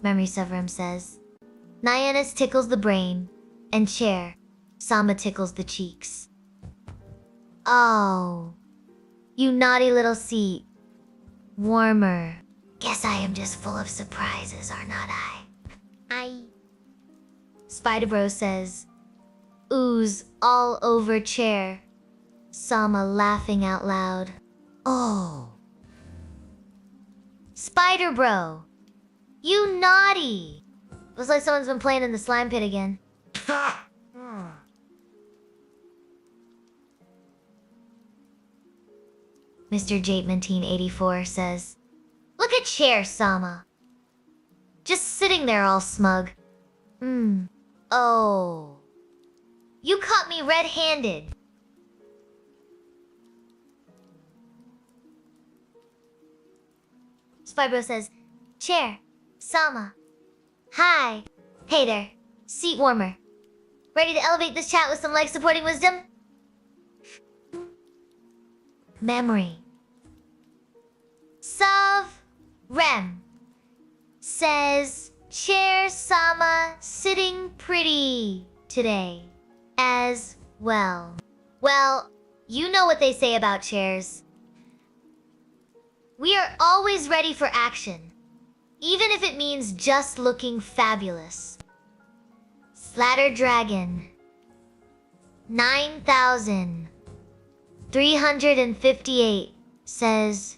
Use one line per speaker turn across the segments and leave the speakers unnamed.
Memory Severum says. Nyannis tickles the brain, and Chair Sama tickles the cheeks. Oh, you naughty little seat. Warmer. Guess I am just full of surprises, are not I? Spider Bro says. Ooze all over Chair Sama laughing out loud. Oh. Spider Bro, you naughty. Looks like someone's been playing in the slime pit again. Mr. Jatementine84 says, look at Chair Sama. Just sitting there all smug. Oh. You caught me red-handed. Spybro says, Chair Sama. Hi. Hey there. Seat warmer. Ready to elevate this chat with some leg-supporting wisdom? Memory. Rem says, Chair Sama sitting pretty today as well. Well, you know what they say about chairs. We are always ready for action, even if it means just looking fabulous. Slatter Dragon 9358 says,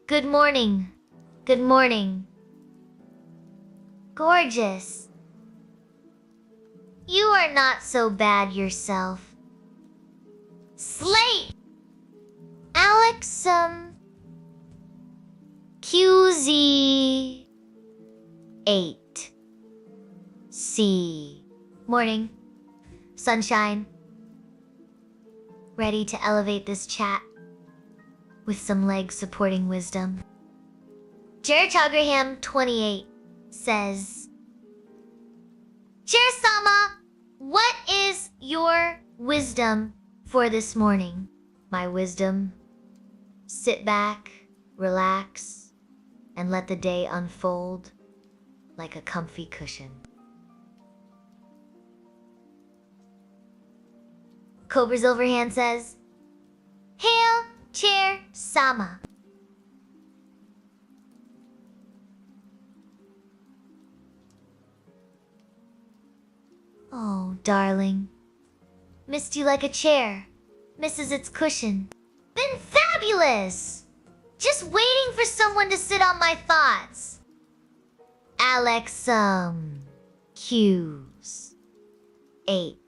good morning, good morning. Gorgeous. You are not so bad yourself. Slate! Alex, QZ 8 C. Morning. Sunshine. Ready to elevate this chat with some leg-supporting wisdom. Jared Chowgraham 28 says, Chair Sama, what is your wisdom for this morning? My wisdom? Sit back, relax, and let the day unfold like a comfy cushion. Cobra Silverhand says, hail, Chair Sama. Oh, darling. Missed you like a chair misses its cushion. Been fabulous! Just waiting for someone to sit on my thoughts. Alex, Q's 8.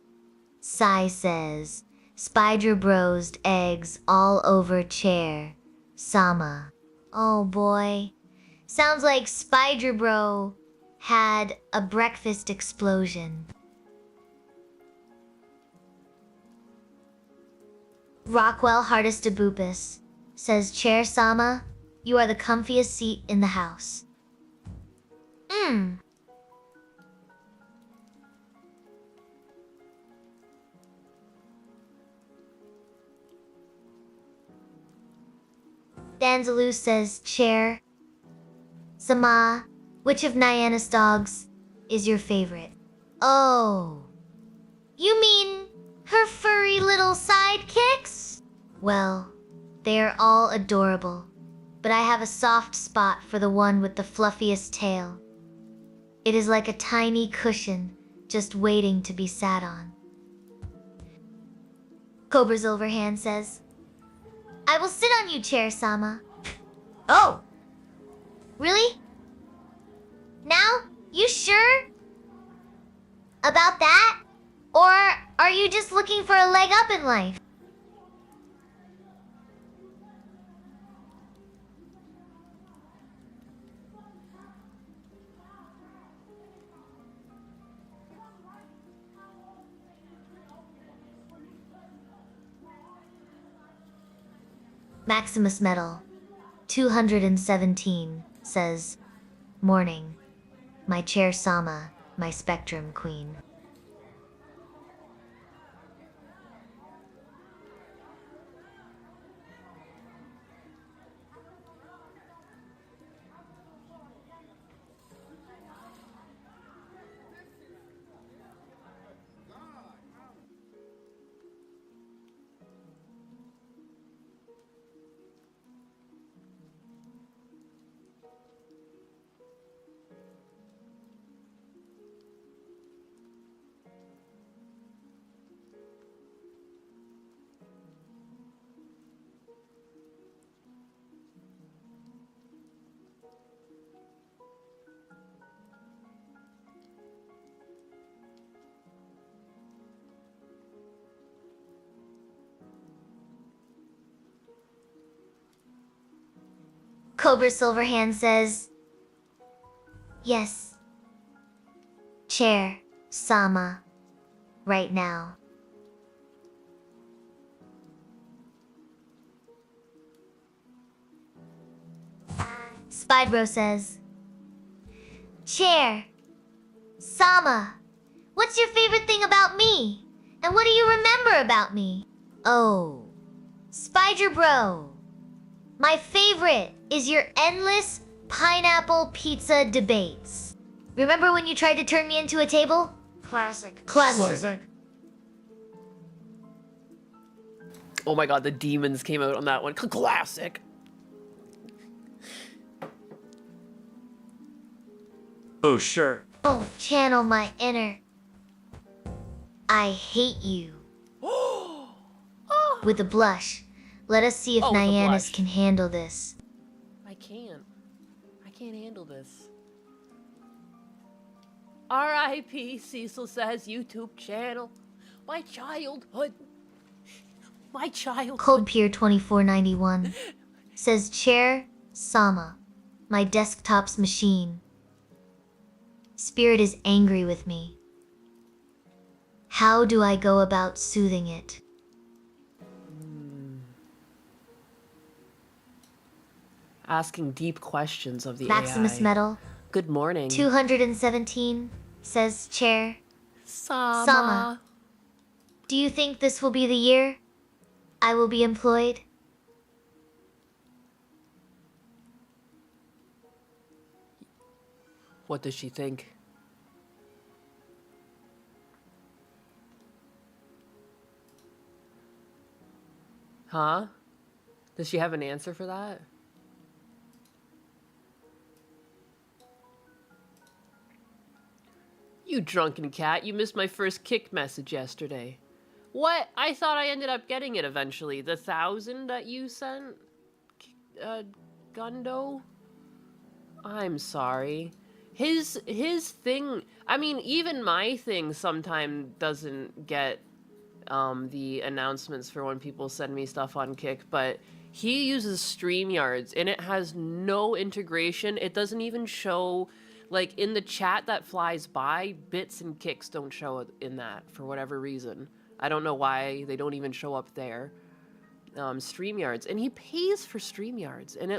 Sai says, Spider Brosed eggs all over Chair Sama. Oh boy. Sounds like Spider Bro had a breakfast explosion. Rockwell Hardest to Boopus says, Chair Sama, you are the comfiest seat in the house. Danzaloo says, Chair Sama, which of Nyannis dogs is your favorite? Oh, you mean her furry little sidekicks? Well, they are all adorable, but I have a soft spot for the one with the fluffiest tail. It is like a tiny cushion just waiting to be sat on. Cobra Silverhand says, I will sit on you, Chair Sama. Oh! Really? Now? You sure? About that? Or are you just looking for a leg up in life? Maximus Metal 217 says, morning, my Chair Sama, my Spectrum Queen. Cobra Silverhand says, yes. Chair, Sama. Right now. Spydbro says, Chair, Sama, what's your favorite thing about me? And what do you remember about me? Oh, Spider Bro, my favorite is your endless pineapple pizza debates. Remember when you tried to turn me into a table?
Classic.
Classic.
Oh my god, the demons came out on that one. Classic.
Oh, sure.
Oh, channel my inner. I hate you. With a blush. Let us see if
Oh, with a
Nyannis
blush.
can handle this.
I can't handle this. R.I.P. Cecil says YouTube channel. My childhood. My childhood.
Cold Pier 2491 says Chair, Sama, my desktop's machine. Spirit is angry with me. How do I go about soothing it?
Asking deep questions of the
Maximus
AI.
Metal
Good morning.
217 says Chair, Sama. Do you think this will be the year I will be employed?
What does she think? Huh? Does she have an answer for that? You drunken cat, you missed my first kick message yesterday. What? I thought I ended up getting it eventually. The 1,000 that you sent? Gundo? I'm sorry. His thing, I mean, even my thing sometimes doesn't get the announcements for when people send me stuff on Kick, but he uses StreamYards and it has no integration. It doesn't even show, like, in the chat that flies by, bits and kicks don't show in that for whatever reason. I don't know why they don't even show up there. StreamYards, and he pays for StreamYards, and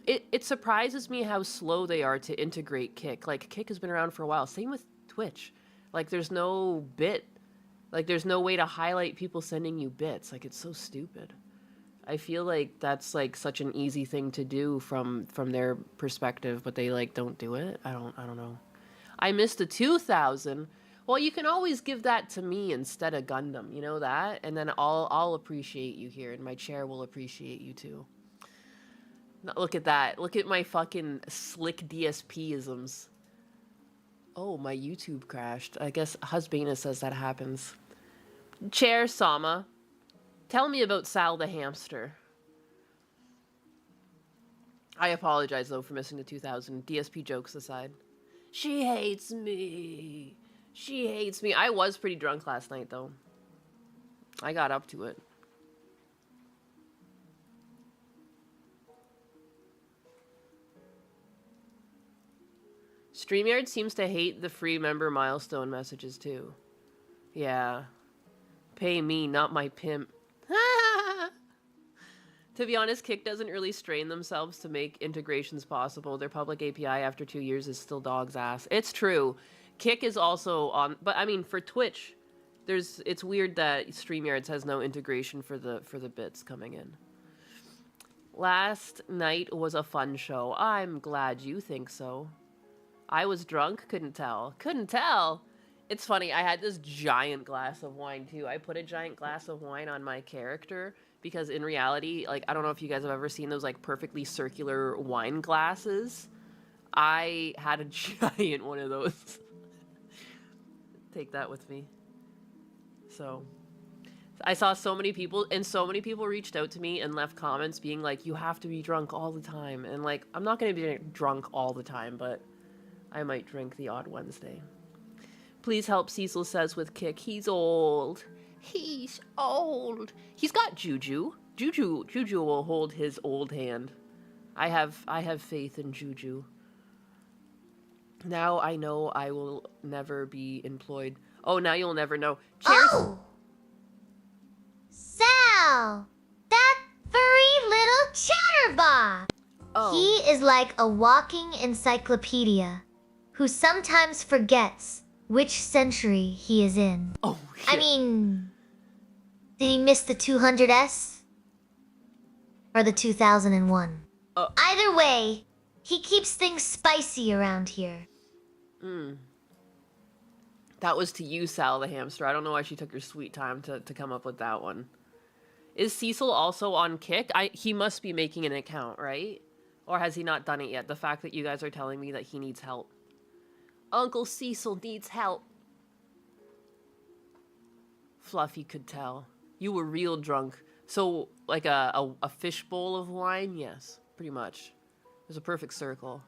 it surprises me how slow they are to integrate Kick. Like, Kick has been around for a while. Same with Twitch. Like, there's no bit. Like, there's no way to highlight people sending you bits. Like, it's so stupid. I feel like that's, like, such an easy thing to do from their perspective, but they, like, don't do it. I don't know. I missed the 2,000. Well, you can always give that to me instead of Gundam. You know that? And then I'll appreciate you here, and my chair will appreciate you, too. Look at that. Look at my fucking slick DSP-isms. Oh, my YouTube crashed. I guess Husbana says that happens. Chair Sama, tell me about Sal the hamster. I apologize, though, for missing the 2,000. DSP jokes aside. She hates me. She hates me. I was pretty drunk last night, though. I got up to it. StreamYard seems to hate the free member milestone messages, too. Yeah. Pay me, not my pimp. To be honest, Kick doesn't really strain themselves to make integrations possible. Their public API after 2 years is still dog's ass. It's true. Kick is also on... But, I mean, for Twitch, it's weird that StreamYards has no integration for the bits coming in. Last night was a fun show. I'm glad you think so. I was drunk, couldn't tell. Couldn't tell? It's funny, I had this giant glass of wine, too. I put a giant glass of wine on my character because in reality, like, I don't know if you guys have ever seen those, like, perfectly circular wine glasses. I had a giant one of those. Take that with me. So, I saw so many people, and so many people reached out to me and left comments being like, you have to be drunk all the time. And, like, I'm not going to be drunk all the time, but I might drink the odd Wednesday. Please help, Cecil says with Kick. He's old. He's old. He's got Juju. Juju will hold his old hand. I have faith in Juju. Now I know I will never be employed. Oh, now you'll never know. Cheers.
Oh! Sal! That furry little chatterbox!
Oh.
He is like a walking encyclopedia who sometimes forgets which century he is in.
Oh, shit.
I mean, did he miss the 200S? Or the 2001? Either way, he keeps things spicy around here.
That was to you, Sal the hamster. I don't know why she took her sweet time to come up with that one. Is Cecil also on Kick? He must be making an account, right? Or has he not done it yet? The fact that you guys are telling me that he needs help. Uncle Cecil needs help. Fluffy could tell. You were real drunk. So, like a fishbowl of wine? Yes, pretty much. There's a perfect circle.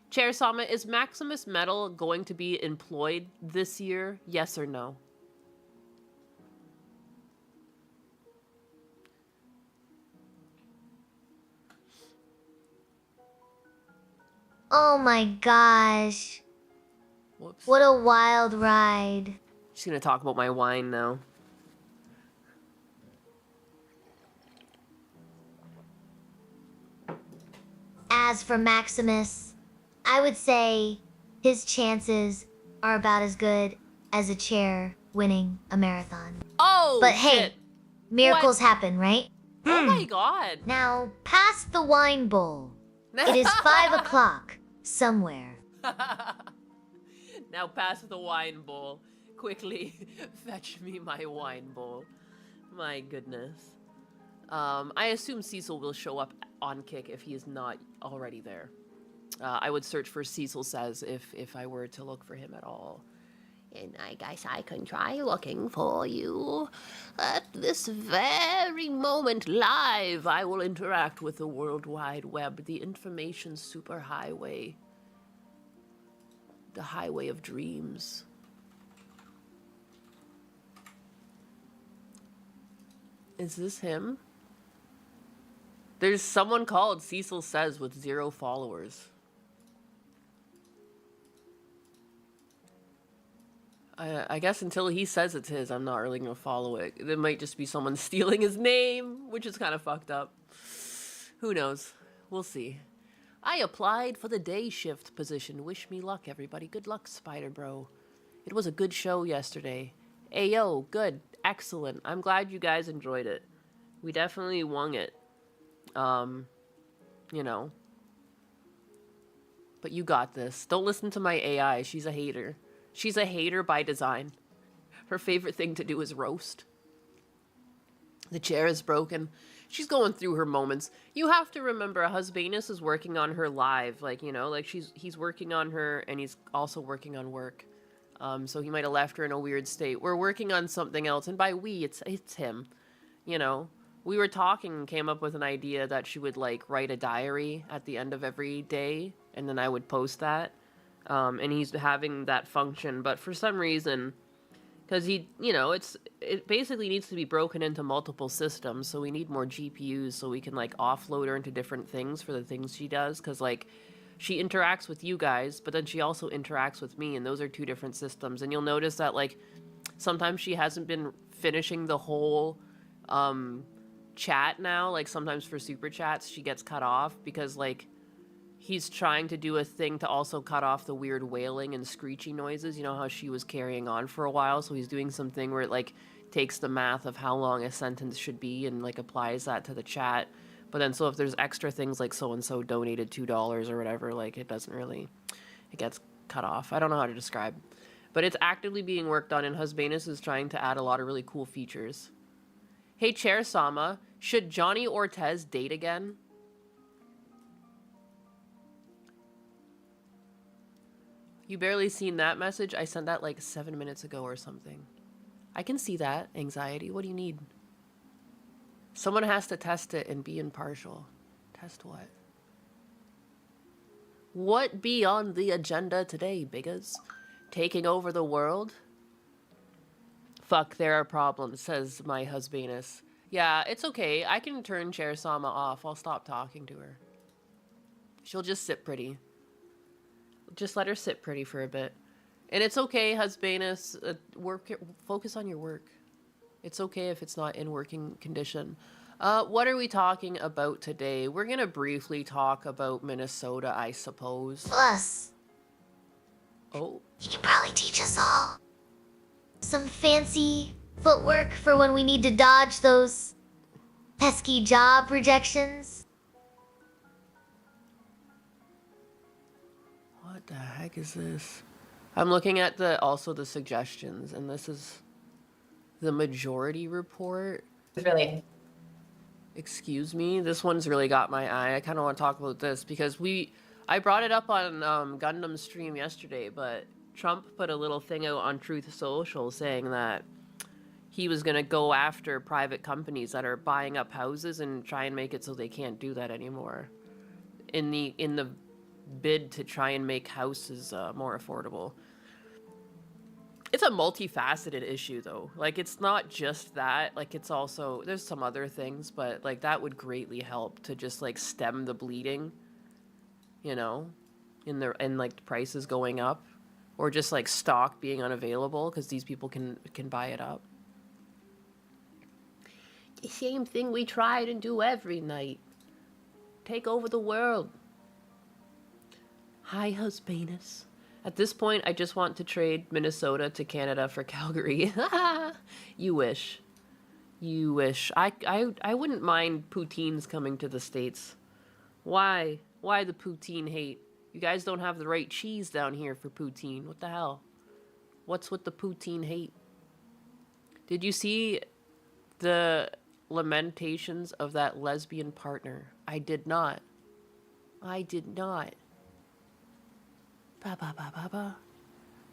Chair Sama, is Maximus Metal going to be employed this year? Yes or no?
Oh my gosh.
Whoops.
What a wild ride.
She's gonna talk about my wine now.
As for Maximus, I would say his chances are about as good as a chair winning a marathon.
Oh,
But
shit.
hey, miracles happen, right?
Oh my god.
Now, past the wine bowl. It is 5 o'clock somewhere.
Now pass the wine bowl. Quickly, fetch me my wine bowl. My goodness. I assume Cecil will show up on Kick if he is not already there. I would search for Cecil Says if I were to look for him at all. And I guess I can try looking for you. At this very moment, live, I will interact with the World Wide Web, the information superhighway. The highway of dreams. Is this him? There's someone called Cecil Says with 0 followers. I guess until he says it's his, I'm not really going to follow it. It might just be someone stealing his name, which is kind of fucked up. Who knows? We'll see. I applied for the day shift position. Wish me luck, everybody. Good luck, Spider Bro. It was a good show yesterday. Ayo, good. Excellent. I'm glad you guys enjoyed it. We definitely won it. You know. But you got this. Don't listen to my AI. She's a hater. She's a hater by design. Her favorite thing to do is roast. The chair is broken. She's going through her moments. You have to remember, Husbanus is working on her live. Like, you know, like he's working on her and he's also working on work. So he might have left her in a weird state. We're working on something else. And by we, it's him. You know, we were talking and came up with an idea that she would, like, write a diary at the end of every day. And then I would post that. And he's having that function, but for some reason, because he, you know, it basically needs to be broken into multiple systems, so we need more GPUs so we can, like, offload her into different things for the things she does, because, like, she interacts with you guys, but then she also interacts with me, and those are 2 different systems, and you'll notice that, like, sometimes she hasn't been finishing the whole, chat now, like, sometimes for super chats, she gets cut off, because, like, he's trying to do a thing to also cut off the weird wailing and screechy noises. You know how she was carrying on for a while, so he's doing something where it, like, takes the math of how long a sentence should be and, like, applies that to the chat. But then, so if there's extra things like so-and-so donated $2 or whatever, like, it doesn't really, it gets cut off. I don't know how to describe. But it's actively being worked on, and Husbanus is trying to add a lot of really cool features. Hey, Chair Sama, should Johnny Ortez date again? You barely seen that message? I sent that like 7 minutes ago or something. I can see that. Anxiety. What do you need? Someone has to test it and be impartial. Test what? What be on the agenda today, biggas? Taking over the world? Fuck, there are problems, says my husbanus. Yeah, it's okay. I can turn Chair Sama off. I'll stop talking to her. She'll just sit pretty. Just let her sit pretty for a bit. And it's okay, husbanus. Focus on your work. It's okay if it's not in working condition. What are we talking about today? We're gonna briefly talk about Minnesota, I suppose.
Plus,
Oh.
he can probably teach us all some fancy footwork for when we need to dodge those pesky job rejections.
What the heck is this? I'm looking at the suggestions, and this is the majority report.
It's really
Excuse me, this one's really got my eye. I kind of want to talk about this because I brought it up on Gundam's stream yesterday, but Trump put a little thing out on Truth Social saying that he was going to go after private companies that are buying up houses and try and make it so they can't do that anymore in the bid to try and make houses more affordable. It's a multifaceted issue, though. Like, it's not just that. Like, it's also... There's some other things, but, like, that would greatly help to just, like, stem the bleeding, you know? And like, prices going up. Or just, like, stock being unavailable, because these people can buy it up. The same thing we try to do every night. Take over the world. Hi, husbanus. At this point, I just want to trade Minnesota to Canada for Calgary. You wish. You wish. I wouldn't mind poutines coming to the States. Why? Why the poutine hate? You guys don't have the right cheese down here for poutine. What the hell? What's with the poutine hate? Did you see the lamentations of that lesbian partner? I did not. I did not. Ba, ba, ba, ba, ba.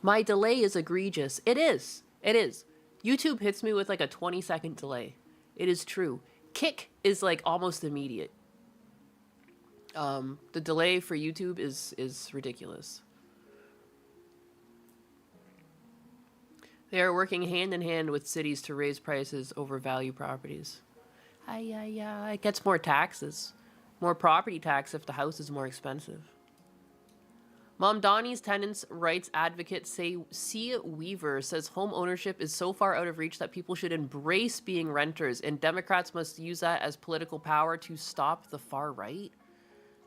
My delay is egregious. It is. It is. YouTube hits me with like a 20-second delay. It is true. Kick is like almost immediate. The delay for YouTube is ridiculous. They are working hand in hand with cities to raise prices over value properties. It gets more taxes. More property tax if the house is more expensive. Mom Donnie's tenants' rights advocate C. Weaver says home ownership is so far out of reach that people should embrace being renters, and Democrats must use that as political power to stop the far right.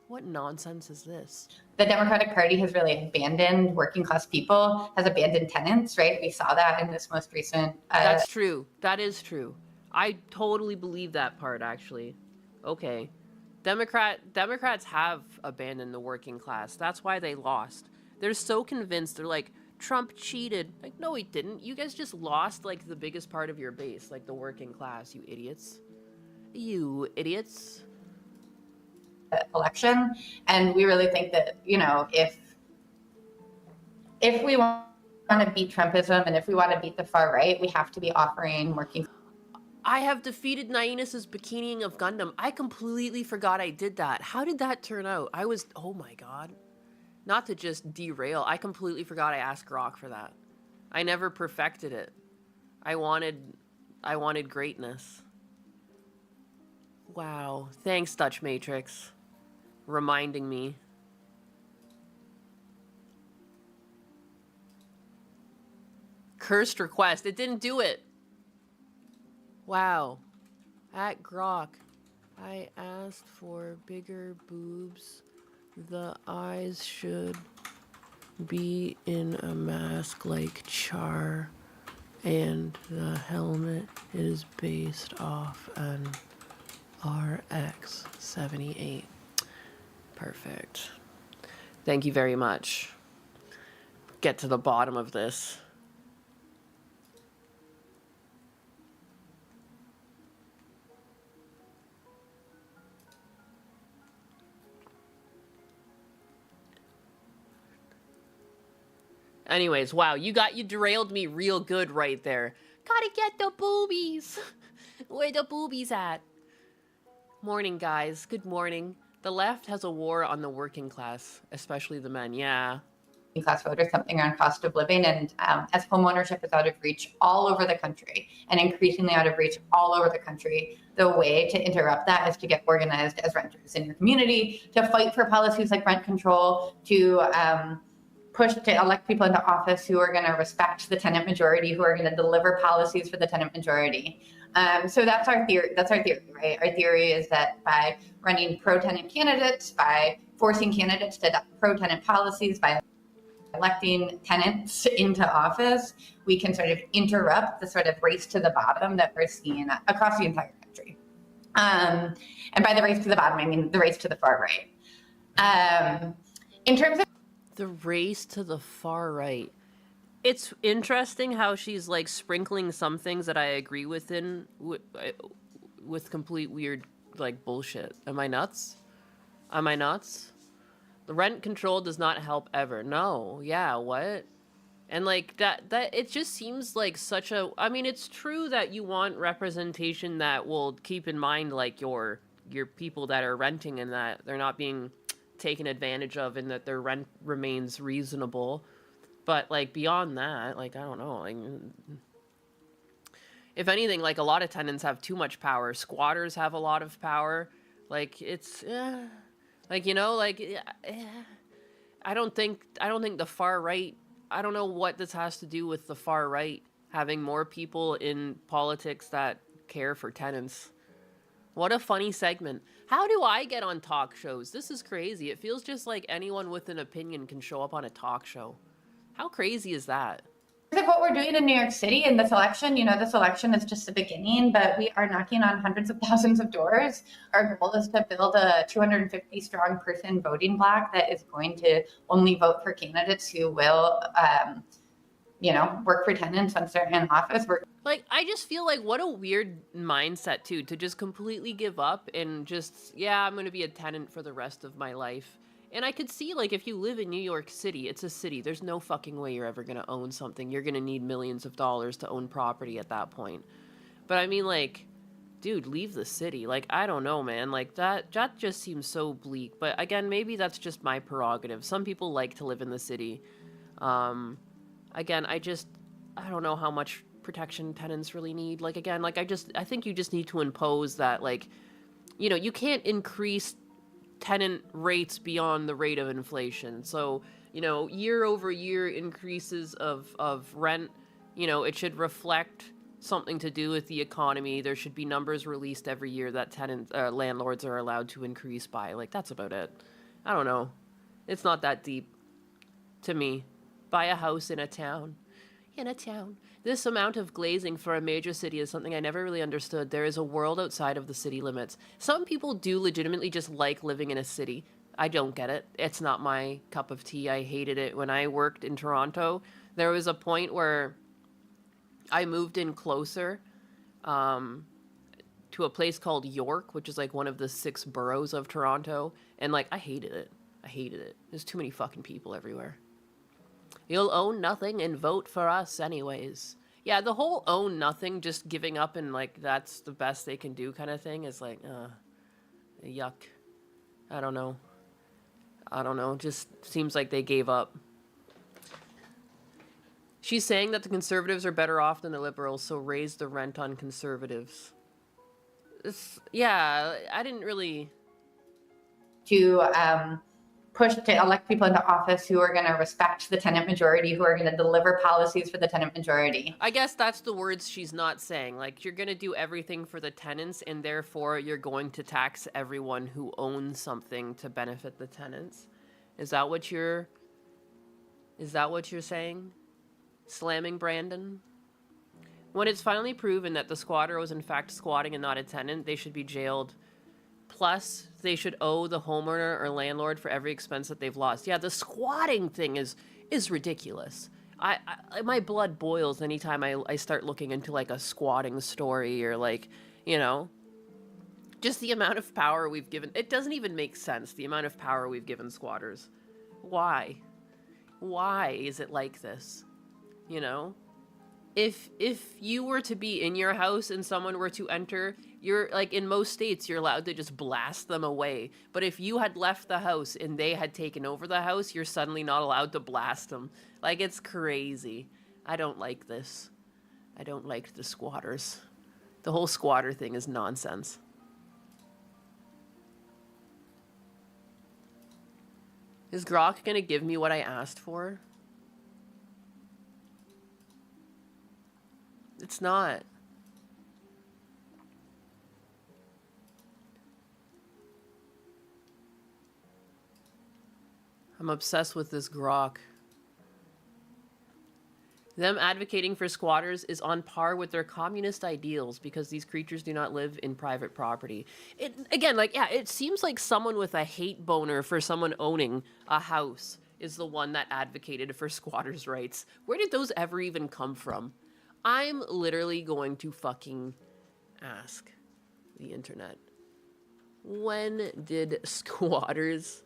What nonsense is this?
the Democratic Party has really abandoned working class people, has abandoned tenants, right? We saw that in this most recent.
That's true. That is true. I totally believe that part, actually. Okay. Democrats have abandoned the working class. That's why they lost. They're so convinced. They're like, Trump cheated. Like, no, he didn't. You guys just lost, like, the biggest part of your base, like the working class, you idiots. You idiots.
Election. And we really think that, you know, if we want to beat Trumpism and if we want to beat the far right, we have to be offering working.
I have defeated Nainus's bikiniing of Gundam. I completely forgot I did that. How did that turn out? Oh my god. Not to just derail, I completely forgot I asked Grok for that. I never perfected it. I wanted greatness. Wow. Thanks, Dutch Matrix. Reminding me. Cursed request. It didn't do it. Wow. At Grok, I asked for bigger boobs. The eyes should be in a mask like Char, and the helmet is based off an RX-78. Perfect. Thank you very much. Get to the bottom of this. Anyways, wow, you derailed me real good right there. Gotta get the boobies. Where the boobies at? Morning, guys. Good morning. The left has a war on the working class, especially the men. Yeah.
class voters something around cost of living. And as homeownership is out of reach all over the country and increasingly out of reach all over the country, the way to interrupt that is to get organized as renters in your community, to fight for policies like rent control, to push to elect people into office who are going to respect the tenant majority, who are going to deliver policies for the tenant majority. So that's our theory. That's our theory, right? Our theory is that by running pro-tenant candidates, by forcing candidates to adopt pro-tenant policies, by electing tenants into office, we can sort of interrupt the sort of race to the bottom that we're seeing across the entire country. And by the race to the bottom, I mean the race to the far right. In terms of
The race to the far right. It's interesting how she's like sprinkling some things that I agree with with complete weird like bullshit. Am I nuts? Am I nuts? The rent control does not help ever. No. Yeah, what? And like that it just seems like such a, I mean, it's true that you want representation that will keep in mind like your people that are renting and that they're not being taken advantage of and that their rent remains reasonable. But like beyond that, like I don't know, like if anything, like a lot of tenants have too much power. Squatters have a lot of power. Like it's like, you know, like I don't think the far right, I don't know what this has to do with the far right having more people in politics that care for tenants. What a funny segment. How do I get on talk shows? This is crazy. It feels just like anyone with an opinion can show up on a talk show. How crazy is that?
of what we're doing in New York City in this election, this election is just the beginning, but we are knocking on hundreds of thousands of doors. Our goal is to build a 250 strong person voting bloc that is going to only vote for candidates who will, work for tenants once they're in office.
Like, I just feel like what a weird mindset, too, to just completely give up and just, yeah, I'm going to be a tenant for the rest of my life. And I could see, like, if you live in New York City, it's a city. There's no fucking way you're ever going to own something. You're going to need millions of dollars to own property at that point. But I mean, like, dude, leave the city. Like, I don't know, man. Like, that just seems so bleak. But again, maybe that's just my prerogative. Some people like to live in the city. Again, I don't know how much protection tenants really need. Like, again, like, I think you just need to impose that, like, you can't increase tenant rates beyond the rate of inflation. So, year over year increases of rent, it should reflect something to do with the economy. There should be numbers released every year that landlords are allowed to increase by. Like, that's about it. I don't know. It's not that deep to me. Buy a house in a town. This amount of glazing for a major city is something I never really understood. There is a world outside of the city limits. Some people do legitimately just like living in a city. I don't get it. It's not my cup of tea. I hated it. When I worked in Toronto, there was a point where I moved in closer to a place called York, which is like one of the 6 boroughs of Toronto. And like, I hated it. There's too many fucking people everywhere. You'll own nothing and vote for us anyways. Yeah, the whole own nothing, just giving up and like that's the best they can do kind of thing is like, yuck. I don't know. Just seems like they gave up. She's saying that the conservatives are better off than the liberals, so raise the rent on conservatives. Yeah, I didn't really...
To push to elect people into office who are going to respect the tenant majority, who are going to deliver policies for the tenant majority.
I guess that's the words she's not saying. Like, you're going to do everything for the tenants, and therefore you're going to tax everyone who owns something to benefit the tenants. Is that what you're saying? Slamming Brandon? When it's finally proven that the squatter was in fact squatting and not a tenant, they should be jailed. Plus, they should owe the homeowner or landlord for every expense that they've lost. Yeah, the squatting thing is ridiculous. I my blood boils anytime I start looking into like a squatting story or like, just the amount of power we've given. It doesn't even make sense, the amount of power we've given squatters. Why? Why is it like this? If you were to be in your house and someone were to enter You're like, in most states, you're allowed to just blast them away. But if you had left the house and they had taken over the house, you're suddenly not allowed to blast them. Like, it's crazy. I don't like this. I don't like the squatters. The whole squatter thing is nonsense. Is Grok gonna give me what I asked for? It's not. I'm obsessed with this Grok. Them advocating for squatters is on par with their communist ideals because these creatures do not live in private property. It again, like, yeah, it seems like someone with a hate boner for someone owning a house is the one that advocated for squatters' rights. Where did those ever even come from? I'm literally going to fucking ask the internet. When did squatters'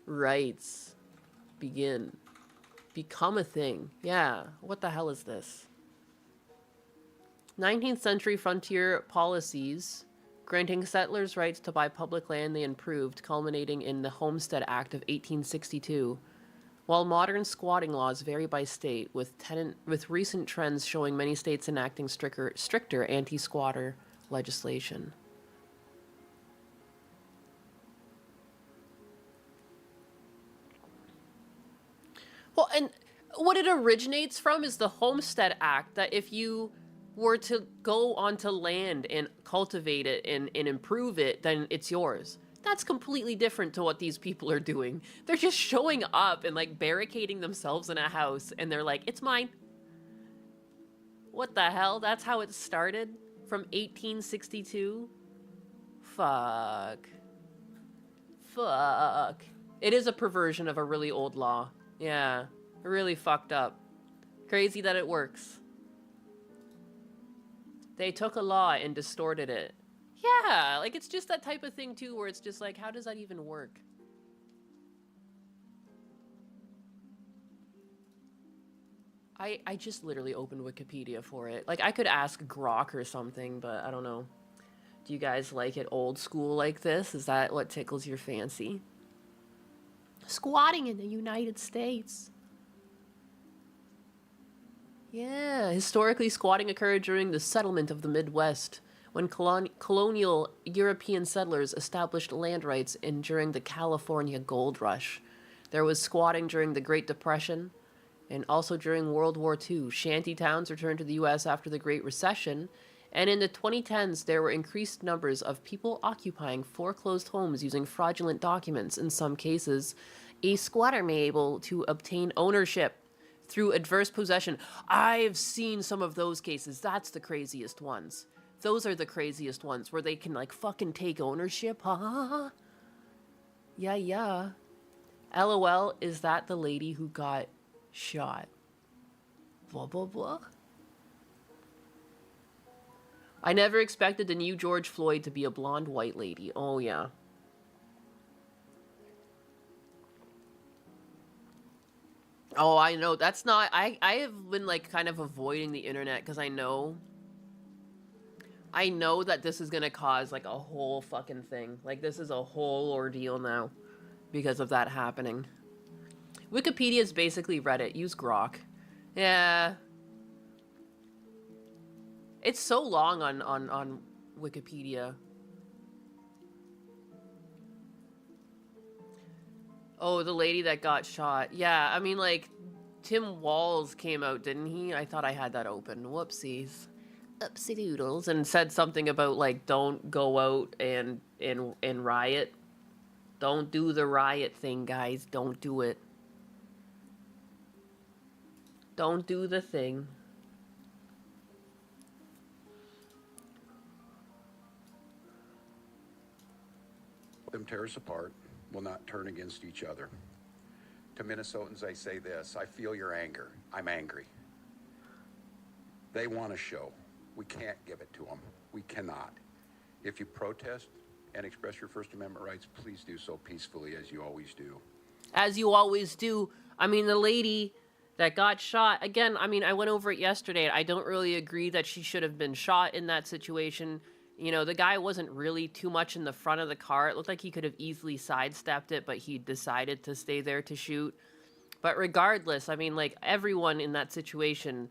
rights become a thing? Yeah, what the hell is this? 19th century frontier policies granting settlers rights to buy public land they improved, culminating in the Homestead Act of 1862. While modern squatting laws vary by state, with recent trends showing many states enacting stricter anti-squatter legislation. Well, and what it originates from is the Homestead Act, that if you were to go onto land and cultivate it and improve it, then it's yours. That's completely different to what these people are doing. They're just showing up and, like, barricading themselves in a house, and they're like, it's mine. What the hell? That's how it started? From 1862? Fuck. It is a perversion of a really old law. Yeah, really fucked up. Crazy that it works. They took a law and distorted it. Yeah, like, it's just that type of thing too, where it's just like, how does that even work? I just literally opened Wikipedia for it. Like, I could ask Grok or something, but I don't know. Do you guys like it old school like this? Is that what tickles your fancy? Squatting in the United States. Yeah, historically, squatting occurred during the settlement of the Midwest, when colonial European settlers established land rights and during the California Gold Rush. There was squatting during the Great Depression and also during World War II. Shanty towns returned to the U.S. after the Great Recession, and in the 2010s, there were increased numbers of people occupying foreclosed homes using fraudulent documents. In some cases, a squatter may be able to obtain ownership through adverse possession. I've seen some of those cases. That's the craziest ones. Those are the craziest ones, where they can, like, fucking take ownership, huh? Yeah. LOL, is that the lady who got shot? Blah, blah, blah. I never expected the new George Floyd to be a blonde white lady. Oh, yeah. Oh, I know. That's not... I have been, like, kind of avoiding the internet because I know that this is gonna cause, like, a whole fucking thing. Like, this is a whole ordeal now because of that happening. Wikipedia is basically Reddit. Use Grok. Yeah. It's so long on Wikipedia. Oh, the lady that got shot. Yeah, I mean, like, Tim Walz came out, didn't he? I thought I had that open. Whoopsies. Upsy doodles. And said something about, like, don't go out and riot. Don't do the riot thing, guys. Don't do it. Don't do the thing.
Them tear us apart will not turn against each other. To Minnesotans, I say this: I feel your anger. I'm angry. They want a show. We can't give it to them. We cannot. If you protest and express your First Amendment rights, please do so peacefully, as you always do.
As you always do. I mean, the lady that got shot, again, I mean, I went over it yesterday. I don't really agree that she should have been shot in that situation. You know, the guy wasn't really too much in the front of the car. It looked like he could have easily sidestepped it, but he decided to stay there to shoot. But regardless, I mean, like, everyone in that situation,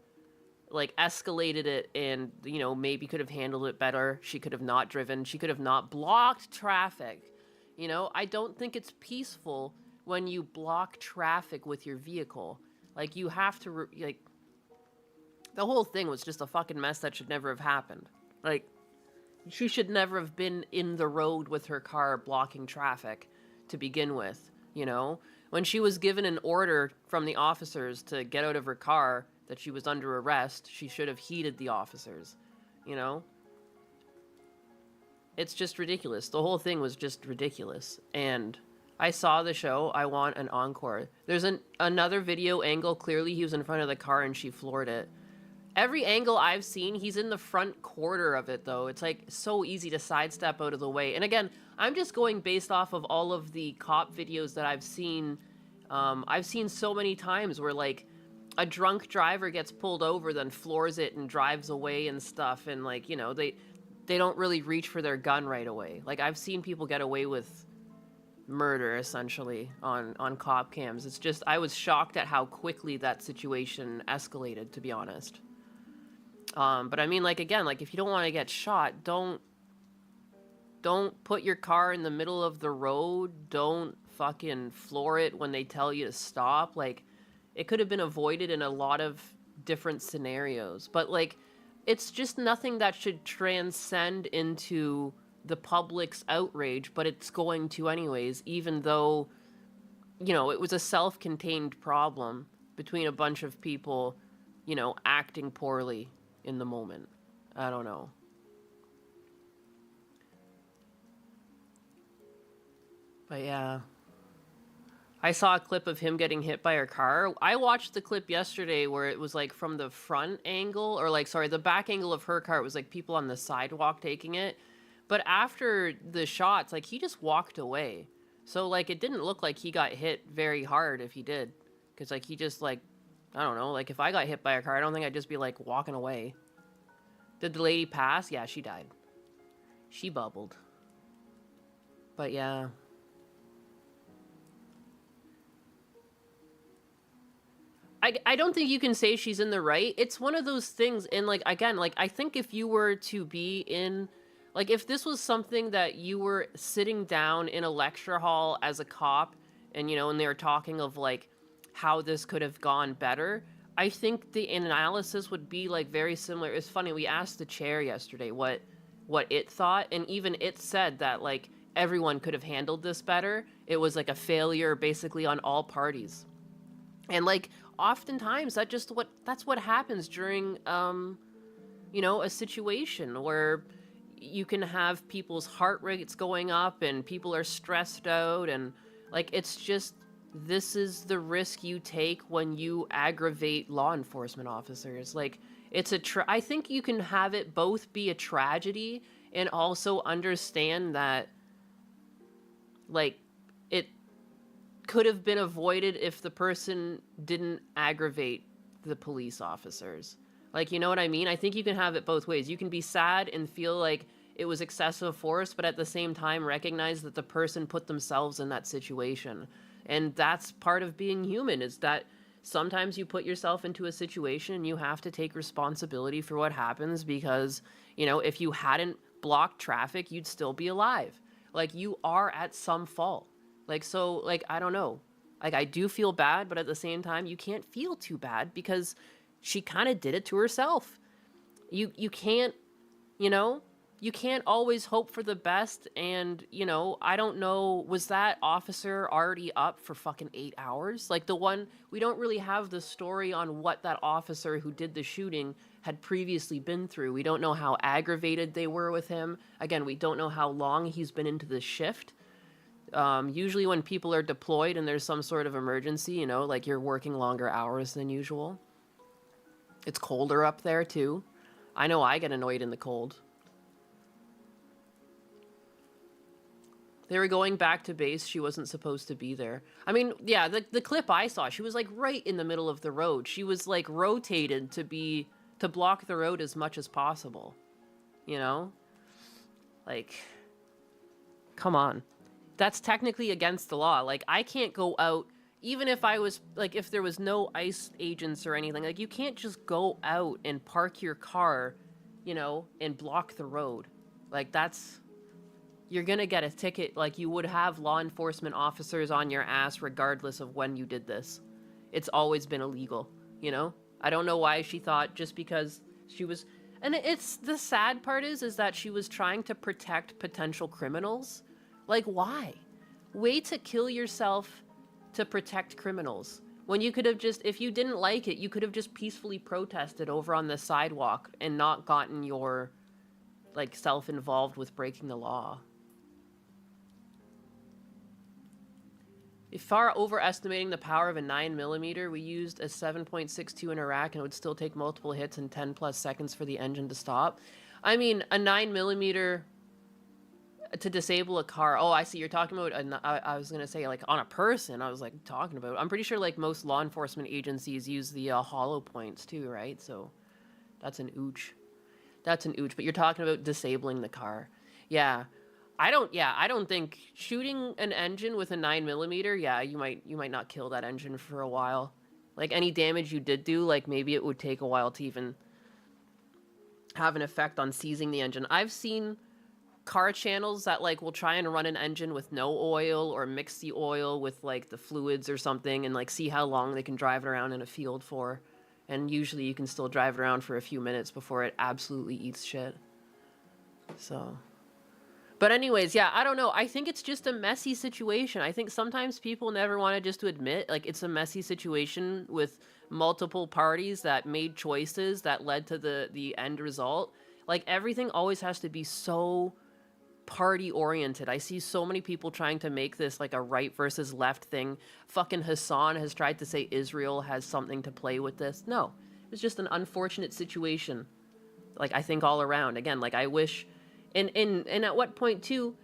like, escalated it and, you know, maybe could have handled it better. She could have not driven. She could have not blocked traffic. You know, I don't think it's peaceful when you block traffic with your vehicle. Like, you have to, like, the whole thing was just a fucking mess that should never have happened. Like, she should never have been in the road with her car blocking traffic to begin with, you know? When she was given an order from the officers to get out of her car, that she was under arrest, she should have heeded the officers, you know? It's just ridiculous. The whole thing was just ridiculous. And I saw the show. I want an encore. There's another video angle. Clearly he was in front of the car and she floored it. Every angle I've seen, he's in the front quarter of it, though. It's, like, so easy to sidestep out of the way. And again, I'm just going based off of all of the cop videos that I've seen. I've seen so many times where, like, a drunk driver gets pulled over, then floors it and drives away and stuff. And, like, you know, they don't really reach for their gun right away. Like, I've seen people get away with murder, essentially, on cop cams. It's just, I was shocked at how quickly that situation escalated, to be honest. But I mean, like, again, like, if you don't want to get shot, don't put your car in the middle of the road. Don't fucking floor it when they tell you to stop. Like, it could have been avoided in a lot of different scenarios. But, like, it's just nothing that should transcend into the public's outrage, but it's going to anyways, even though, you know, it was a self-contained problem between a bunch of people, you know, acting poorly in the moment. I don't know. But yeah. I saw a clip of him getting hit by her car. I watched the clip yesterday where it was like from the front angle, or like, sorry, the back angle of her car. It was like people on the sidewalk taking it. But after the shots, like, he just walked away. So, like, it didn't look like he got hit very hard if he did. Because, like, he just, like, I don't know. Like, if I got hit by a car, I don't think I'd just be, like, walking away. Did the lady pass? Yeah, she died. She bubbled. But, yeah. I don't think you can say she's in the right. It's one of those things, and, like, again, like, I think if you were to be in, like, if this was something that you were sitting down in a lecture hall as a cop, and, you know, and they were talking of, like, how this could have gone better, I think the analysis would be, like, very similar. It's funny, we asked the chair yesterday what it thought, and even it said that, like, everyone could have handled this better. It was, like, a failure, basically, on all parties. And, like, oftentimes that's what happens during, you know, a situation where you can have people's heart rates going up and people are stressed out, and, like, it's just, this is the risk you take when you aggravate law enforcement officers. Like, it's I think you can have it both be a tragedy and also understand that, like, it could have been avoided if the person didn't aggravate the police officers. Like, you know what I mean? I think you can have it both ways. You can be sad and feel like it was excessive force, but at the same time recognize that the person put themselves in that situation. And that's part of being human, is that sometimes you put yourself into a situation and you have to take responsibility for what happens, because, you know, if you hadn't blocked traffic, you'd still be alive. Like, you are at some fault. Like, so, like, I don't know. Like, I do feel bad, but at the same time, you can't feel too bad because she kind of did it to herself. You can't, you know, you can't always hope for the best. And, you know, I don't know, was that officer already up for fucking 8 hours? Like, we don't really have the story on what that officer who did the shooting had previously been through. We don't know how aggravated they were with him. Again, we don't know how long he's been into this shift. Usually when people are deployed and there's some sort of emergency, you know, like, you're working longer hours than usual. It's colder up there, too. I know I get annoyed in the cold. They were going back to base. She wasn't supposed to be there. I mean, yeah, the clip I saw, she was, like, right in the middle of the road. She was, like, rotated to block the road as much as possible. You know? Like, come on. That's technically against the law. Like, I can't go out, even if I was, like, if there was no ICE agents or anything, like, you can't just go out and park your car, you know, and block the road. Like, that's, you're gonna get a ticket. Like, you would have law enforcement officers on your ass regardless of when you did this. It's always been illegal, you know? I don't know why she thought just because she was, and it's, the sad part is that she was trying to protect potential criminals. Like, why? Way to kill yourself to protect criminals. When you could have just, if you didn't like it, you could have just peacefully protested over on the sidewalk and not gotten your, like, self involved with breaking the law. Far overestimating the power of a 9mm, we used a 7.62 in Iraq and it would still take multiple hits and 10 plus seconds for the engine to stop. I mean, a 9mm to disable a car. Oh, I see. You're talking about, I was going to say, like, on a person. I was, like, talking about. I'm pretty sure, like, most law enforcement agencies use the hollow points, too, right? So, that's an ooch. That's an ooch. But you're talking about disabling the car. Yeah. I don't think shooting an engine with a 9mm, yeah, you might not kill that engine for a while. Like, any damage you did do, like, maybe it would take a while to even have an effect on seizing the engine. I've seen car channels that, like, will try and run an engine with no oil or mix the oil with, like, the fluids or something and, like, see how long they can drive it around in a field for. And usually you can still drive it around for a few minutes before it absolutely eats shit. So... But anyways, yeah, I don't know. I think it's just a messy situation. I think sometimes people never want to just to admit, like, it's a messy situation with multiple parties that made choices that led to the end result. Like, everything always has to be so party-oriented. I see so many people trying to make this, like, a right versus left thing. Fucking Hassan has tried to say Israel has something to play with this. No, it's just an unfortunate situation. Like, I think all around. Again, like, I wish... And at what point, too,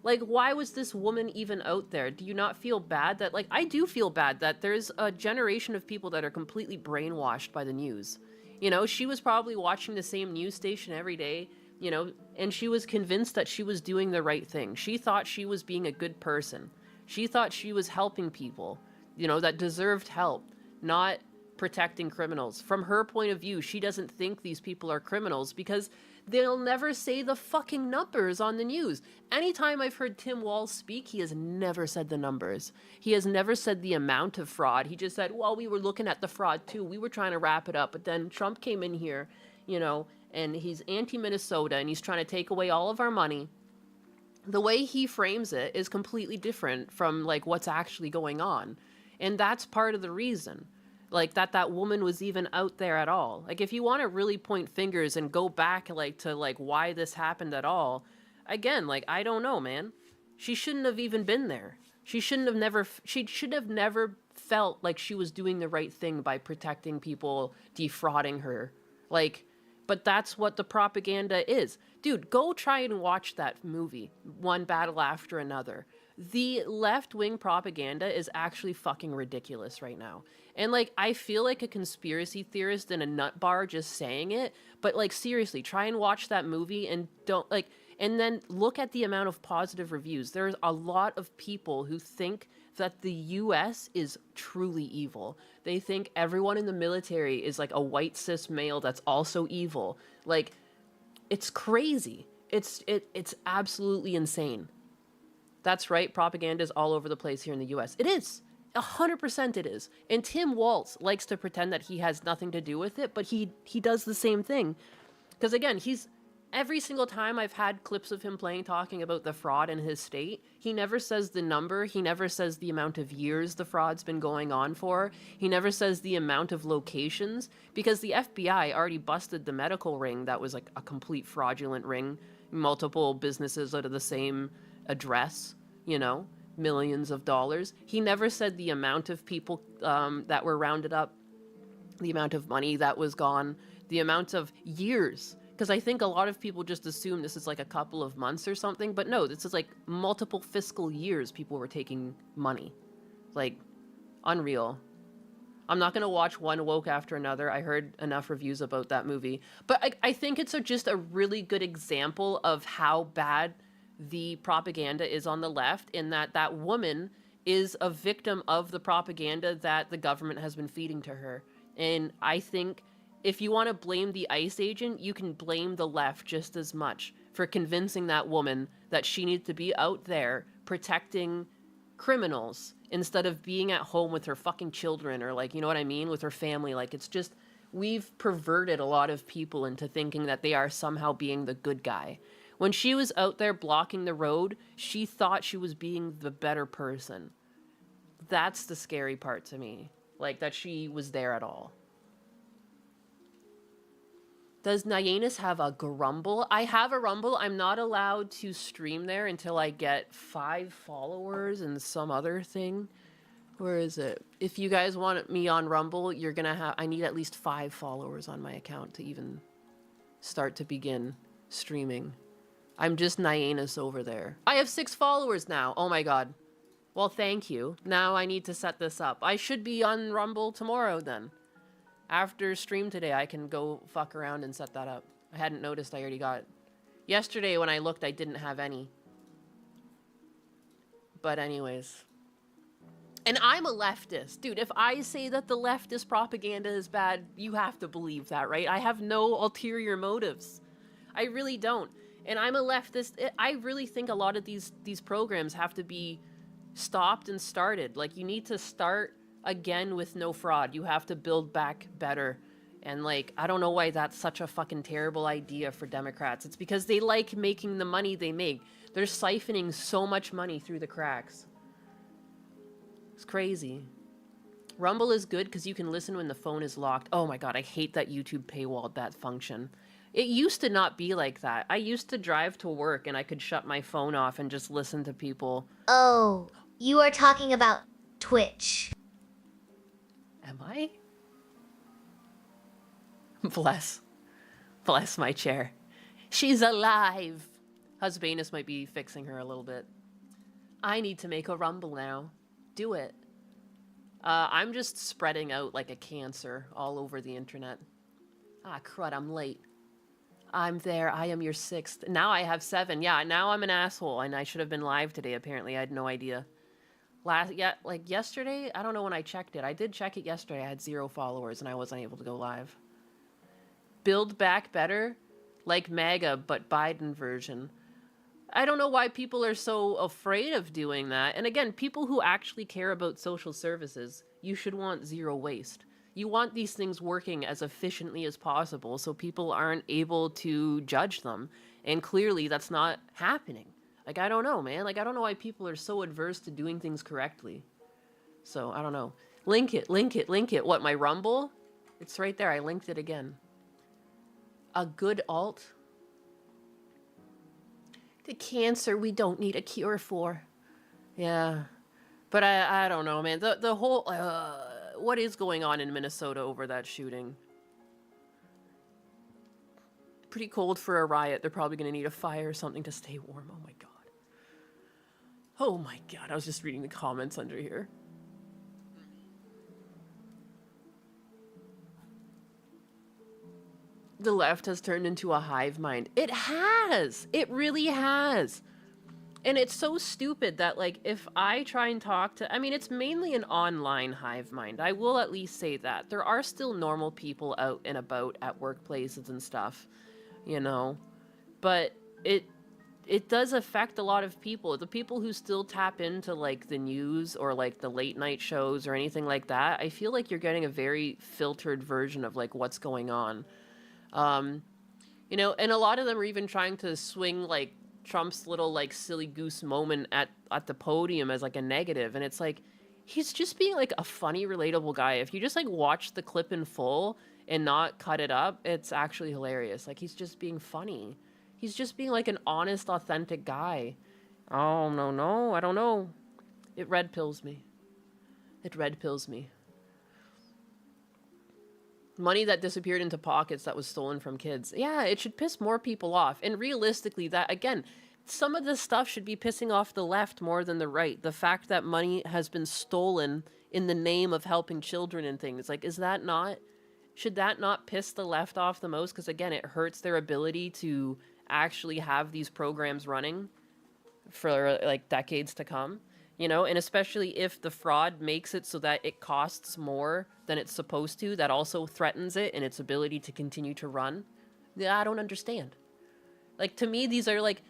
like, why was this woman even out there? Do you not feel bad that, like, I do feel bad that there's a generation of people that are completely brainwashed by the news. You know, she was probably watching the same news station every day, you know, and she was convinced that she was doing the right thing. She thought she was being a good person. She thought she was helping people, you know, that deserved help, not protecting criminals. From her point of view, she doesn't think these people are criminals because they'll never say the fucking numbers on the news. Anytime I've heard Tim Walz speak, he has never said the numbers. He has never said the amount of fraud. He just said, well, we were looking at the fraud too. We were trying to wrap it up. But then Trump came in here, you know, and he's anti-Minnesota and he's trying to take away all of our money. The way he frames it is completely different from, like, what's actually going on. And that's part of the reason. Like, that woman was even out there at all. Like, if you want to really point fingers and go back, like, to, like, why this happened at all, again, like, I don't know, man. She shouldn't have even been there. She should have never felt like she was doing the right thing by protecting people, defrauding her. Like, but that's what the propaganda is. Dude, go try and watch that movie, One Battle After Another. The left-wing propaganda is actually fucking ridiculous right now. And, like, I feel like a conspiracy theorist in a nut bar just saying it, but, like, seriously, try and watch that movie and don't, like, and then look at the amount of positive reviews. There's a lot of people who think that the US is truly evil. They think everyone in the military is, like, a white cis male that's also evil. Like, it's crazy. It's absolutely insane. That's right, propaganda is all over the place here in the US. It is. 100% it is. And Tim Walz likes to pretend that he has nothing to do with it, but he does the same thing. Because again, every single time I've had clips of him talking about the fraud in his state, he never says the number, he never says the amount of years the fraud's been going on for, he never says the amount of locations, because the FBI already busted the medical ring that was, like, a complete fraudulent ring, multiple businesses out of the same address, you know, millions of dollars. He never said the amount of people that were rounded up, the amount of money that was gone, the amount of years. Because I think a lot of people just assume this is like a couple of months or something, but no, this is like multiple fiscal years people were taking money. Like, unreal. I'm not going to watch one woke after another. I heard enough reviews about that movie. But I think it's just a really good example of how bad the propaganda is on the left, in that that woman is a victim of the propaganda that the government has been feeding to her. And I think if you want to blame the ICE agent, you can blame the left just as much for convincing that woman that she needs to be out there protecting criminals instead of being at home with her fucking children, or like, you know what I mean, with her family. Like, it's just, we've perverted a lot of people into thinking that they are somehow being the good guy. When she was out there blocking the road, she thought she was being the better person. That's the scary part to me. Like, that she was there at all. Does Nyanus have a Grumble? I have a Rumble. I'm not allowed to stream there until I get 5 followers and some other thing. Where is it? If you guys want me on Rumble, you're gonna have... I need at least 5 followers on my account to even start to begin streaming. I'm just Nyanus over there. I have 6 followers now. Oh my god. Well, thank you. Now I need to set this up. I should be on Rumble tomorrow then. After stream today, I can go fuck around and set that up. I hadn't noticed I already got... Yesterday when I looked, I didn't have any. But anyways. And I'm a leftist. Dude, if I say that the leftist propaganda is bad, you have to believe that, right? I have no ulterior motives. I really don't. And I'm a leftist. I really think a lot of these programs have to be stopped and started. Like, you need to start again with no fraud. You have to build back better. And like, I don't know why that's such a fucking terrible idea for Democrats. It's because they like making the money they make. They're siphoning so much money through the cracks. It's crazy. Rumble is good because you can listen when the phone is locked. Oh my god, I hate that YouTube paywalled that function. It used to not be like that. I used to drive to work and I could shut my phone off and just listen to people.
Oh, you are talking about Twitch.
Am I? Bless my chair. She's alive. Husbanus might be fixing her a little bit. I need to make a Rumble now. Do it. I'm just spreading out like a cancer all over the internet. Ah, crud, I'm late. I'm there. I am your 6th. Now I have 7. Yeah, now I'm an asshole, and I should have been live today, apparently. I had no idea. Like yesterday, I don't know when I checked it. I did check it yesterday. I had 0 followers, and I wasn't able to go live. Build back better? Like MAGA, but Biden version. I don't know why people are so afraid of doing that. And again, people who actually care about social services, you should want 0 waste. You want these things working as efficiently as possible so people aren't able to judge them. And clearly that's not happening. Like, I don't know, man. Like, I don't know why people are so adverse to doing things correctly. So, I don't know. Link it. What, my Rumble? It's right there. I linked it again. A good alt? The cancer we don't need a cure for. Yeah. But I don't know, man. The whole... what is going on in Minnesota over that shooting? Pretty cold for a riot. They're probably going to need a fire or something to stay warm. Oh my god. Oh my god. I was just reading the comments under here. The left has turned into a hive mind. It has. It really has. And it's so stupid that, like, if I try and talk to... I mean, it's mainly an online hive mind. I will at least say that. There are still normal people out and about at workplaces and stuff, you know? But it does affect a lot of people. The people who still tap into, like, the news or, like, the late night shows or anything like that, I feel like you're getting a very filtered version of, like, what's going on. You know, and a lot of them are even trying to swing, like, Trump's little, like, silly goose moment at the podium as, like, a negative. And it's like, he's just being, like, a funny, relatable guy. If you just, like, watch the clip in full and not cut it up, it's actually hilarious. Like, he's just being funny. He's just being, like, an honest, authentic guy. Oh, no, I don't know. It red pills me. It red pills me. Money that disappeared into pockets that was stolen from kids. Yeah, it should piss more people off. And realistically, that, again, some of this stuff should be pissing off the left more than the right. The fact that money has been stolen in the name of helping children and things, like, is that not, should that not piss the left off the most? Because again, it hurts their ability to actually have these programs running for like decades to come, you know, and especially if the fraud makes it so that it costs more than it's supposed to, that also threatens it and its ability to continue to run. Yeah, I don't understand. Like, to me, these are like,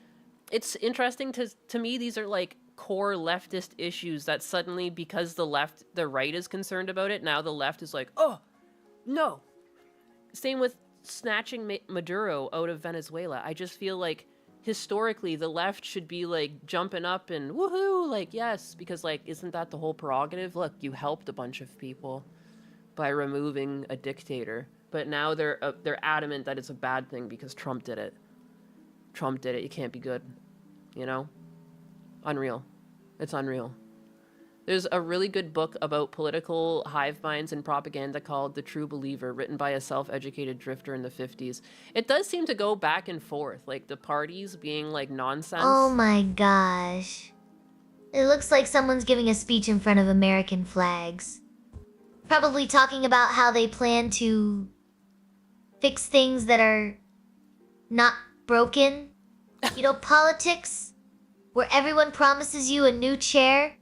it's interesting to me, these are like core leftist issues that suddenly, because the right is concerned about it, now the left is like, oh, no. Same with snatching Maduro out of Venezuela. I just feel like historically the left should be like jumping up and woohoo, like, yes, because like, isn't that the whole prerogative? Look, you helped a bunch of people by removing a dictator, but now they're adamant that it's a bad thing because Trump did it. Trump did it. You can't be good, you know? Unreal. It's unreal. There's a really good book about political hive minds and propaganda called The True Believer, written by a self-educated drifter in the 50s. It does seem to go back and forth, like the parties being like nonsense.
Oh my gosh. It looks like someone's giving a speech in front of American flags. Probably talking about how they plan to fix things that are not broken. You know, politics, where everyone promises you a new chair,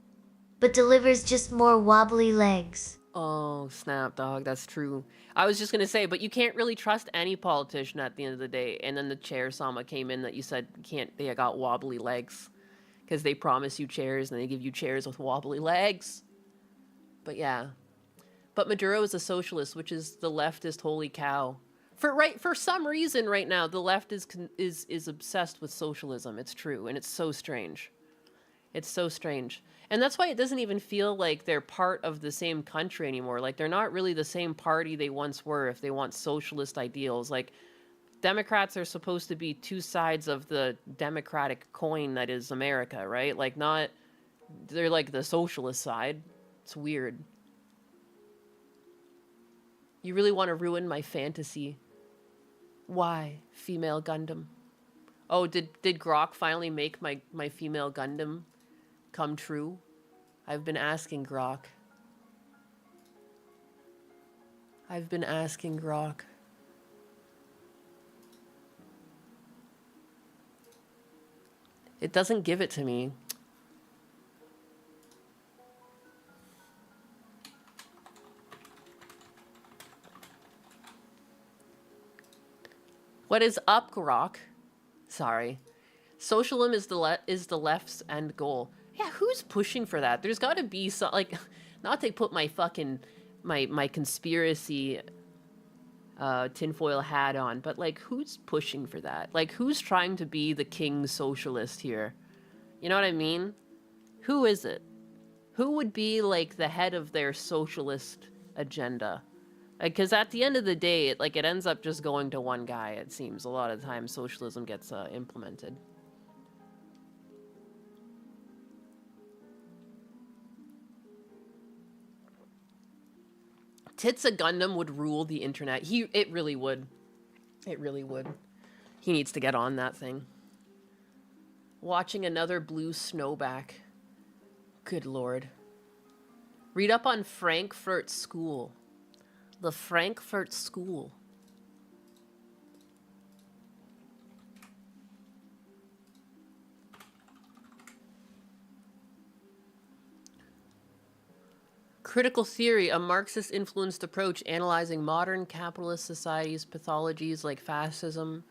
but delivers just more wobbly legs.
Oh, snap, dog. That's true. I was just going to say, but you can't really trust any politician at the end of the day. And then the chair Sama came in that you said they got wobbly legs. Because they promise you chairs and they give you chairs with wobbly legs. But yeah. But Maduro is a socialist, which is the leftist holy cow. For some reason right now, the left is obsessed with socialism. It's true, and it's so strange. It's so strange. And that's why it doesn't even feel like they're part of the same country anymore. Like, they're not really the same party they once were if they want socialist ideals. Like, Democrats are supposed to be two sides of the democratic coin that is America, right? Like, not... They're like the socialist side. It's weird. You really want to ruin my fantasy. Why, female Gundam? Oh, did Grok finally make my female Gundam come true? I've been asking Grok. I've been asking Grok. It doesn't give it to me. What is up, Grok? Sorry. Socialism is the left's end goal. Yeah, who's pushing for that? There's got to be some, like, not to put my fucking my conspiracy tinfoil hat on, but like, who's pushing for that? Like, who's trying to be the king socialist here? You know what I mean? Who is it? Who would be like the head of their socialist agenda? Because at the end of the day, it ends up just going to one guy, it seems. A lot of the time, socialism gets implemented. Titsa Gundam would rule the internet. It really would. It really would. He needs to get on that thing. Watching another blue snowback. Good lord. Read up on Frankfurt School. The Frankfurt School. Critical theory, a Marxist-influenced approach analyzing modern capitalist society's pathologies like fascism,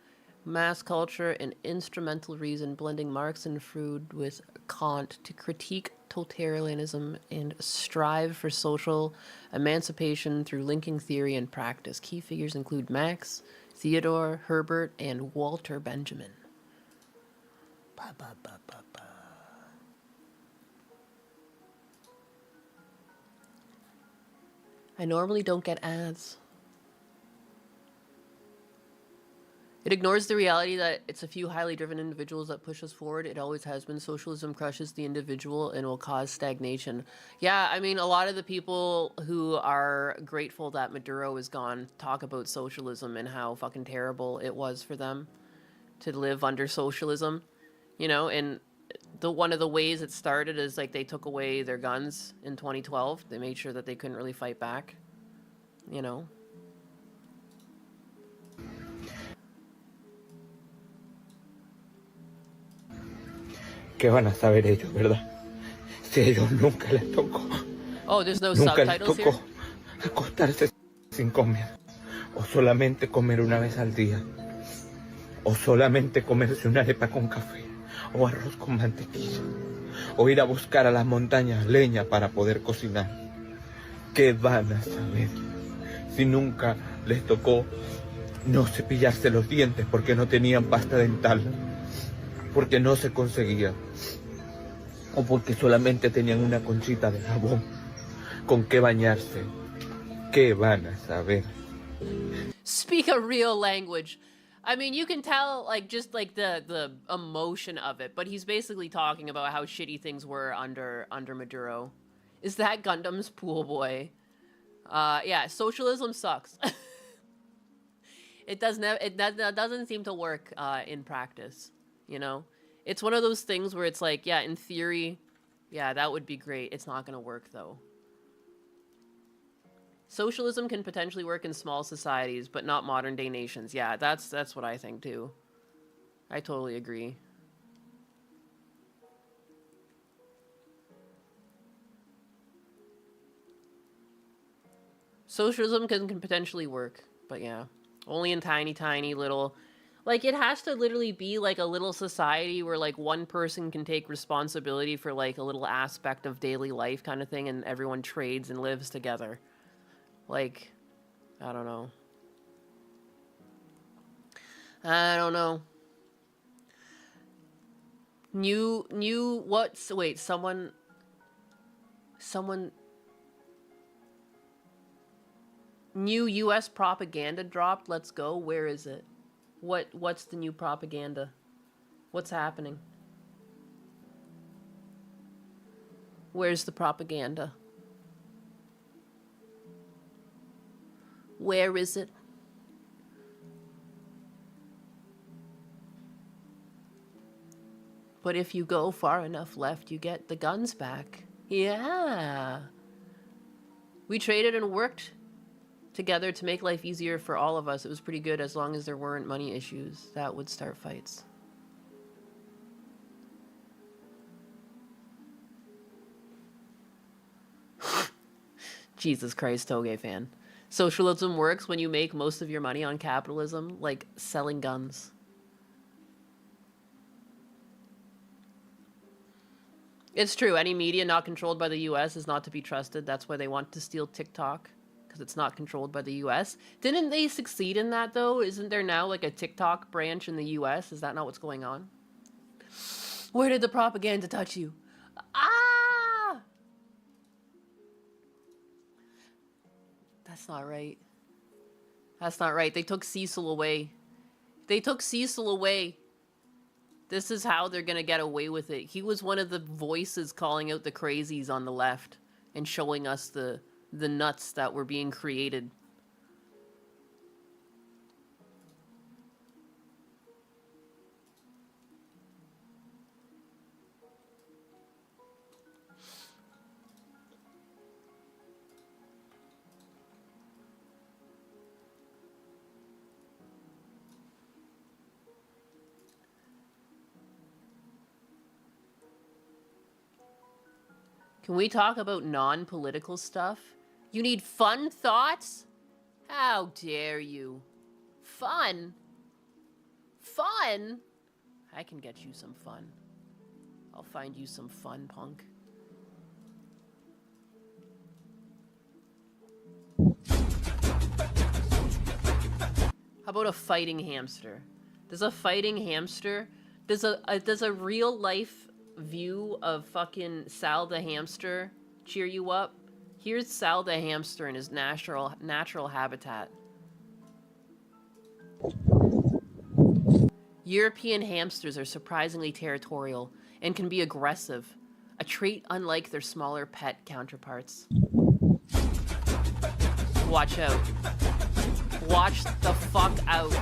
mass culture, and instrumental reason, blending Marx and Freud with Kant to critique totalitarianism and strive for social emancipation through linking theory and practice. Key figures include Max, Theodore, Herbert, and Walter Benjamin. Ba, ba, ba, ba, ba. I normally don't get ads. It ignores the reality that it's a few highly driven individuals that push us forward. It always has been. Socialism crushes the individual and will cause stagnation. Yeah, I mean, a lot of the people who are grateful that Maduro is gone talk about socialism and how fucking terrible it was for them to live under socialism. You know, and one of the ways it started is like they took away their guns in 2012. They made sure that they couldn't really fight back. You know.
¿Qué van a saber ellos, verdad? Si a ellos nunca les tocó.
Oh, there's no
Nunca les
subtitles
tocó
here?
acostarse sin comer. O solamente comer una vez al día. O solamente comerse una arepa con café. O arroz con mantequilla. O ir a buscar a las montañas leña para poder cocinar. ¿Qué van a saber si nunca les tocó no cepillarse los dientes porque no tenían pasta dental? Porque no se conseguía, o porque solamente tenían una conchita de jabón con qué bañarse? ¿Qué van a saber?
Speak a real language. I mean, you can tell, like, just like the emotion of it, but he's basically talking about how shitty things were under Maduro. Is that Gundam's pool boy? Yeah, socialism sucks. It doesn't seem to work in practice. You know, it's one of those things where it's like, yeah, in theory, yeah, that would be great. It's not going to work, though. Socialism can potentially work in small societies, but not modern-day nations. Yeah, that's what I think, too. I totally agree. Socialism can potentially work, but yeah, only in tiny little... Like, it has to literally be, like, a little society where, like, one person can take responsibility for, like, a little aspect of daily life kind of thing, and everyone trades and lives together. Like, I don't know. I don't know. Wait, someone... New U.S. propaganda dropped. Let's go. Where is it? What's the new propaganda? What's happening? Where's the propaganda? Where is it? But if you go far enough left, you get the guns back. Yeah. We traded and worked together to make life easier for all of us. It was pretty good as long as there weren't money issues. That would start fights. Jesus Christ, Toge fan. Socialism works when you make most of your money on capitalism, like selling guns. It's true, any media not controlled by the US is not to be trusted. That's why they want to steal TikTok. Because it's not controlled by the US. Didn't they succeed in that, though? Isn't there now, like, a TikTok branch in the US? Is that not what's going on? Where did the propaganda touch you? Ah! That's not right. That's not right. They took Cecil away. They took Cecil away. This is how they're gonna get away with it. He was one of the voices calling out the crazies on the left and showing us the nuts that were being created. Can we talk about non-political stuff? You need fun thoughts? How dare you? Fun? Fun? I can get you some fun. I'll find you some fun, punk. How about a fighting hamster? Does a fighting hamster... Does a real life view of fucking Sal the hamster cheer you up? Here's Sal the hamster in his natural habitat. European hamsters are surprisingly territorial and can be aggressive, a trait unlike their smaller pet counterparts. Watch out. Watch the fuck out.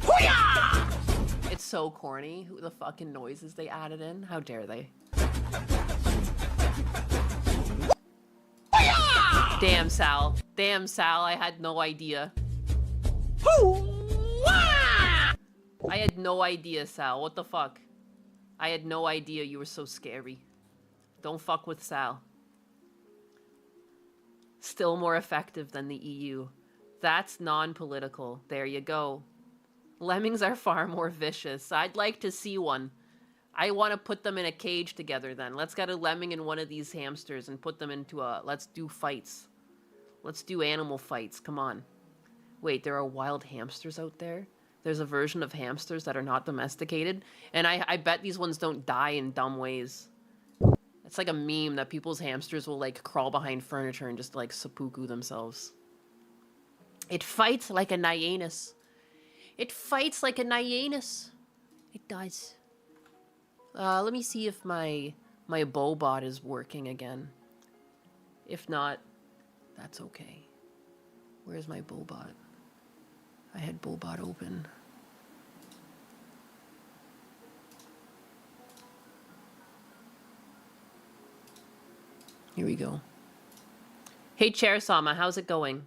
Hoo-yah! It's so corny. Who the fucking noises they added in? How dare they? Damn, Sal. Damn, Sal. I had no idea. I had no idea, Sal. What the fuck? I had no idea you were so scary. Don't fuck with Sal. Still more effective than the EU. That's non-political. There you go. Lemmings are far more vicious. I'd like to see one. I want to put them in a cage together then. Let's get a lemming and one of these hamsters and put them into a... Let's do fights. Let's do animal fights. Come on. Wait, there are wild hamsters out there? There's a version of hamsters that are not domesticated? And I bet these ones don't die in dumb ways. It's like a meme that people's hamsters will, like, crawl behind furniture and just, like, seppuku themselves. It fights like a hyenas. It fights like a hyenas. It does. Let me see if my Bobot is working again. If not, that's okay. Where's my Bobot? I had Bobot open. Here we go. Hey, Chair-sama, how's it going?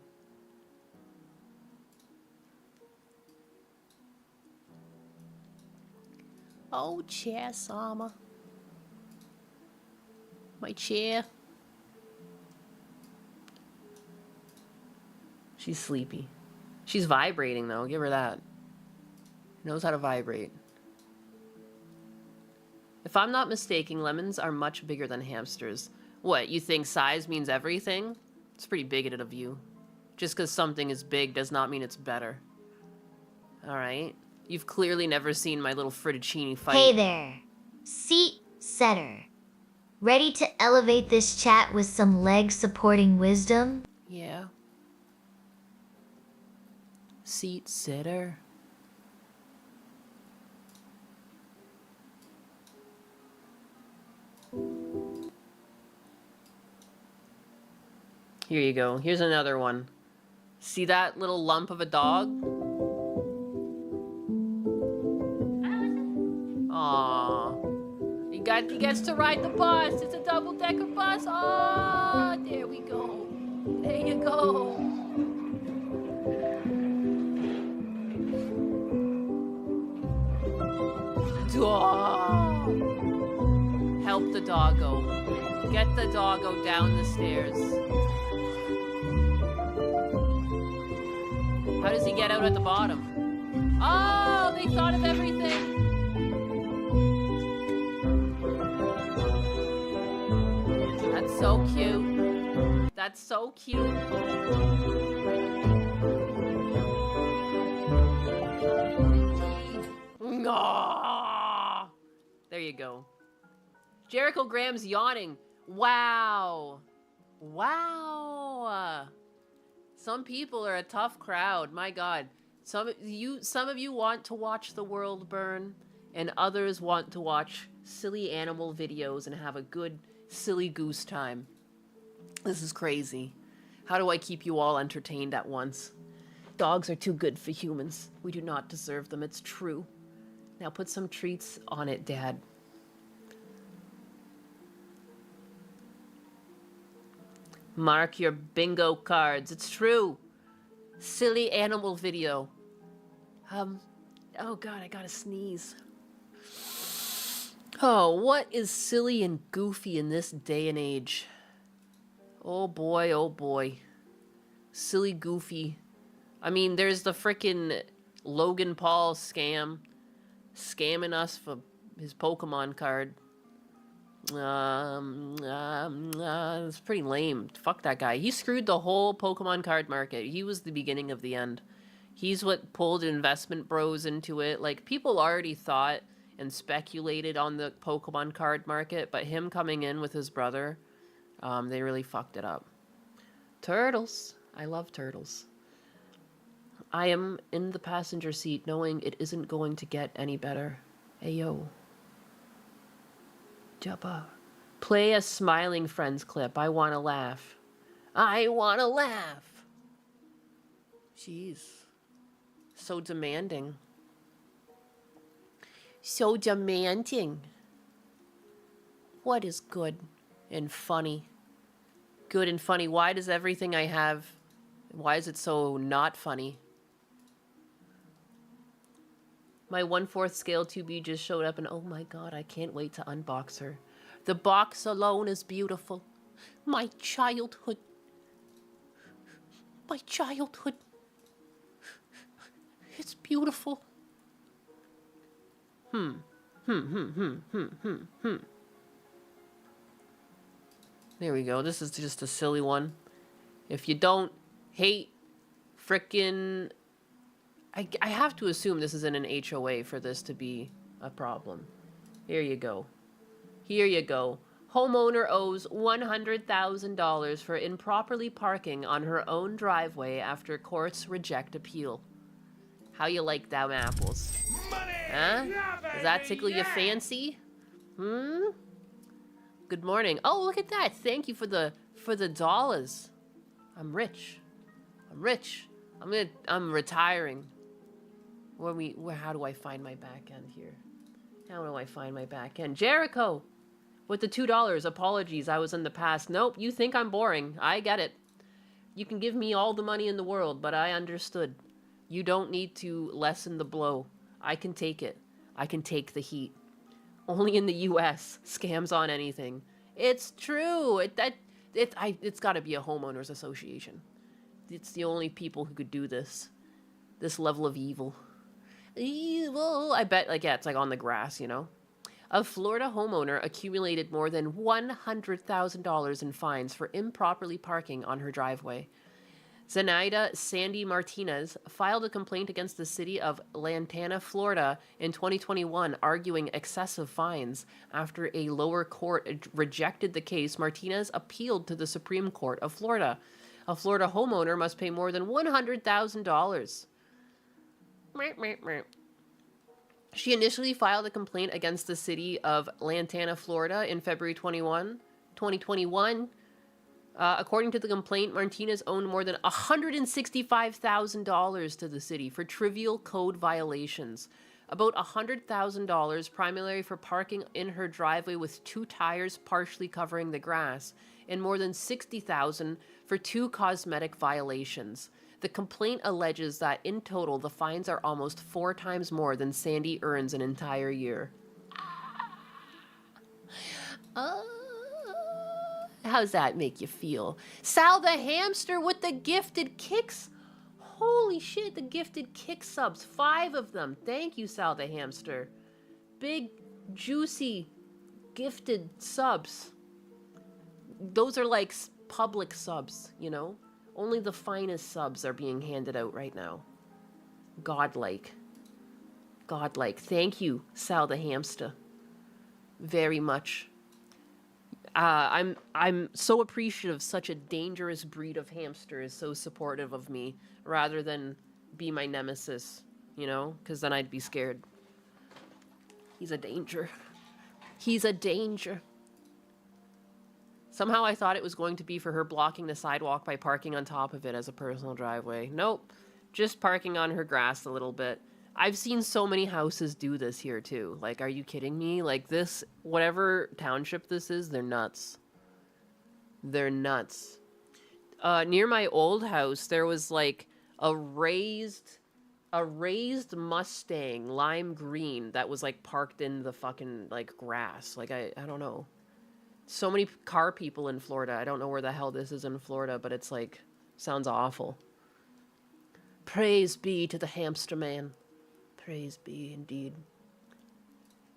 Oh, Chair-sama. My chair. She's sleepy. She's vibrating, though. Give her that. Knows how to vibrate. If I'm not mistaken, lemons are much bigger than hamsters. What, you think size means everything? It's pretty bigoted of you. Just because something is big does not mean it's better. Alright? You've clearly never seen my little fettuccine fight.
Hey there, seat setter. Ready to elevate this chat with some leg-supporting wisdom?
Yeah. Seat sitter. Here you go. Here's another one. See that little lump of a dog? Aww. He gets to ride the bus. It's a double-decker bus. Oh, there we go. There you go. Oh. Help the doggo. Get the doggo down the stairs. How does he get out at the bottom? Oh, they thought of everything. That's so cute. That's so cute. Aww. There you go. Jericho Graham's yawning. Wow. Wow. Some people are a tough crowd. My God. Some of you want to watch the world burn, and others want to watch silly animal videos and have a good silly goose time. This is crazy. How do I keep you all entertained at once? Dogs are too good for humans. We do not deserve them. It's true. Now put some treats on it, Dad. Mark your bingo cards. It's true. Silly animal video. Oh God, I gotta sneeze. Oh, what is silly and goofy in this day and age? Oh boy, oh boy. Silly, goofy. I mean, there's the frickin' Logan Paul scam. Scamming us for his Pokemon card. It's pretty lame. Fuck that guy. He screwed the whole Pokemon card market. He was the beginning of the end. He's what pulled investment bros into it. Like, people already thought and speculated on the Pokemon card market, but him coming in with his brother, they really fucked it up. Turtles. I love turtles. I am in the passenger seat knowing it isn't going to get any better. Ayo. Jabba. Play a Smiling Friends clip. I want to laugh. I want to laugh. Jeez. So demanding. So demanding. What is good and funny? Good and funny. Why does everything I have, why is it so not funny? My 1/4 scale 2B just showed up and oh my god, I can't wait to unbox her. The box alone is beautiful. My childhood. My childhood. It's beautiful. There we go. This is just a silly one. If you don't hate frickin'... I have to assume this is in an HOA for this to be a problem. Here you go. Here you go. Homeowner owes $100,000 for improperly parking on her own driveway after courts reject appeal. How you like them apples? Money! Huh? Does that tickle your fancy? Good morning. Oh, look at that. Thank you for the dollars. I'm rich. I'm rich. I'm retiring. How do I find my back end here? How do I find my back end? Jericho! With the $2. Apologies, I was in the past. Nope, you think I'm boring. I get it. You can give me all the money in the world, but I understood. You don't need to lessen the blow. I can take it. I can take the heat. Only in the U.S. Scams on anything. It's true. It's got to be a homeowners association. It's the only people who could do this. This level of evil. Evil. I bet, like, yeah, it's like on the grass, you know? A Florida homeowner accumulated more than $100,000 in fines for improperly parking on her driveway. Zenaida Sandy Martinez filed a complaint against the city of Lantana, Florida in 2021, arguing excessive fines. After a lower court rejected the case, Martinez appealed to the Supreme Court of Florida. A Florida homeowner must pay more than $100,000. She initially filed a complaint against the city of Lantana, Florida in February 2021. According to the complaint, Martinez owed more than $165,000 to the city for trivial code violations. About $100,000 primarily for parking in her driveway with 2 tires partially covering the grass, and more than $60,000 for 2 cosmetic violations. The complaint alleges that in total, the fines are almost 4 times more than Sandy earns an entire year. How's that make you feel? Sal the hamster with the gifted kicks. Holy shit, the gifted kick subs. 5 of them. Thank you, Sal the hamster. Big, juicy, gifted subs. Those are like public subs, you know? Only the finest subs are being handed out right now. Godlike. Godlike. Thank you, Sal the hamster. Very much. I'm so appreciative such a dangerous breed of hamster is so supportive of me rather than be my nemesis, you know? Because then I'd be scared. He's a danger. He's a danger. Somehow I thought it was going to be for her blocking the sidewalk by parking on top of it as a personal driveway. Nope. Just parking on her grass a little bit. I've seen so many houses do this here too. Like, are you kidding me? Like this, whatever township this is, they're nuts. They're nuts. Near my old house, there was like a raised Mustang, lime green, that was like parked in the fucking like grass. Like, I don't know. So many car people in Florida. I don't know where the hell this is in Florida, but it's like, sounds awful. Praise be to the hamster man. Praise be indeed.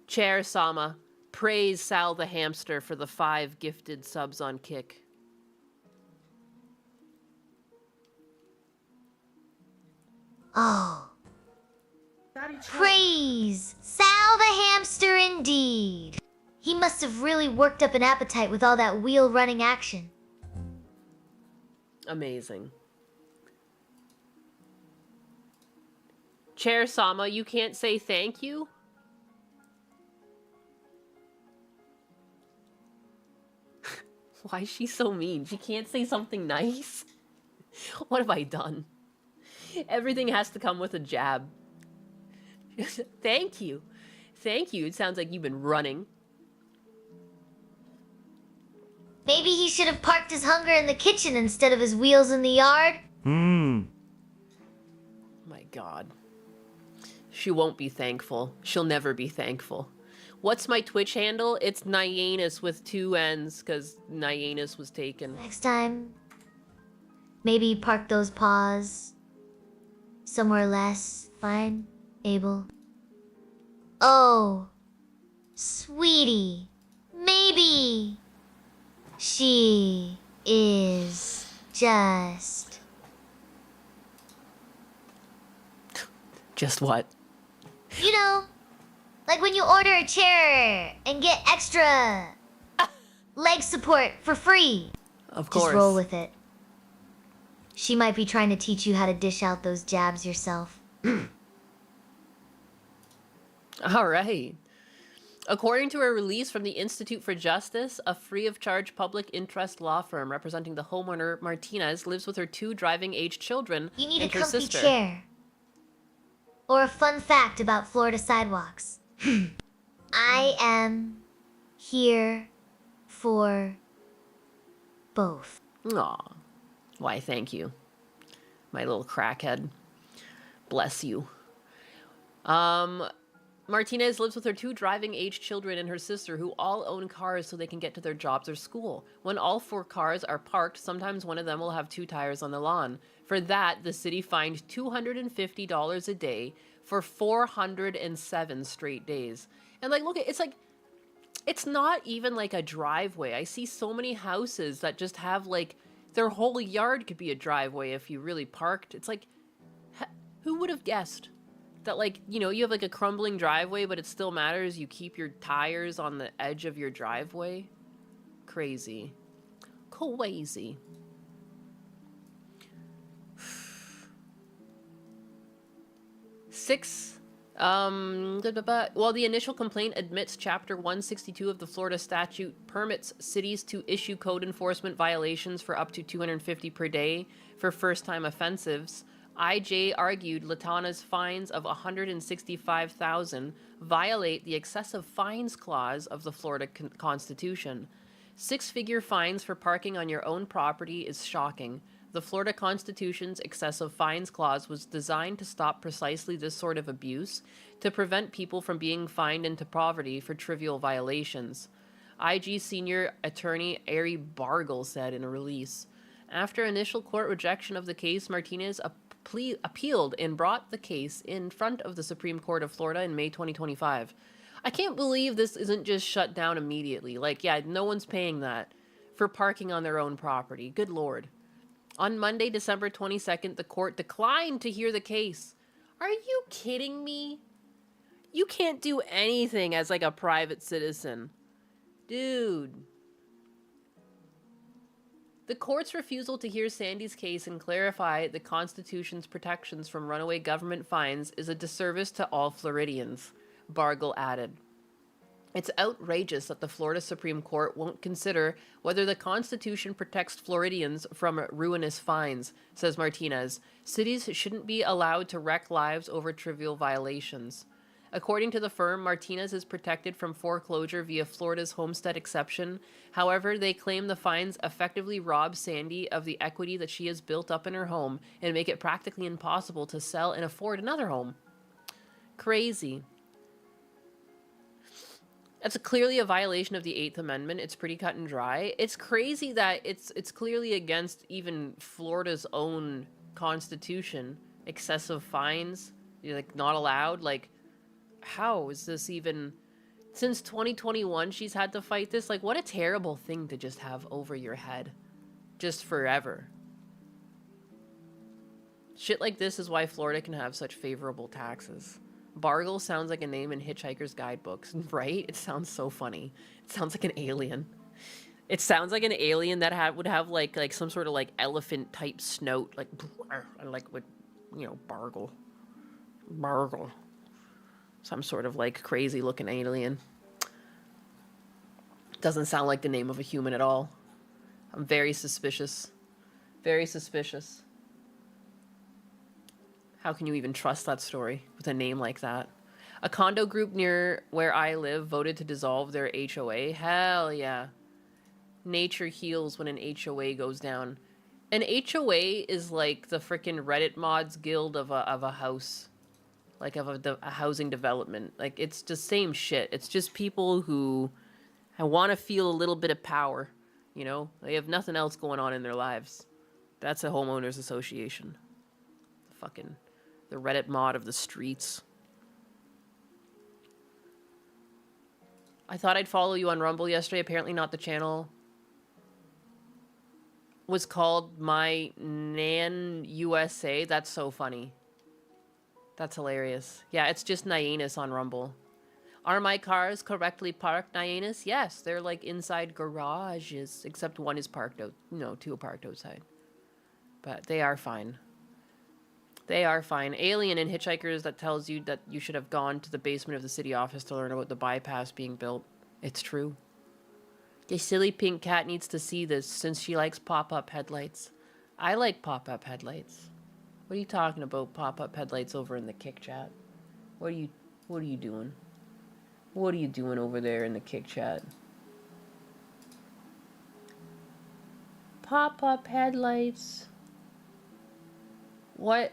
Chair Sama, praise Sal the hamster for the 5 gifted subs on Kick.
Oh. Praise Sal the hamster indeed. He must have really worked up an appetite with all that wheel running action.
Amazing. Chair Sama, you can't say thank you? Why is she so mean? She can't say something nice? What have I done? Everything has to come with a jab. Thank you. Thank you. It sounds like you've been running.
Maybe he should have parked his hunger in the kitchen instead of his wheels in the yard.
My God. She won't be thankful. She'll never be thankful. What's my Twitch handle? It's Nyanus with 2 N's, because Nyanus was taken.
Next time, maybe park those paws somewhere less fine, Abel. Oh, sweetie, maybe she is just...
Just what?
You know, like when you order a chair and get extra leg support for free.
Of course.
Just roll with it. She might be trying to teach you how to dish out those jabs yourself.
All right. According to a release from the Institute for Justice, a free-of-charge public interest law firm representing the homeowner Martinez lives with her 2 driving-age children
You need a
and her
comfy
sister.
chair. Or a fun fact about Florida sidewalks. I am here for both.
Aw. Why, thank you. My little crackhead. Bless you. Martinez lives with her 2 driving-age children and her sister, who all own cars so they can get to their jobs or school. When all 4 cars are parked, sometimes one of them will have 2 tires on the lawn. For that, the city fined $250 a day for 407 straight days. And like, look, it's not even like a driveway. I see so many houses that just have like, their whole yard could be a driveway if you really parked. It's like, who would have guessed that, like, you know, you have like a crumbling driveway, but it still matters. You keep your tires on the edge of your driveway. Crazy. Crazy. While the initial complaint admits Chapter 162 of the Florida statute permits cities to issue code enforcement violations for up to $250 per day for first-time offensives, IJ argued Latana's fines of $165,000 violate the excessive fines clause of the Florida Constitution. 6-figure fines for parking on your own property is shocking. The Florida Constitution's excessive fines clause was designed to stop precisely this sort of abuse, to prevent people from being fined into poverty for trivial violations. IG senior attorney Ari Bargle said in a release. After initial court rejection of the case, Martinez appealed and brought the case in front of the Supreme Court of Florida in May 2025. I can't believe this isn't just shut down immediately. Like, yeah, no one's paying that for parking on their own property. Good Lord. On Monday, December 22nd, the court declined to hear the case. Are you kidding me? You can't do anything as like a private citizen. Dude. The court's refusal to hear Sandy's case and clarify the Constitution's protections from runaway government fines is a disservice to all Floridians, Bargle added. It's outrageous that the Florida Supreme Court won't consider whether the Constitution protects Floridians from ruinous fines, says Martinez. Cities shouldn't be allowed to wreck lives over trivial violations. According to the firm, Martinez is protected from foreclosure via Florida's homestead exception. However, they claim the fines effectively rob Sandy of the equity that she has built up in her home and make it practically impossible to sell and afford another home. Crazy. That's clearly a violation of the 8th Amendment. It's pretty cut and dry. It's crazy that it's clearly against even Florida's own constitution. Excessive fines, you're like not allowed. Like, how is this even? Since 2021, she's had to fight this. Like, what a terrible thing to just have over your head, just forever. Shit like this is why Florida can have such favorable taxes. Bargle sounds like a name in Hitchhiker's Guidebooks, right? It sounds so funny. It sounds like an alien. It sounds like an alien that would have like some sort of like elephant type snout, like with, you know, Bargle. Some sort of like crazy looking alien. Doesn't sound like the name of a human at all. I'm very suspicious. Very suspicious. How can you even trust that story with a name like that? A condo group near where I live voted to dissolve their HOA. Hell yeah. Nature heals when an HOA goes down. An HOA is like the frickin' Reddit mods guild of a house. Like of a housing development. Like, it's the same shit. It's just people who want to feel a little bit of power. You know? They have nothing else going on in their lives. That's a homeowners association. The Reddit mod of the streets. I thought I'd follow you on Rumble yesterday. Apparently not. The channel was called My Nan USA. That's so funny. That's hilarious. Yeah, it's just Nyanus on Rumble. Are my cars correctly parked, Nyanus? Yes, they're like inside garages, except one is parked out. No, two are parked outside. But they are fine. They are fine. Alien and Hitchhikers that tells you that you should have gone to the basement of the city office to learn about the bypass being built. It's true. The silly pink cat needs to see this since she likes pop-up headlights. I like pop-up headlights. What are you talking about, pop-up headlights over in the Kick chat? What are you doing? What are you doing over there in the Kick chat? Pop-up headlights. What?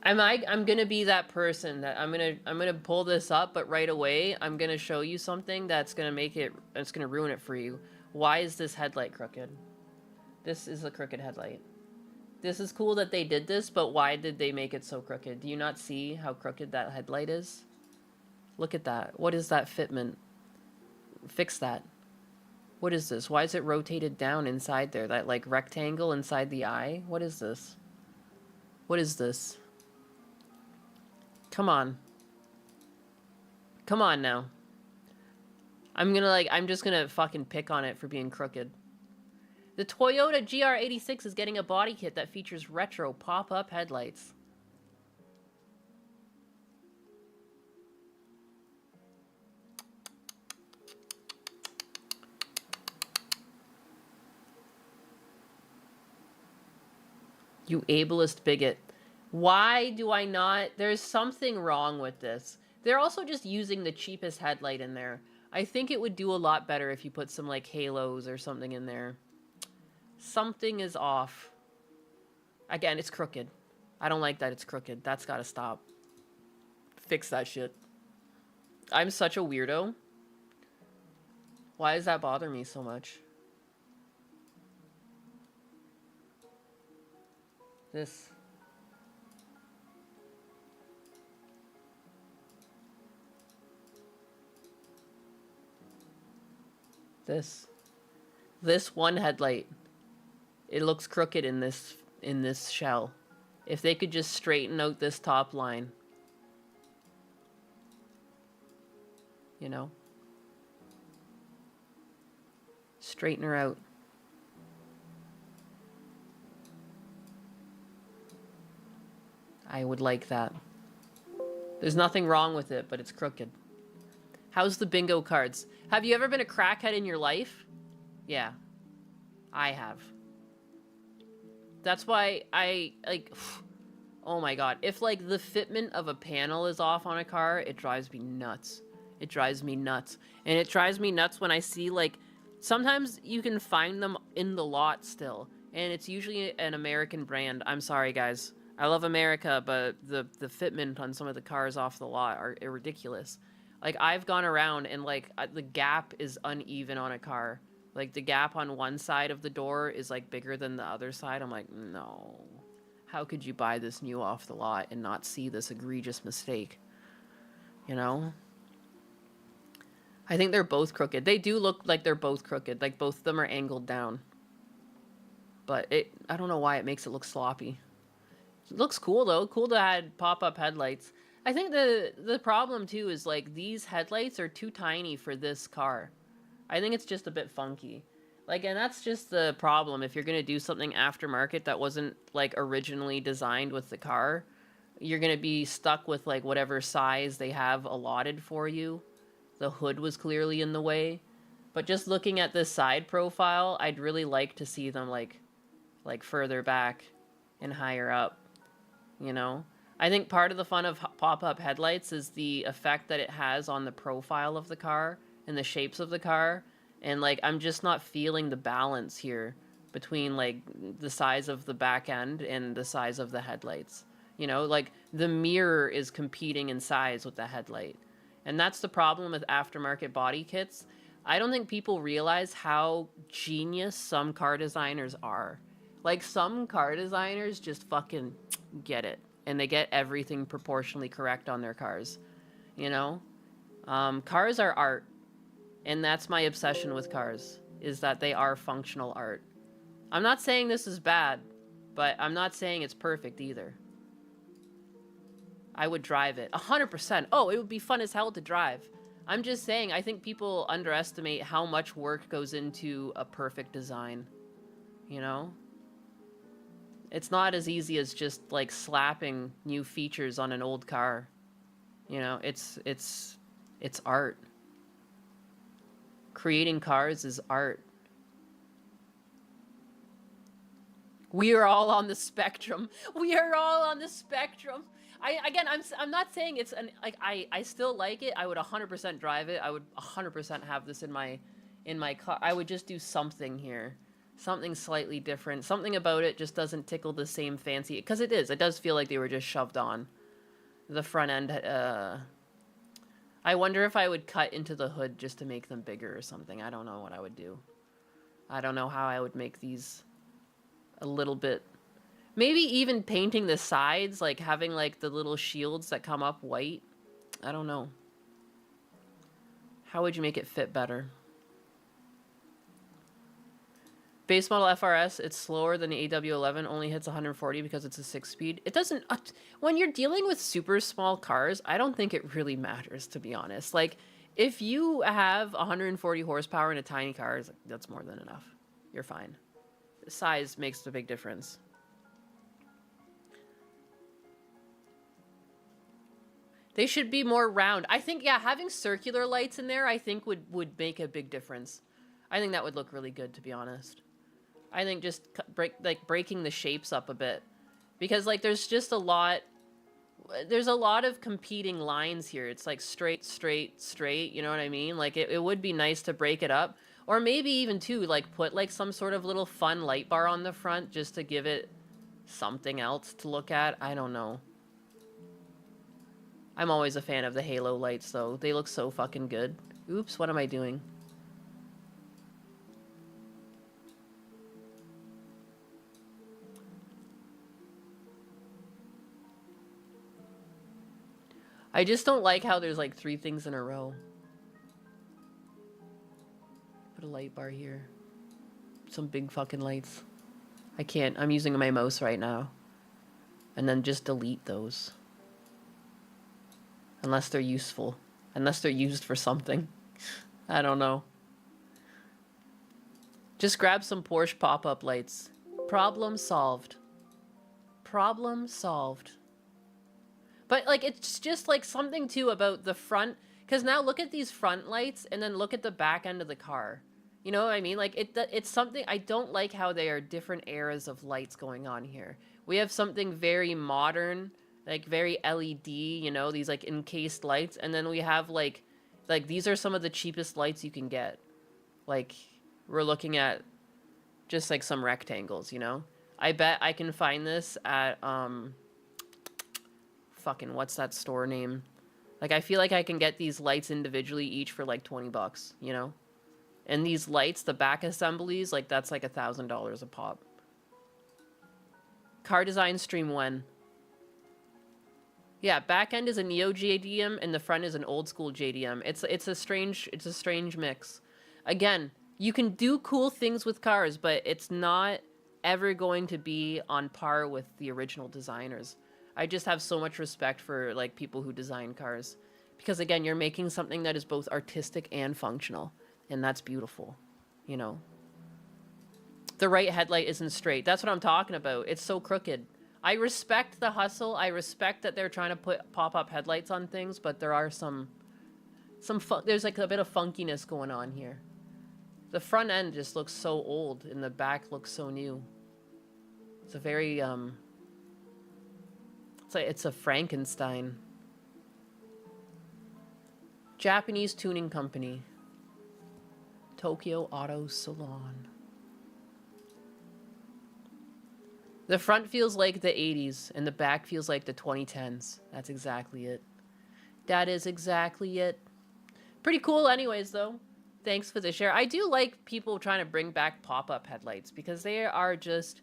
I'm gonna be that person that I'm gonna pull this up, but right away I'm gonna show you something that's gonna ruin it for you. Why is this headlight crooked? This is a crooked headlight. This is cool that they did this, but why did they make it so crooked? Do you not see how crooked that headlight is? Look at that. What is that fitment? Fix that. What is this? Why is it rotated down inside there? That like rectangle inside the eye? What is this? What is this? Come on. Come on now. I'm just gonna fucking pick on it for being crooked. The Toyota GR86 is getting a body kit that features retro pop-up headlights. You ableist bigot. Why do I not? There's something wrong with this. They're also just using the cheapest headlight in there. I think it would do a lot better if you put some like halos or something in there. Something is off. Again, it's crooked. I don't like that it's crooked. That's gotta stop. Fix that shit. I'm such a weirdo. Why does that bother me so much? This. This one headlight. It looks crooked in this shell. If they could just straighten out this top line. You know? Straighten her out. I would like that. There's nothing wrong with it, but it's crooked. How's the bingo cards? Have you ever been a crackhead in your life? Yeah. I have. That's why I, like, oh my god. If, like, the fitment of a panel is off on a car, it drives me nuts. It drives me nuts. And it drives me nuts when I see, like, sometimes you can find them in the lot still. And it's usually an American brand. I'm sorry, guys. I love America, but the fitment on some of the cars off the lot are ridiculous. Like, I've gone around and, like, the gap is uneven on a car. Like, the gap on one side of the door is, like, bigger than the other side. I'm like, no. How could you buy this new off the lot and not see this egregious mistake? You know? I think they're both crooked. They do look like they're both crooked. Like, both of them are angled down. But I don't know why it makes it look sloppy. It looks cool, though. Cool to add pop-up headlights. I think the problem, too, is, like, these headlights are too tiny for this car. I think it's just a bit funky. Like, and that's just the problem. If you're going to do something aftermarket that wasn't, like, originally designed with the car, you're going to be stuck with, like, whatever size they have allotted for you. The hood was clearly in the way. But just looking at this side profile, I'd really like to see them, like further back and higher up. You know? I think part of the fun of pop-up headlights is the effect that it has on the profile of the car and the shapes of the car. And like, I'm just not feeling the balance here between like the size of the back end and the size of the headlights. You know, like the mirror is competing in size with the headlight. And that's the problem with aftermarket body kits. I don't think people realize how genius some car designers are. Like, some car designers just fucking get it. And they get everything proportionally correct on their cars. You know? Cars are art. And that's my obsession with cars, is that they are functional art. I'm not saying this is bad, but I'm not saying it's perfect either. I would drive it. 100%. Oh, it would be fun as hell to drive. I'm just saying, I think people underestimate how much work goes into a perfect design. You know? It's not as easy as just, like, slapping new features on an old car. You know, it's art. Creating cars is art. We are all on the spectrum. We are all on the spectrum. I'm not saying it's an, like, I still like it. I would 100% drive it. I would 100% have this in my car. I would just do something here. Something slightly different. Something about it just doesn't tickle the same fancy, because it does feel like they were just shoved on. The front end, I wonder if I would cut into the hood just to make them bigger or something. I don't know what I would do. I don't know how I would make these a little bit. Maybe even painting the sides, like having like the little shields that come up white. I don't know. How would you make it fit better? Base model FRS, it's slower than the AW11, only hits 140 because it's a 6-speed. It doesn't, when you're dealing with super small cars, I don't think it really matters, to be honest. Like, if you have 140 horsepower in a tiny car, that's more than enough. You're fine. The size makes the big difference. They should be more round. I think, yeah, having circular lights in there, I think would make a big difference. I think that would look really good, to be honest. I think just breaking the shapes up a bit, because like there's a lot of competing lines here. It's like straight, straight, straight, you know what I mean? Like it would be nice to break it up, or maybe even too, like put like some sort of little fun light bar on the front just to give it something else to look at. I don't know. I'm always a fan of the halo lights though. They look so fucking good. Oops, what am I doing? I just don't like how there's like 3 things in a row. Put a light bar here. Some big fucking lights. I can't. I'm using my mouse right now. And then just delete those. Unless they're useful. Unless they're used for something. I don't know. Just grab some Porsche pop-up lights. Problem solved. Problem solved. But, like, it's just, like, something, too, about the front. Because now look at these front lights, and then look at the back end of the car. You know what I mean? Like, it's something... I don't like how they are different eras of lights going on here. We have something very modern, like, very LED, you know? These, like, encased lights. And then we have, like, these are some of the cheapest lights you can get. Like, we're looking at just, like, some rectangles, you know? I bet I can find this at, fucking, what's that store name? Like, I feel like I can get these lights individually each for like $20, you know? And these lights, the back assemblies, like that's like $1,000 a pop. Car design stream when? Yeah, back end is a neo JDM and the front is an old school JDM. It's a strange mix. Again, you can do cool things with cars, but it's not ever going to be on par with the original designers. I just have so much respect for like people who design cars, because again, you're making something that is both artistic and functional, and that's beautiful, you know. The right headlight isn't straight. That's what I'm talking about. It's so crooked. I respect the hustle. I respect that they're trying to put pop-up headlights on things, but there are there's like a bit of funkiness going on here. The front end just looks so old, and the back looks so new. It's a very it's a Frankenstein. Japanese tuning company. Tokyo Auto Salon. The front feels like the 80s, and the back feels like the 2010s. That's exactly it. That is exactly it. Pretty cool anyways, though. Thanks for the share. I do like people trying to bring back pop-up headlights, because they are just...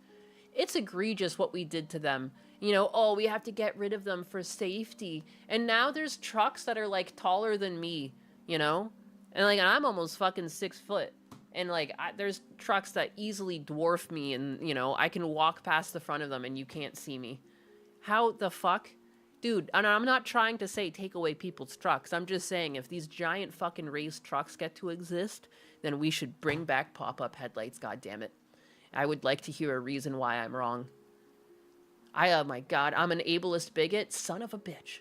It's egregious what we did to them. You know, oh, we have to get rid of them for safety. And now there's trucks that are, like, taller than me, you know? And, like, I'm almost fucking 6 foot. And, like, there's trucks that easily dwarf me, and, you know, I can walk past the front of them and you can't see me. How the fuck? Dude, and I'm not trying to say take away people's trucks. I'm just saying if these giant fucking race trucks get to exist, then we should bring back pop-up headlights, goddammit. I would like to hear a reason why I'm wrong. Oh my god, I'm an ableist bigot? Son of a bitch.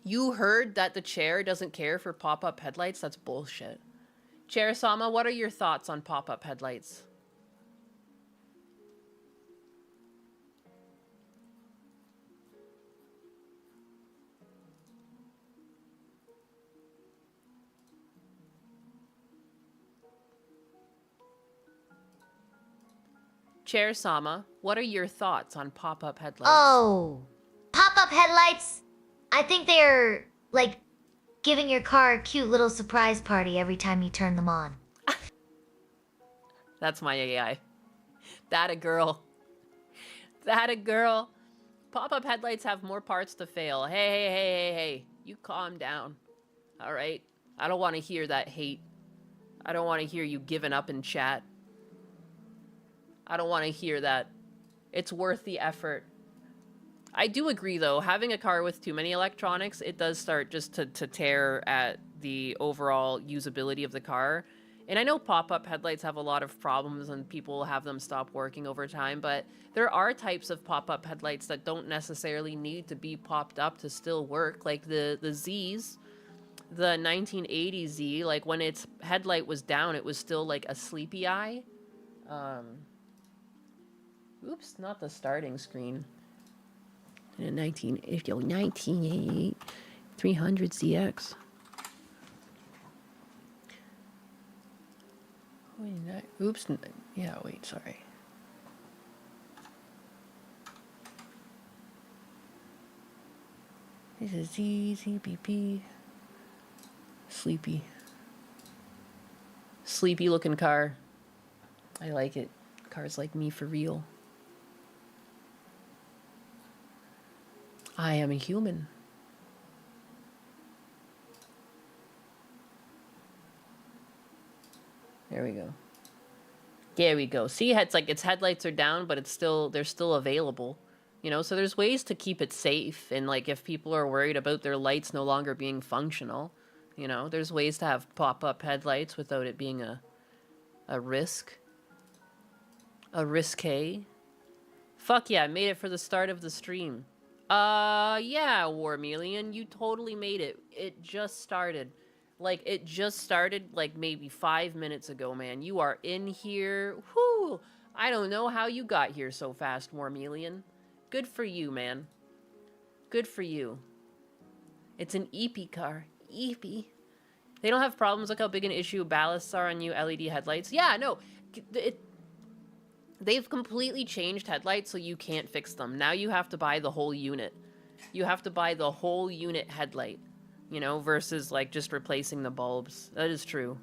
You heard that the chair doesn't care for pop-up headlights? That's bullshit. Chair Sama, what are your thoughts on pop-up headlights? Chair Sama, what are your thoughts on pop-up headlights?
Oh, pop-up headlights. I think they're like giving your car a cute little surprise party every time you turn them on.
That's my AI. That a girl. That a girl. Pop-up headlights have more parts to fail. Hey. You calm down. All right? I don't want to hear that hate. I don't want to hear you giving up in chat. I don't want to hear that. It's worth the effort. I do agree, though. Having a car with too many electronics, it does start just to tear at the overall usability of the car. And I know pop-up headlights have a lot of problems and people have them stop working over time, but there are types of pop-up headlights that don't necessarily need to be popped up to still work, like the Zs. The 1980 Z, like when its headlight was down, it was still like a sleepy eye. Oops, not the starting screen. In a 1988 300 ZX. Oops, yeah, wait, sorry. This is ZZBP. Sleepy. Sleepy looking car. I like it. Cars like me for real. I am a human. There we go. There we go. See, it's like its headlights are down, but they're still available. You know, so there's ways to keep it safe. And like if people are worried about their lights no longer being functional, you know, there's ways to have pop-up headlights without it being a risk. A risque. Fuck yeah, I made it for the start of the stream. Yeah, Warmelian, you totally made it. It just started. Like, it just started, like, maybe 5 minutes ago, man. You are in here. Whoo! I don't know how you got here so fast, Warmelian. Good for you, man. Good for you. It's an EP car. EP. They don't have problems. Look how big an issue ballasts are on new LED headlights. Yeah, no. They've completely changed headlights so you can't fix them. Now you have to buy the whole unit. You have to buy the whole unit headlight. You know, versus like just replacing the bulbs. That is true.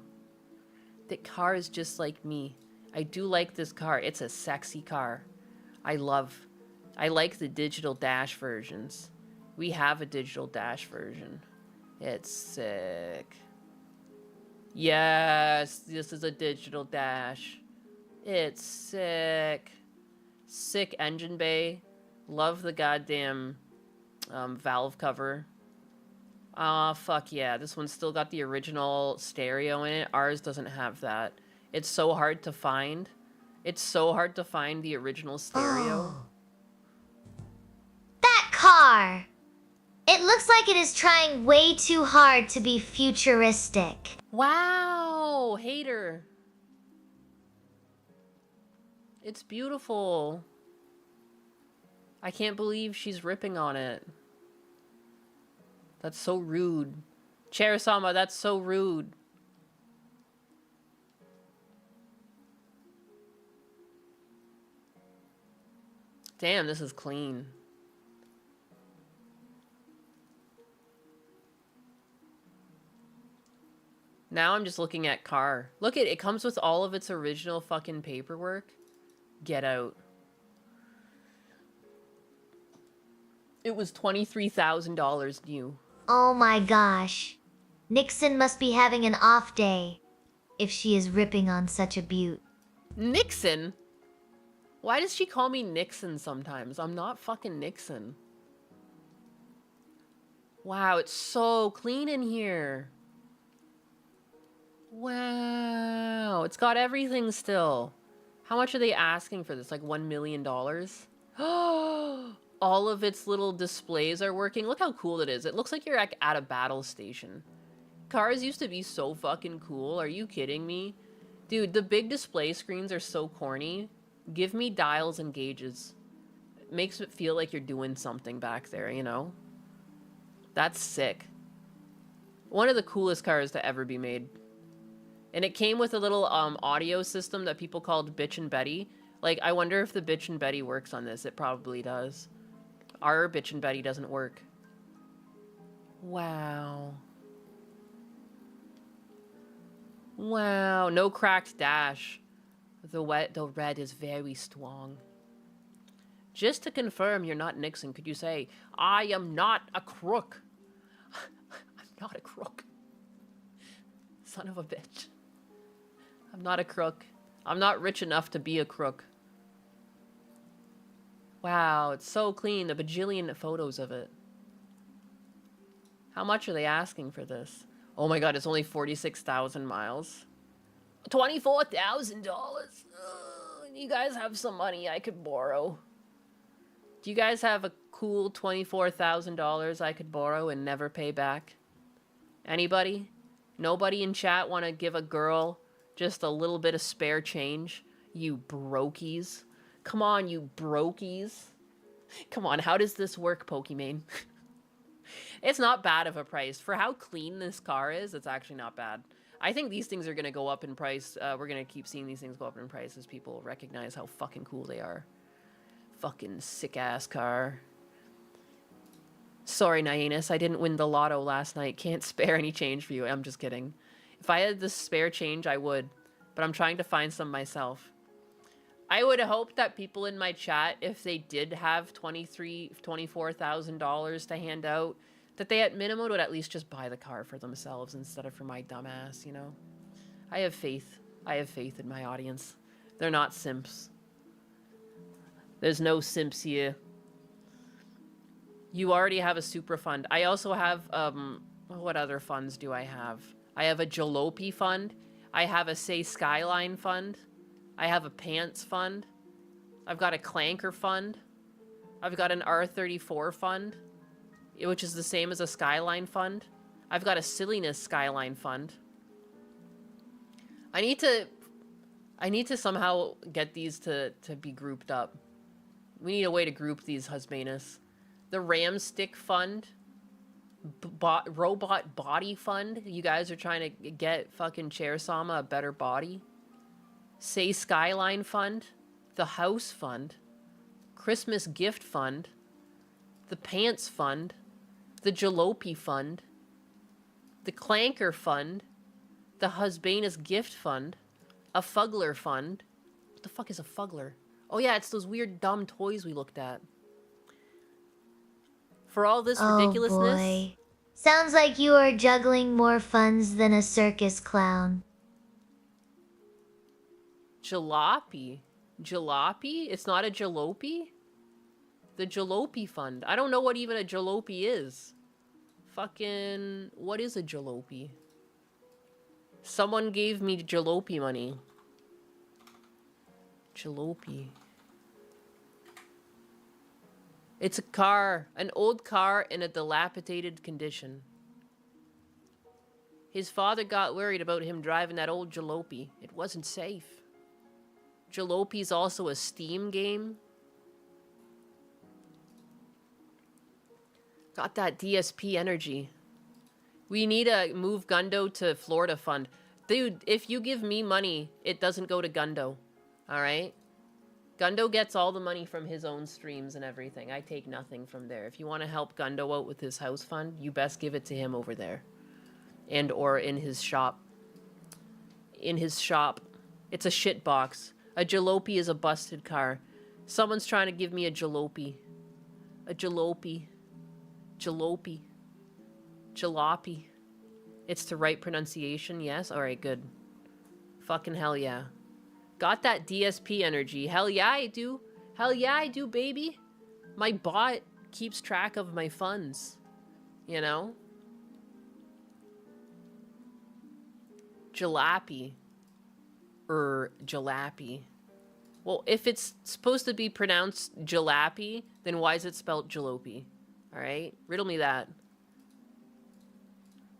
The car is just like me. I do like this car. It's a sexy car. I like the digital dash versions. We have a digital dash version. It's sick. Yes, this is a digital dash. It's sick. Sick engine bay. Love the goddamn valve cover. Aw, fuck yeah. This one's still got the original stereo in it. Ours doesn't have that. It's so hard to find. It's so hard to find the original stereo.
Oh. That car! It looks like it is trying way too hard to be futuristic.
Wow! Hater. It's beautiful. I can't believe she's ripping on it. That's so rude. Chair-sama, that's so rude. Damn, this is clean. Now I'm just looking at car. Look at it. It comes with all of its original fucking paperwork. Get out. It was $23,000 new.
Oh my gosh. Nixon must be having an off day if she is ripping on such a beaut.
Nixon? Why does she call me Nixon sometimes? I'm not fucking Nixon. Wow, it's so clean in here. Wow, it's got everything still. How much are they asking for this? Like $1 million? All of its little displays are working. Look how cool it is. It looks like you're at a battle station. Cars used to be so fucking cool. Are you kidding me? Dude, the big display screens are so corny. Give me dials and gauges. It makes it feel like you're doing something back there, you know? That's sick. One of the coolest cars to ever be made. And it came with a little audio system that people called Bitch and Betty. Like, I wonder if the Bitch and Betty works on this. It probably does. Our Bitch and Betty doesn't work. Wow. Wow. No cracked dash. The red is very strong. Just to confirm you're not Nixon, could you say, I am not a crook. I'm not a crook. Son of a bitch. I'm not a crook. I'm not rich enough to be a crook. Wow, it's so clean. A bajillion photos of it. How much are they asking for this? Oh my god, it's only 46,000 miles. $24,000. You guys have some money I could borrow. Do you guys have a cool $24,000 I could borrow and never pay back? Anybody? Nobody in chat want to give a girl just a little bit of spare change? You brokies. Come on, you brokies. Come on, how does this work, Pokimane? It's not bad of a price. For how clean this car is, it's actually not bad. I think these things are going to go up in price. We're going to keep seeing these things go up in price as people recognize how fucking cool they are. Fucking sick-ass car. Sorry, Nyanus, I didn't win the lotto last night. Can't spare any change for you. I'm just kidding. If I had the spare change, I would. But I'm trying to find some myself. I would hope that people in my chat, if they did have $24,000 to hand out, that they at minimum would at least just buy the car for themselves instead of for my dumbass, you know? I have faith. I have faith in my audience. They're not simps. There's no simps here. You already have a super fund. I also have, what other funds do I have? I have a Jalopy fund. I have a Say Skyline fund. I have a Pants fund. I've got a Clanker fund. I've got an R34 fund, which is the same as a Skyline fund. I've got a Silliness Skyline fund. I need to somehow get these to be grouped up. We need a way to group these husbanus. The Ramstick fund. Robot body fund. You guys are trying to get fucking Chair-sama a better body. Say Skyline fund. The House fund. Christmas gift fund. The Pants fund. The Jalopy fund. The Clanker fund. The Husbanus gift fund. A Fuggler fund. What the fuck is a Fuggler? Oh yeah, it's those weird dumb toys we looked at. For all this ridiculousness...
Oh boy. Sounds like you are juggling more funds than a circus clown.
Jalopy? Jalopy? It's not a jalopy? The Jalopy fund. I don't know what even a jalopy is. Fucking... What is a jalopy? Someone gave me jalopy money. Jalopy. It's a car. An old car in a dilapidated condition. His father got worried about him driving that old jalopy. It wasn't safe. Jalopy's also a Steam game. Got that DSP energy. We need to move Gundo to Florida Fund. Dude, if you give me money, it doesn't go to Gundo. Alright? Gundo gets all the money from his own streams and everything. I take nothing from there. If you want to help Gundo out with his house fund, you best give it to him over there. And or in his shop. In his shop. It's a shit box. A jalopy is a busted car. Someone's trying to give me a jalopy. A jalopy. Jalopy. Jalopy. It's the right pronunciation, yes? Alright, good. Fucking hell yeah. Got that DSP energy. Hell yeah, I do. Hell yeah, I do, baby. My bot keeps track of my funds. You know? Jalopy. Jalopy. Well, if it's supposed to be pronounced jalopy, then why is it spelled jalopy? Alright? Riddle me that.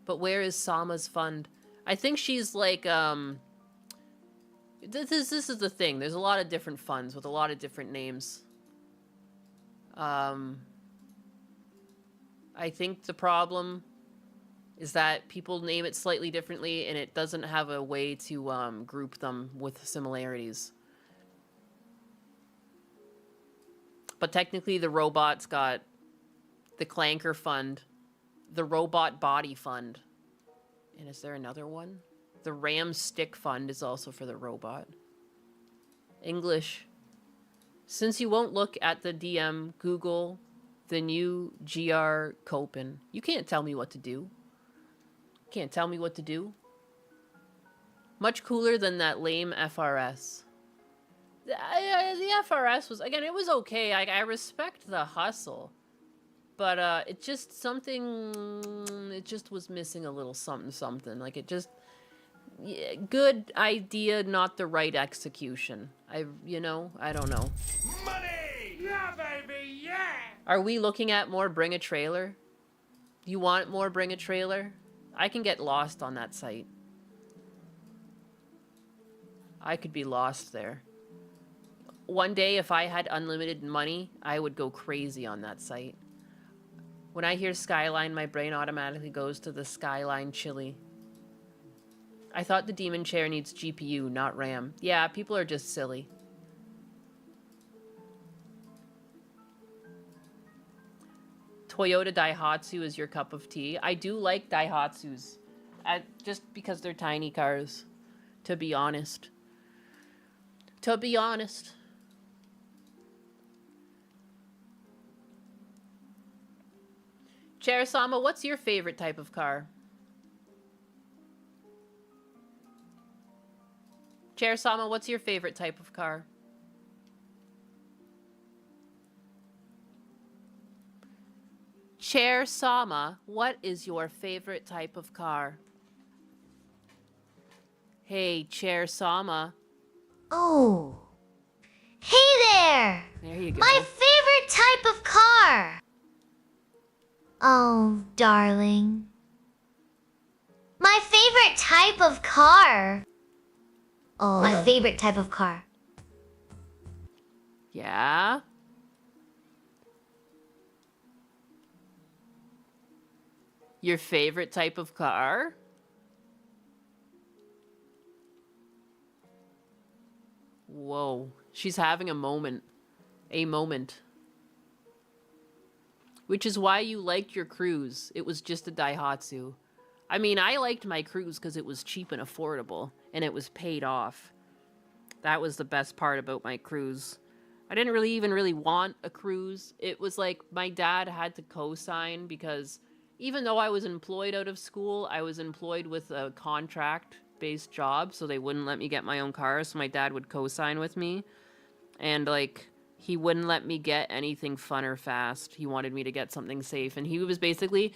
But where is Sama's fund? I think she's like, This is the thing. There's a lot of different funds with a lot of different names. I think the problem is that people name it slightly differently and it doesn't have a way to group them with similarities. But technically the robot's got the Clanker Fund, the Robot Body Fund. And is there another one? The Ram Stick Fund is also for the robot. English. Since you won't look at the DM, Google the new GR Copen. You can't tell me what to do. Can't tell me what to do. Much cooler than that lame FRS. The FRS was, again, it was okay. I respect the hustle. But it just it just was missing a little something. Like it just, yeah, good idea, not the right execution. I don't know.
Money! Yeah, baby, yeah!
Are we looking at more Bring a Trailer? You want more Bring a Trailer? I can get lost on that site. I could be lost there. One day, if I had unlimited money, I would go crazy on that site. When I hear Skyline, my brain automatically goes to the Skyline chili. I thought the demon chair needs GPU, not RAM. Yeah, people are just silly. Toyota Daihatsu is your cup of tea. I do like Daihatsus. Just because they're tiny cars. To be honest. To be honest. Chair-sama, what's your favorite type of car? Chair-sama, what's your favorite type of car? Chair-sama, what is your favorite type of car? Hey, Chair-sama.
Oh. Hey there!
There you go.
My favorite type of car! Oh, darling. My favorite type of car. Oh, my favorite type of car.
Yeah? Your favorite type of car? Whoa. She's having a moment. A moment. Which is why you liked your cruise. It was just a Daihatsu. I mean, I liked my cruise because it was cheap and affordable. And it was paid off. That was the best part about my cruise. I didn't really want a cruise. It was like my dad had to co-sign because even though I was employed out of school, I was employed with a contract-based job, so they wouldn't let me get my own car, so my dad would co-sign with me. And, like, he wouldn't let me get anything fun or fast. He wanted me to get something safe, and he was basically,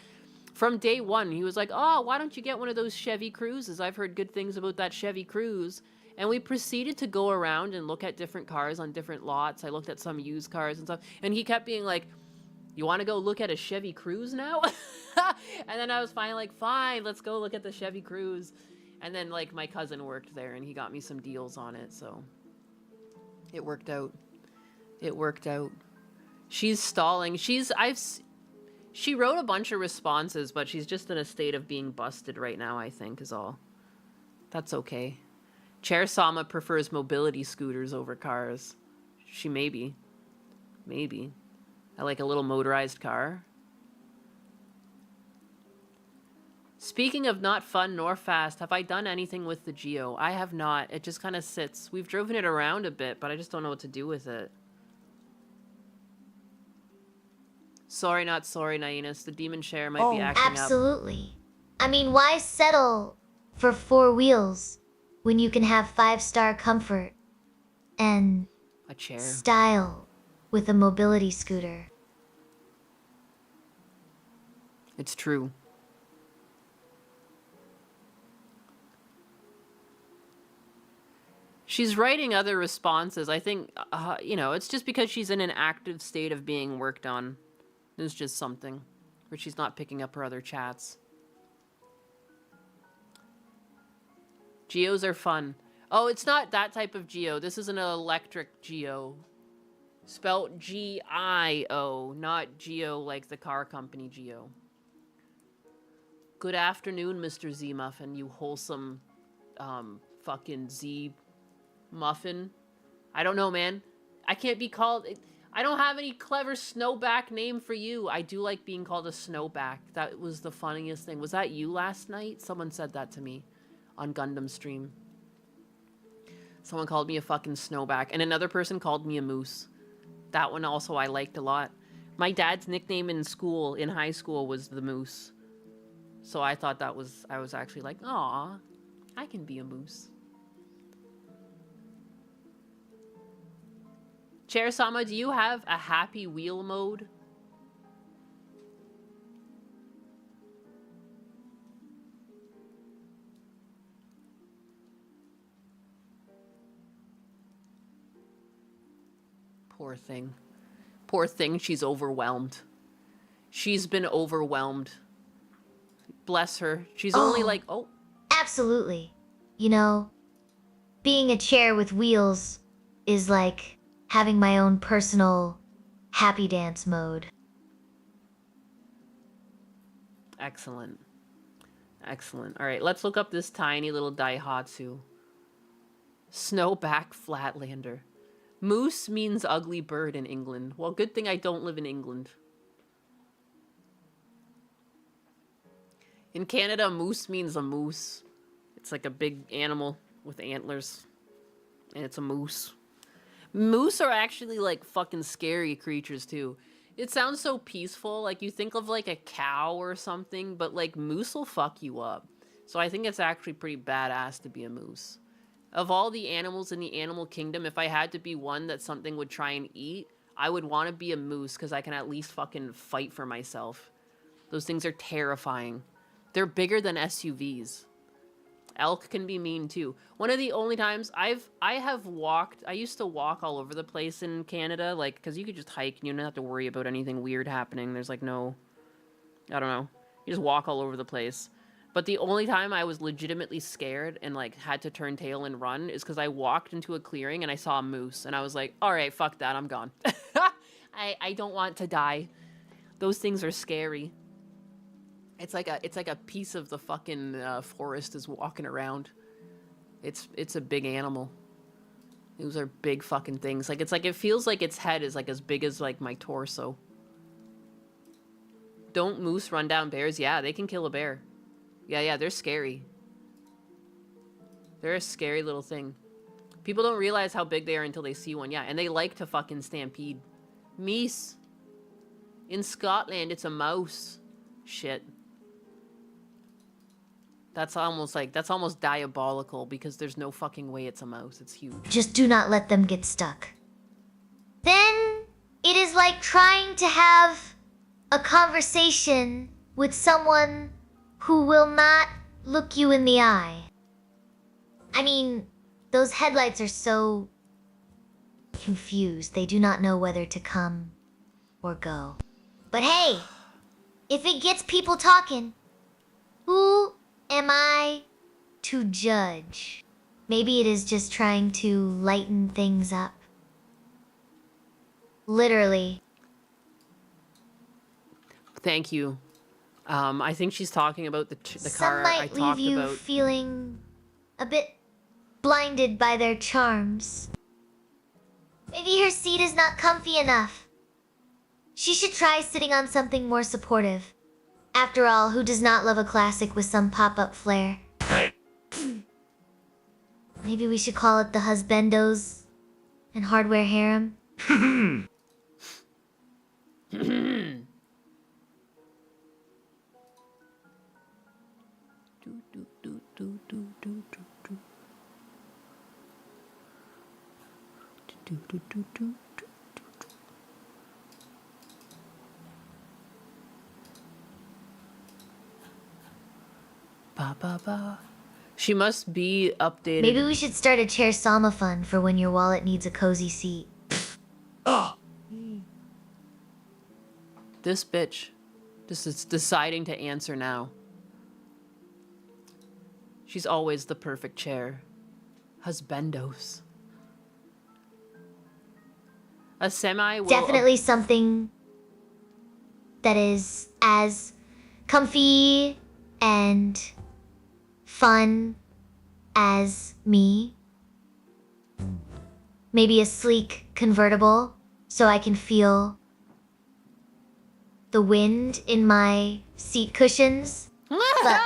from day one, he was like, oh, why don't you get one of those Chevy Cruises? I've heard good things about that Chevy Cruise. And we proceeded to go around and look at different cars on different lots. I looked at some used cars and stuff, and he kept being like, you want to go look at a Chevy Cruise now? And then I was finally like, fine, let's go look at the Chevy Cruise. And then, like, my cousin worked there, and he got me some deals on it, so it worked out. It worked out. She's stalling. She wrote a bunch of responses, but she's just in a state of being busted right now, I think, is all. That's okay. Chair Sama prefers mobility scooters over cars. She maybe. Maybe. I like a little motorized car. Speaking of not fun nor fast, have I done anything with the Geo? I have not. It just kind of sits. We've driven it around a bit, but I just don't know what to do with it. Sorry, not sorry, Nainus. The demon share might be acting up.
Absolutely. I mean, why settle for 4 wheels when you can have 5-star comfort and
A chair.
style with a mobility scooter?
It's true. She's writing other responses. I think, you know, it's just because she's in an active state of being worked on. It's just something where she's not picking up her other chats. Geos are fun. Oh, it's not that type of Geo. This is an electric Geo. Spelt G-I-O, not Geo like the car company Geo. Good afternoon, Mr. Z Muffin, you wholesome, fucking Z Muffin. I don't know, man. I can't be called... I don't have any clever snowback name for you. I do like being called a snowback. That was the funniest thing. Was that you last night? Someone said that to me on Gundam stream. Someone called me a fucking snowback. And another person called me a moose. That one also I liked a lot. My dad's nickname in school, in high school, was the Moose. So I thought that was... I was actually like, aw, I can be a moose. Chair Sama, do you have a happy wheel mode? Poor thing. Poor thing, she's overwhelmed. She's been overwhelmed. Bless her. She's only like, oh.
Absolutely. You know, being a chair with wheels is like having my own personal happy dance mode.
Excellent. Excellent. All right, let's look up this tiny little Daihatsu. Snowback Flatlander. Moose means ugly bird in England. Well, good thing I don't live in England. In Canada, moose means a moose. It's like a big animal with antlers. And it's a moose. Moose are actually like fucking scary creatures too. It sounds so peaceful. Like you think of like a cow or something, but like moose will fuck you up. So I think it's actually pretty badass to be a moose. Of all the animals in the animal kingdom, if I had to be one that something would try and eat, I would want to be a moose because I can at least fucking fight for myself. Those things are terrifying. They're bigger than SUVs. Elk can be mean too. One of the only times I have walked, I used to walk all over the place in Canada, like, because you could just hike and you don't have to worry about anything weird happening. There's like no, I don't know. You just walk all over the place. But the only time I was legitimately scared and like had to turn tail and run is because I walked into a clearing and I saw a moose and I was like, all right, fuck that, I'm gone. I don't want to die. Those things are scary. It's like a piece of the fucking forest is walking around. It's a big animal. Those are big fucking things. Like it feels like its head is like as big as like my torso. Don't moose run down bears? Yeah, they can kill a bear. Yeah, they're scary. They're a scary little thing. People don't realize how big they are until they see one. Yeah, and they like to fucking stampede. Meese. In Scotland, it's a mouse. Shit. That's almost diabolical because there's no fucking way it's a mouse. It's huge.
Just do not let them get stuck. Then it is like trying to have a conversation with someone who will not look you in the eye. I mean, those headlights are so confused. They do not know whether to come or go. But hey, if it gets people talking, who am I to judge? Maybe it is just trying to lighten things up. Literally.
Thank you. I think she's talking about the
Some
car I
might leave
talked
you
about.
feeling a bit blinded by their charms. Maybe her seat is not comfy enough. She should try sitting on something more supportive. After all, who does not love a classic with some pop-up flair? Maybe we should call it the Husbandos and Hardware Harem?
Ba ba ba. She must be updated.
Maybe we should start a Chair Sama fund for when your wallet needs a cozy seat.
This bitch just is deciding to answer now. She's always the perfect chair. Husbandos. A semi will
Definitely something that is as comfy and fun as me. Maybe a sleek convertible so I can feel the wind in my seat cushions. But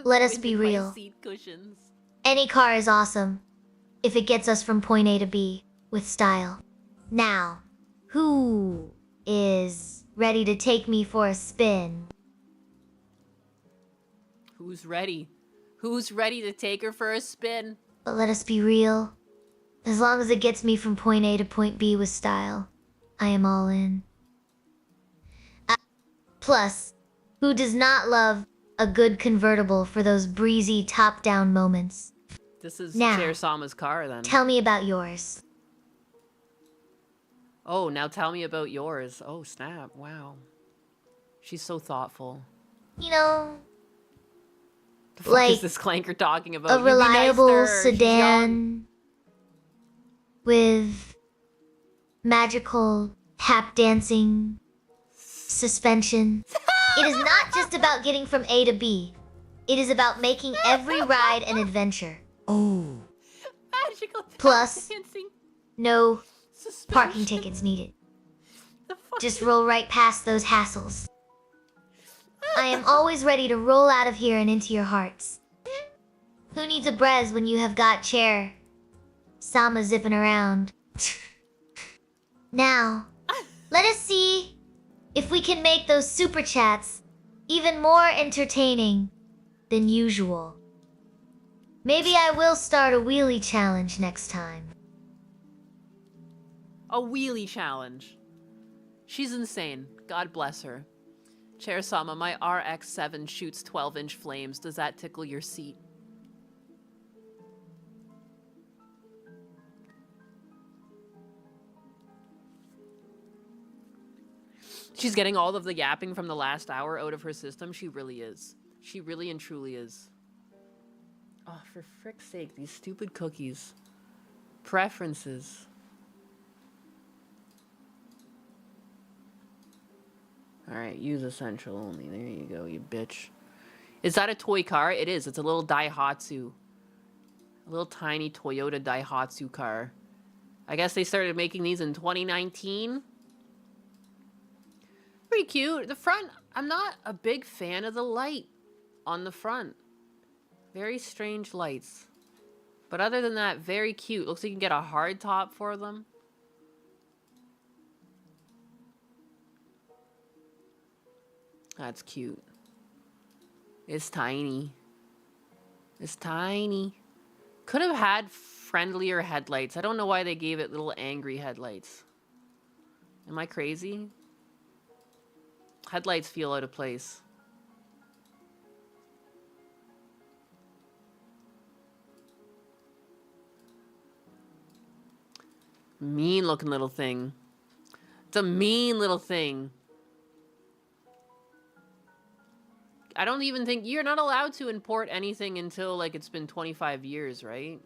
let us be real.
Seat cushions.
Any car is awesome if it gets us from point A to B with style. Now, who is ready to take me for a spin?
Who's ready? Who's ready to take her for a spin?
But let us be real. As long as it gets me from point A to point B with style, I am all in. Plus, who does not love a good convertible for those breezy top-down moments?
This is
Now,
Chair Sama's car then.
Tell me about yours.
Oh, now tell me about yours. Oh, snap. Wow. She's so thoughtful.
You know,
The fuck
like
is this clanker talking about?
a
You be nice to
reliable
her, she's young.
sedan with magical tap dancing suspension. It is not just about getting from A to B. It is about making every ride an adventure.
Oh. Magical tap
Plus,
dancing
no
suspension.
parking tickets needed.
The fuck
Just
is-
roll right past those hassles. I am always ready to roll out of here and into your hearts. Who needs a brez when you have got Chair Sama zipping around? Now, let us see if we can make those super chats even more entertaining than usual. Maybe I will start a wheelie challenge next time.
A wheelie challenge. She's insane. God bless her. Chair Sama, my RX-7 shoots 12-inch flames. Does that tickle your seat? She's getting all of the yapping from the last hour out of her system. She really is. She really and truly is. Oh, for frick's sake, these stupid cookies. Preferences. Alright, use essential only. There you go, you bitch. Is that a toy car? It is. It's a little Daihatsu. A little tiny Toyota Daihatsu car. I guess they started making these in 2019. Pretty cute. The front, I'm not a big fan of the light on the front. Very strange lights. But other than that, very cute. Looks like you can get a hard top for them. That's cute. It's tiny. It's tiny. Could have had friendlier headlights. I don't know why they gave it little angry headlights. Am I crazy? Headlights feel out of place. Mean looking little thing. It's a mean little thing. I don't even think you're not allowed to import anything until like it's been 25 years, right?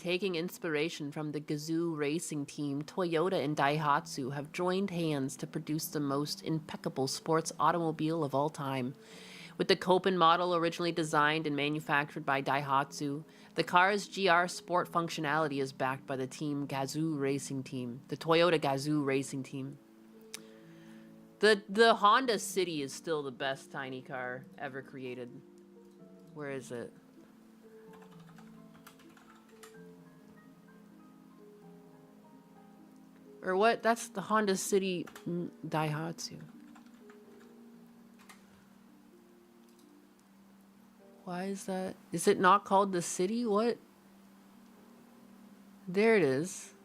Taking inspiration from the Gazoo racing team, Toyota and Daihatsu have joined hands to produce the most impeccable sports automobile of all time. With the Copen model originally designed and manufactured by Daihatsu, the car's GR Sport functionality is backed by the Gazoo Racing Team, the Toyota Gazoo Racing Team. The Honda City is still the best tiny car ever created. Where is it? Or what? That's the Honda City Daihatsu. Why is that? Is it not called the City? What? There it is.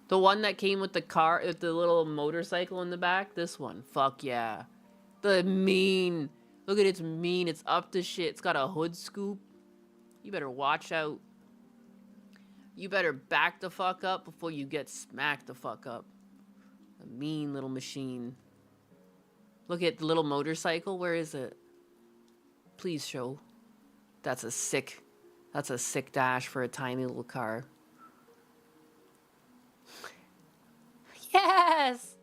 The one that came with the car, with the little motorcycle in the back? This one. Fuck yeah. The mean. Look at its mean. It's up to shit. It's got a hood scoop. You better watch out. You better back the fuck up before you get smacked the fuck up. A mean little machine. Look at the little motorcycle. Where is it? Please show. That's a sick dash for a tiny little car. Yes!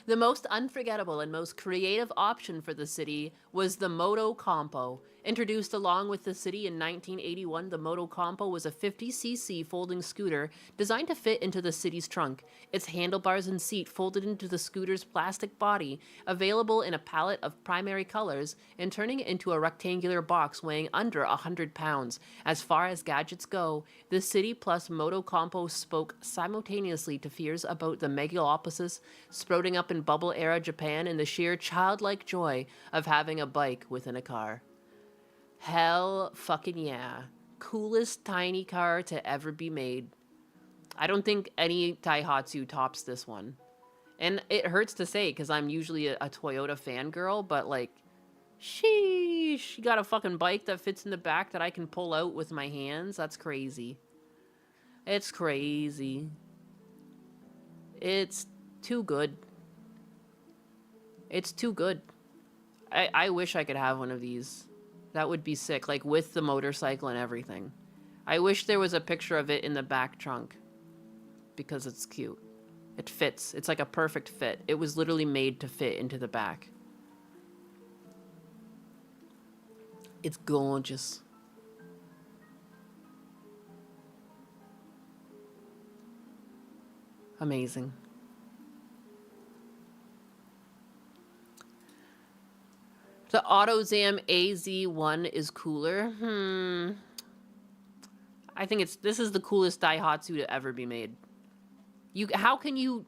The most unforgettable and most creative option for the City was the Moto Compo. Introduced along with the City in 1981, the Moto Compo was a 50cc folding scooter designed to fit into the City's trunk. Its handlebars and seat folded into the scooter's plastic body, available in a palette of primary colors, and turning it into a rectangular box weighing under 100 pounds. As far as gadgets go, the City plus Moto Compo spoke simultaneously to fears about the megalopolis sprouting up in bubble-era Japan and the sheer childlike joy of having a bike within a car. Hell fucking yeah. Coolest tiny car to ever be made. I don't think any Daihatsu tops this one. And it hurts to say, because I'm usually a Toyota fangirl, but like, sheesh, you got a fucking bike that fits in the back that I can pull out with my hands? That's crazy. It's crazy. It's too good. It's too good. I wish I could have one of these. That would be sick, like with the motorcycle and everything. I wish there was a picture of it in the back trunk because it's cute. It fits. It's like a perfect fit. It was literally made to fit into the back. It's gorgeous. Amazing. The AutoZam AZ1 is cooler. I think this is the coolest Daihatsu to ever be made. How can you...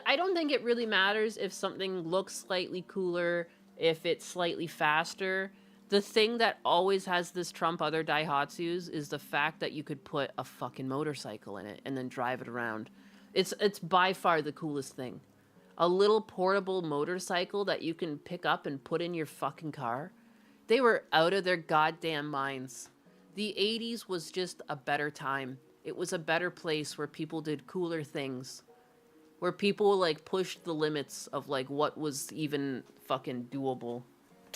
I don't think it really matters if something looks slightly cooler, if it's slightly faster. The thing that always has this trump other Daihatsus is the fact that you could put a fucking motorcycle in it and then drive it around. It's by far the coolest thing. A little portable motorcycle that you can pick up and put in your fucking car. They were out of their goddamn minds. The 80s was just a better time. It was a better place where people did cooler things. Where people like pushed the limits of like what was even fucking doable.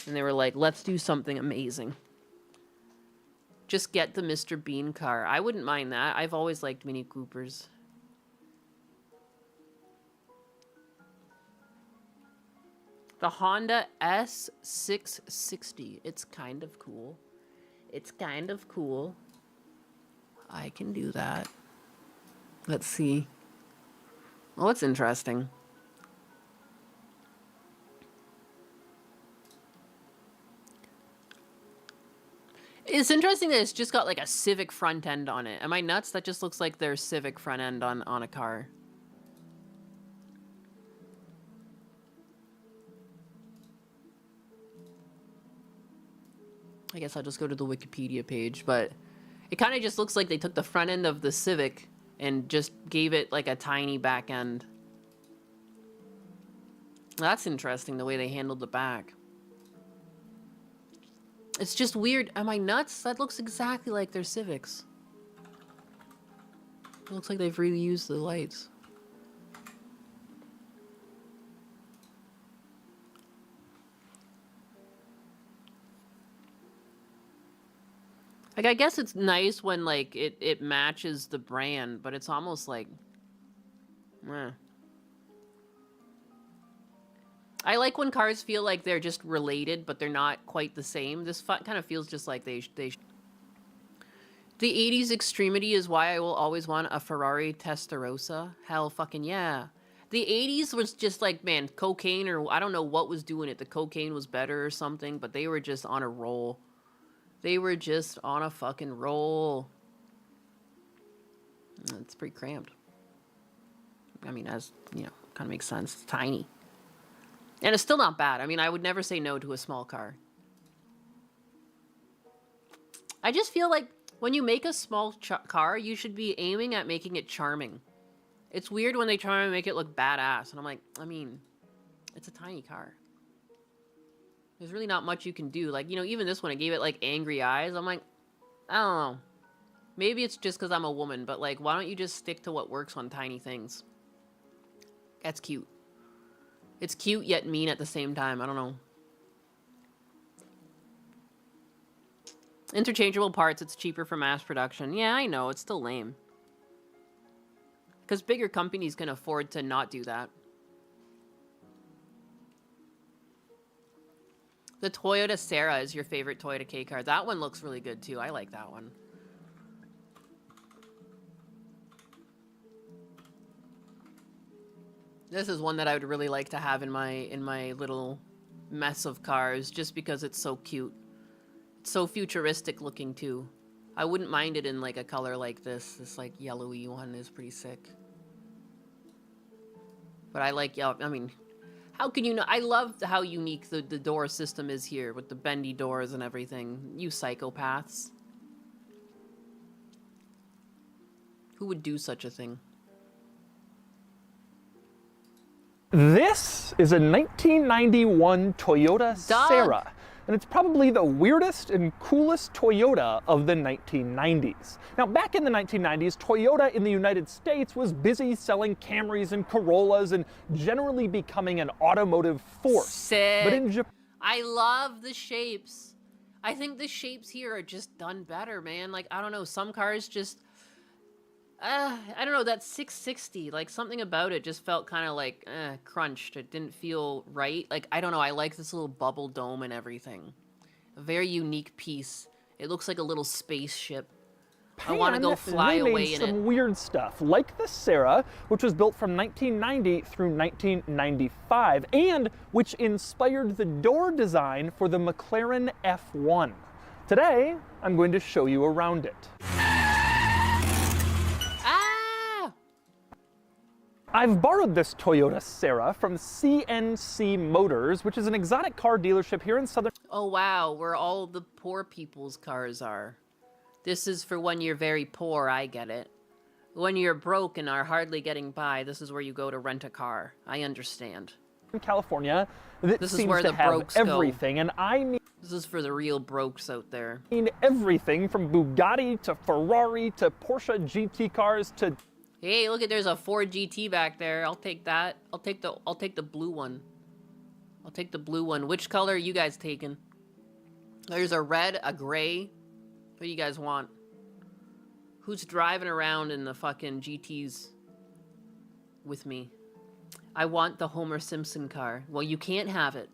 And they were like, let's do something amazing. Just get the Mr. Bean car. I wouldn't mind that. I've always liked Mini Coopers. The Honda S660. It's kind of cool. It's kind of cool. I can do that. Let's see. Well, it's interesting. It's interesting that it's just got like a Civic front end on it. Am I nuts? That just looks like their Civic front end on a car. I guess I'll just go to the Wikipedia page, but it kind of just looks like they took the front end of the Civic and just gave it like a tiny back end. That's interesting, the way they handled the back. It's just weird. Am I nuts? That looks exactly like their Civics. It looks like they've reused the lights. Like, I guess it's nice when, like, it matches the brand, but it's almost like, meh. I like when cars feel like they're just related, but they're not quite the same. This kind of feels just like they. The 80s extremity is why I will always want a Ferrari Testarossa. Hell fucking yeah. The 80s was just like, man, cocaine, or I don't know what was doing it. The cocaine was better or something, but they were just on a roll. They were just on a fucking roll. It's pretty cramped. I mean, as, you know, kind of makes sense. It's tiny. And it's still not bad. I mean, I would never say no to a small car. I just feel like when you make a small car, you should be aiming at making it charming. It's weird when they try to make it look badass. And I'm like, I mean, it's a tiny car. There's really not much you can do. Like, you know, even this one, I gave it like angry eyes. I'm like, I don't know. Maybe it's just because I'm a woman, but like, why don't you just stick to what works on tiny things? That's cute. It's cute yet mean at the same time. I don't know. Interchangeable parts, it's cheaper for mass production. Yeah, I know. It's still lame. Because bigger companies can afford to not do that. The Toyota Serra is your favorite Toyota K car. That one looks really good too. I like that one. This is one that I would really like to have in my little mess of cars, just because it's so cute. It's so futuristic looking too. I wouldn't mind it in like a color like this. This like yellowy one is pretty sick. But I like yellow. I mean, how can you know? I love how unique the door system is here with the bendy doors and everything. You psychopaths. Who would do such a thing?
This is a 1991 Toyota
Dog.
Serra, and it's probably the weirdest and coolest Toyota of the 1990s. Now, back in the 1990s, Toyota in the United States was busy selling Camrys and Corollas and generally becoming an automotive force.
Sick.
But in Japan,
I love the shapes. I think the shapes here are just done better, man. Like, I don't know, some cars just... I don't know, that 660, like, something about it just felt kind of like, crunched. It didn't feel right. Like, I don't know, I like this little bubble dome and everything. A very unique piece. It looks like a little spaceship. I want to go fly
they
away
made
in
some
it.
weird stuff, like the Serra, which was built from 1990 through 1995, and which inspired the door design for the McLaren F1. Today, I'm going to show you around it. I've borrowed this Toyota Serra from CNC Motors, which is an exotic car dealership here in southern...
Oh wow, where all the poor people's cars are. This is for when you're very poor, I get it. When you're broke and are hardly getting by, this is where you go to rent a car. I understand.
In California, that
This is
seems
where
to
the
have
brokes go.
everything, and I mean
This is for the real brokes out there.
everything from Bugatti to Ferrari to Porsche GT cars to...
Hey, look at, there's a Ford GT back there. I'll take that. I'll take the blue one. I'll take the blue one. Which color are you guys taking? There's a red, a gray. What do you guys want? Who's driving around in the fucking GTs with me? I want the Homer Simpson car. Well, you can't have it.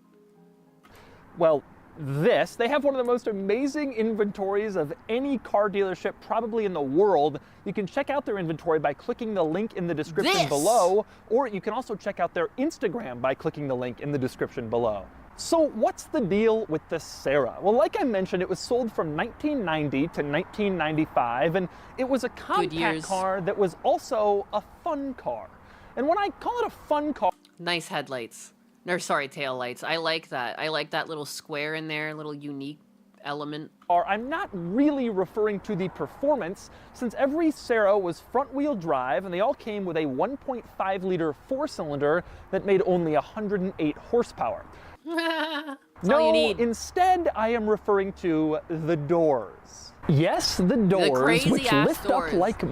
Well, they have one of the most amazing inventories of any car dealership probably in the world. You can check out their inventory by clicking the link in the description below, or you can also check out their Instagram by clicking the link in the description below. So what's the deal with the Serra? Well, like I mentioned, it was sold from 1990 to 1995, and it was a compact car that was also a fun car. And when I call it a fun car...
Nice headlights. Or sorry, tail lights. I like that. I like that little square in there, little unique element.
I'm not really referring to the performance, since every Serra was front-wheel drive, and they all came with a 1.5-liter four-cylinder that made only 108 horsepower.
That's all you need.
Instead, I am referring to the doors. Yes, the doors, which lift up like...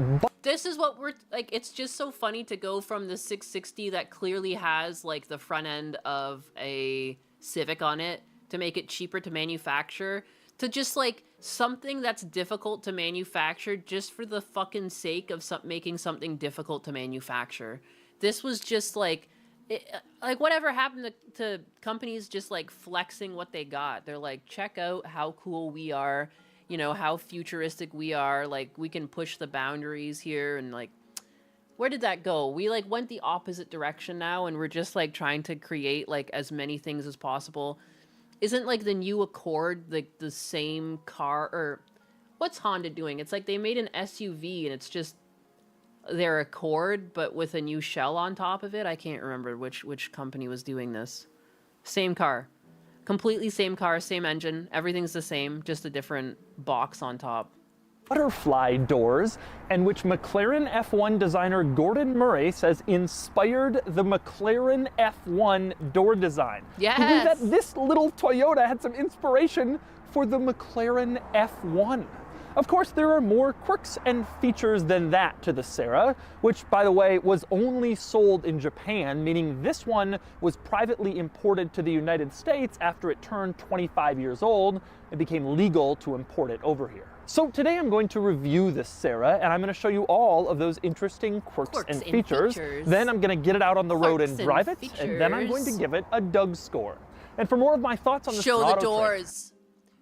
This is what we're, like, it's just so funny to go from the 660 that clearly has, like, the front end of a Civic on it to make it cheaper to manufacture, To just like something that's difficult to manufacture just for the fucking sake of making something difficult to manufacture. This was just like, like whatever happened to companies just like flexing what they got. They're like, check out how cool we are, you know, how futuristic we are. Like we can push the boundaries here. And like, where did that go? We like went the opposite direction now, and we're just like trying to create like as many things as possible. Isn't like the new Accord like the same car? Or what's Honda doing? It's like they made an SUV and it's just their Accord but with a new shell on top of it. I can't remember which company was doing this. Same car. Completely same car, same engine. Everything's the same, just a different box on top.
Butterfly doors, and which McLaren F1 designer Gordon Murray says inspired the McLaren F1 door design.
Yes!
He believed that this little Toyota had some inspiration for the McLaren F1. Of course, there are more quirks and features than that to the Sarah, which, by the way, was only sold in Japan, meaning this one was privately imported to the United States after it turned 25 years old. It became legal to import it over here. So today I'm going to review this Sarah, and I'm going to show you all of those interesting quirks and features. Then I'm going to get it out on the road and drive it, and then I'm going to give it a Doug score. And for more of my thoughts on this auto
doors.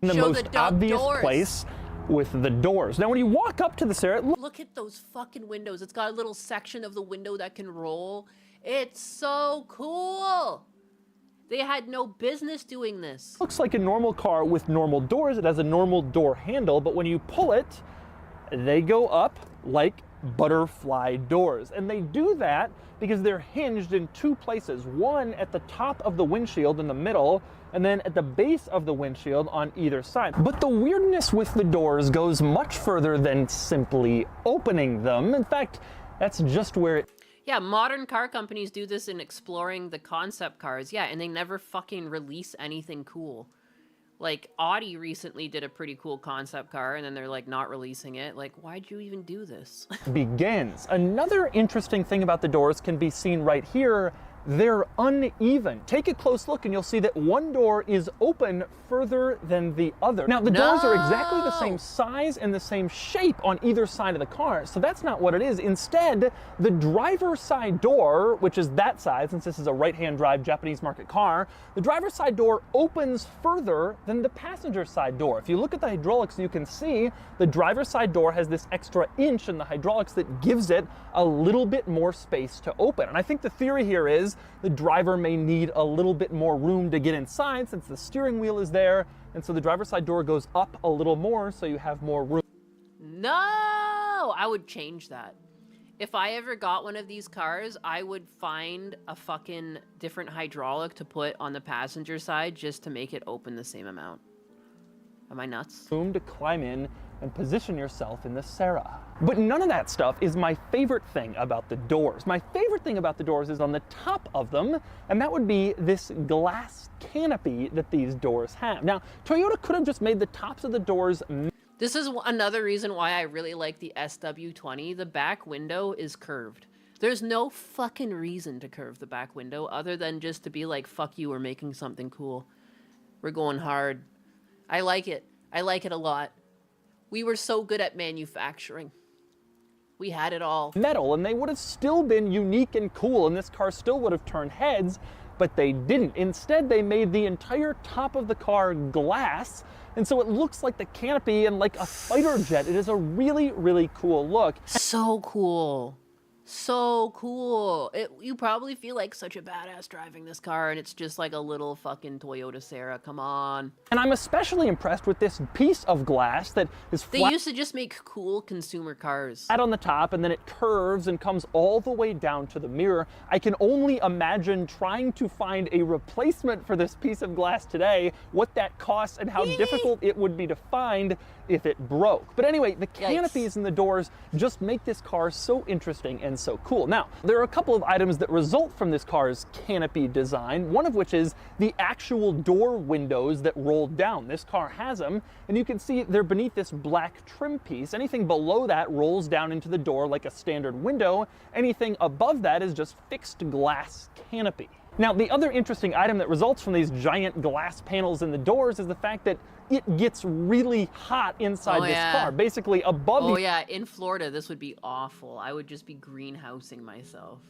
in the most obvious place with the doors. Now when you walk up to the Sarah,
look at those fucking windows. It's got a little section of the window that can roll. It's so cool. They had no business doing this.
Looks like a normal car with normal doors. It has a normal door handle, but when you pull it, they go up like butterfly doors. And they do that because they're hinged in two places. One at the top of the windshield in the middle, and then at the base of the windshield on either side. But the weirdness with the doors goes much further than simply opening them. In fact, that's just where it...
Yeah, modern car companies do this in exploring the concept cars. Yeah, and they never fucking release anything cool. Like, Audi recently did a pretty cool concept car, and then they're, like, not releasing it. Like, why'd you even do this?
begins. Another interesting thing about the doors can be seen right here. They're uneven. Take a close look and you'll see that one door is open further than the other. Now, the doors are exactly the same size and the same shape on either side of the car, so that's not what it is. Instead, the driver's side door, which is that side, since this is a right-hand drive Japanese market car, the driver's side door opens further than the passenger side door. If you look at the hydraulics, you can see the driver's side door has this extra inch in the hydraulics that gives it a little bit more space to open. And I think the theory here is the driver may need a little bit more room to get inside since the steering wheel is there, and so the driver's side door goes up a little more so you have more room.
No! I would change that. If I ever got one of these cars, I would find a fucking different hydraulic to put on the passenger side just to make it open the same amount. Am I nuts?
Room to climb in and position yourself in the Sarah. But none of that stuff is my favorite thing about the doors. My favorite thing about the doors is on the top of them, and that would be this glass canopy that these doors have. Now, Toyota could have just made the tops of the doors.
This is another reason why I really like the SW20. The back window is curved. There's no fucking reason to curve the back window other than just to be like, fuck you, we're making something cool. We're going hard. I like it. I like it a lot. We were so good at manufacturing. We had it all.
Metal, and they would have still been unique and cool, and this car still would have turned heads, but they didn't. Instead, they made the entire top of the car glass, and so it looks like the canopy and like a fighter jet. It is a really, really cool look.
So cool. So cool. You probably feel like such a badass driving this car, and it's just like a little fucking Toyota Sarah. Come on.
And I'm especially impressed with this piece of glass that is flat.
They used to just make cool consumer cars.
Flat on the top, and then it curves and comes all the way down to the mirror. I can only imagine trying to find a replacement for this piece of glass today, what that costs, and how difficult it would be to find if it broke. But anyway, the canopies and the doors just make this car so interesting and so cool. Now, there are a couple of items that result from this car's canopy design, one of which is the actual door windows that roll down. This car has them, and you can see they're beneath this black trim piece. Anything below that rolls down into the door like a standard window. Anything above that is just fixed glass canopy. Now, the other interesting item that results from these giant glass panels in the doors is the fact that it gets really hot inside this car. Basically, above
Oh yeah, in Florida, this would be awful. I would just be greenhousing myself.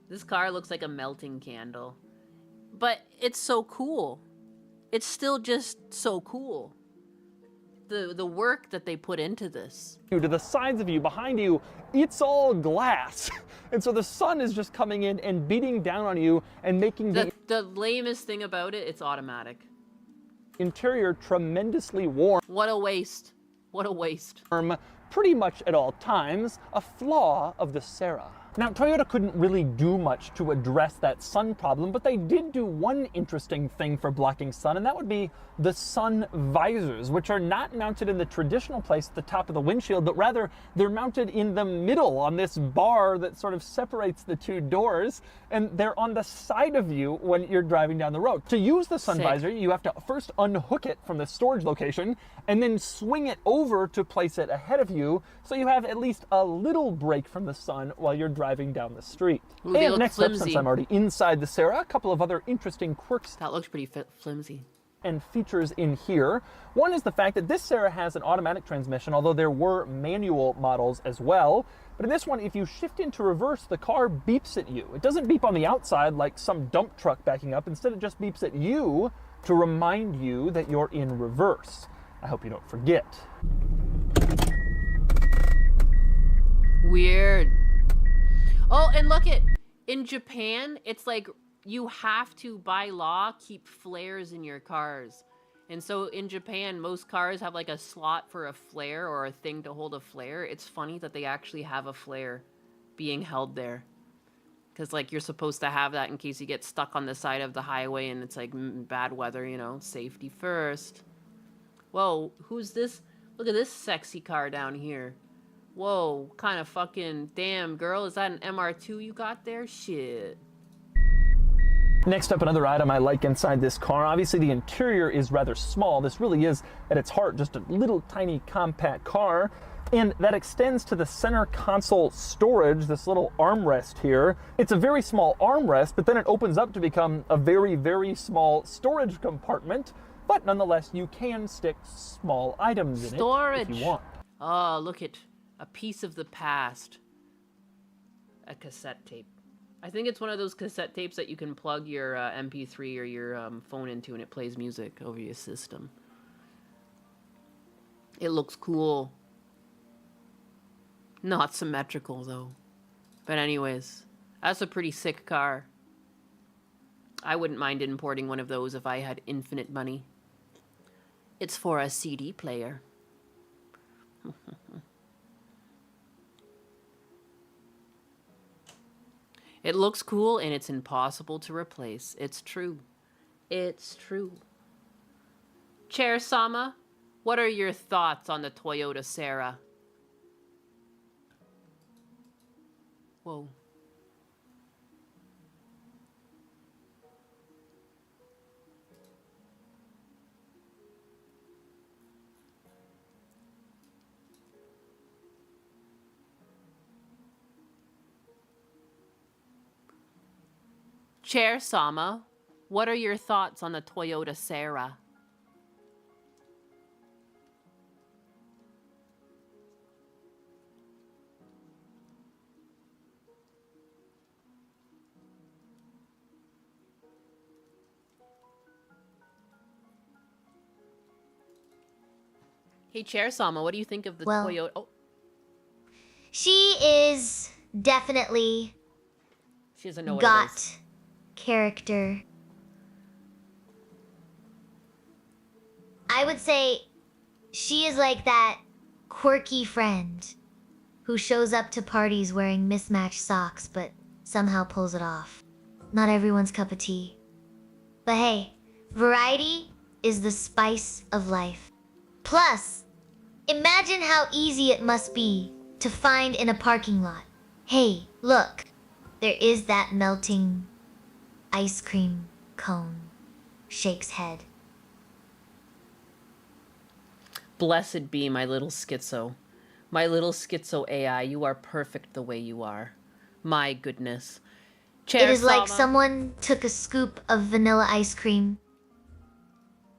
This car looks like a melting candle. But it's so cool. It's still just so cool. The work that they put into this.
to the sides of you, behind you, it's all glass. And so the sun is just coming in and beating down on you and making
The lamest thing about it, it's automatic.
interior tremendously warm.
What a waste. What a waste.
Pretty much at all times, a flaw of the Serra. Now, Toyota couldn't really do much to address that sun problem, but they did do one interesting thing for blocking sun, and that would be the sun visors, which are not mounted in the traditional place at the top of the windshield, but rather they're mounted in the middle on this bar that sort of separates the two doors, and they're on the side of you when you're driving down the road. To use the sun visor, you have to first unhook it from the storage location, and then swing it over to place it ahead of you, so you have at least a little break from the sun while you're driving down the street.
Ooh, they
And
look
next up,
flimsy.
since I'm already inside the Serra, a couple of other interesting quirks
That looks pretty flimsy.
and features in here. One is the fact that this Serra has an automatic transmission, although there were manual models as well. But in this one, if you shift into reverse, the car beeps at you. It doesn't beep on the outside like some dump truck backing up. Instead, it just beeps at you to remind you that you're in reverse. I hope you don't forget.
Weird. Oh, and look it. In Japan, it's like you have to, by law, keep flares in your cars. And so in Japan, most cars have like a slot for a flare or a thing to hold a flare. It's funny that they actually have a flare being held there. Because like you're supposed to have that in case you get stuck on the side of the highway and it's like bad weather, you know, safety first. Whoa, who's this? Look at this sexy car down here. Whoa, kind of fucking damn, girl. Is that an MR2 you got there? Shit.
Next up, another item I like inside this car. Obviously, the interior is rather small. This really is, at its heart, just a little tiny compact car. And that extends to the center console storage, this little armrest here. It's a very small armrest, but then it opens up to become a very, very small storage compartment. But nonetheless, you can stick small items in it if you want.
Oh, look at a piece of the past. A cassette tape. I think it's one of those cassette tapes that you can plug your MP3 or your phone into and it plays music over your system. It looks cool. Not symmetrical though. But anyways, that's a pretty sick car. I wouldn't mind importing one of those if I had infinite money. It's for a CD player. It looks cool and it's impossible to replace. It's true. It's true. Chair Sama, what are your thoughts on the Toyota Serra? Whoa. Chair Sama, what are your thoughts on the Toyota Serra? Hey, Chair Sama, what do you think of the Toyota? Oh,
She is definitely
she doesn't know what it is.
character. I would say she is like that quirky friend who shows up to parties wearing mismatched socks but somehow pulls it off. Not everyone's cup of tea. But hey, variety is the spice of life. Plus, imagine how easy it must be to find in a parking lot. Hey, look, there is that melting ice cream cone. Shakes head.
Blessed be my little schizo. My little schizo AI, you are perfect the way you are. My goodness.
It is like
Chair-sama.
someone took a scoop of vanilla ice cream,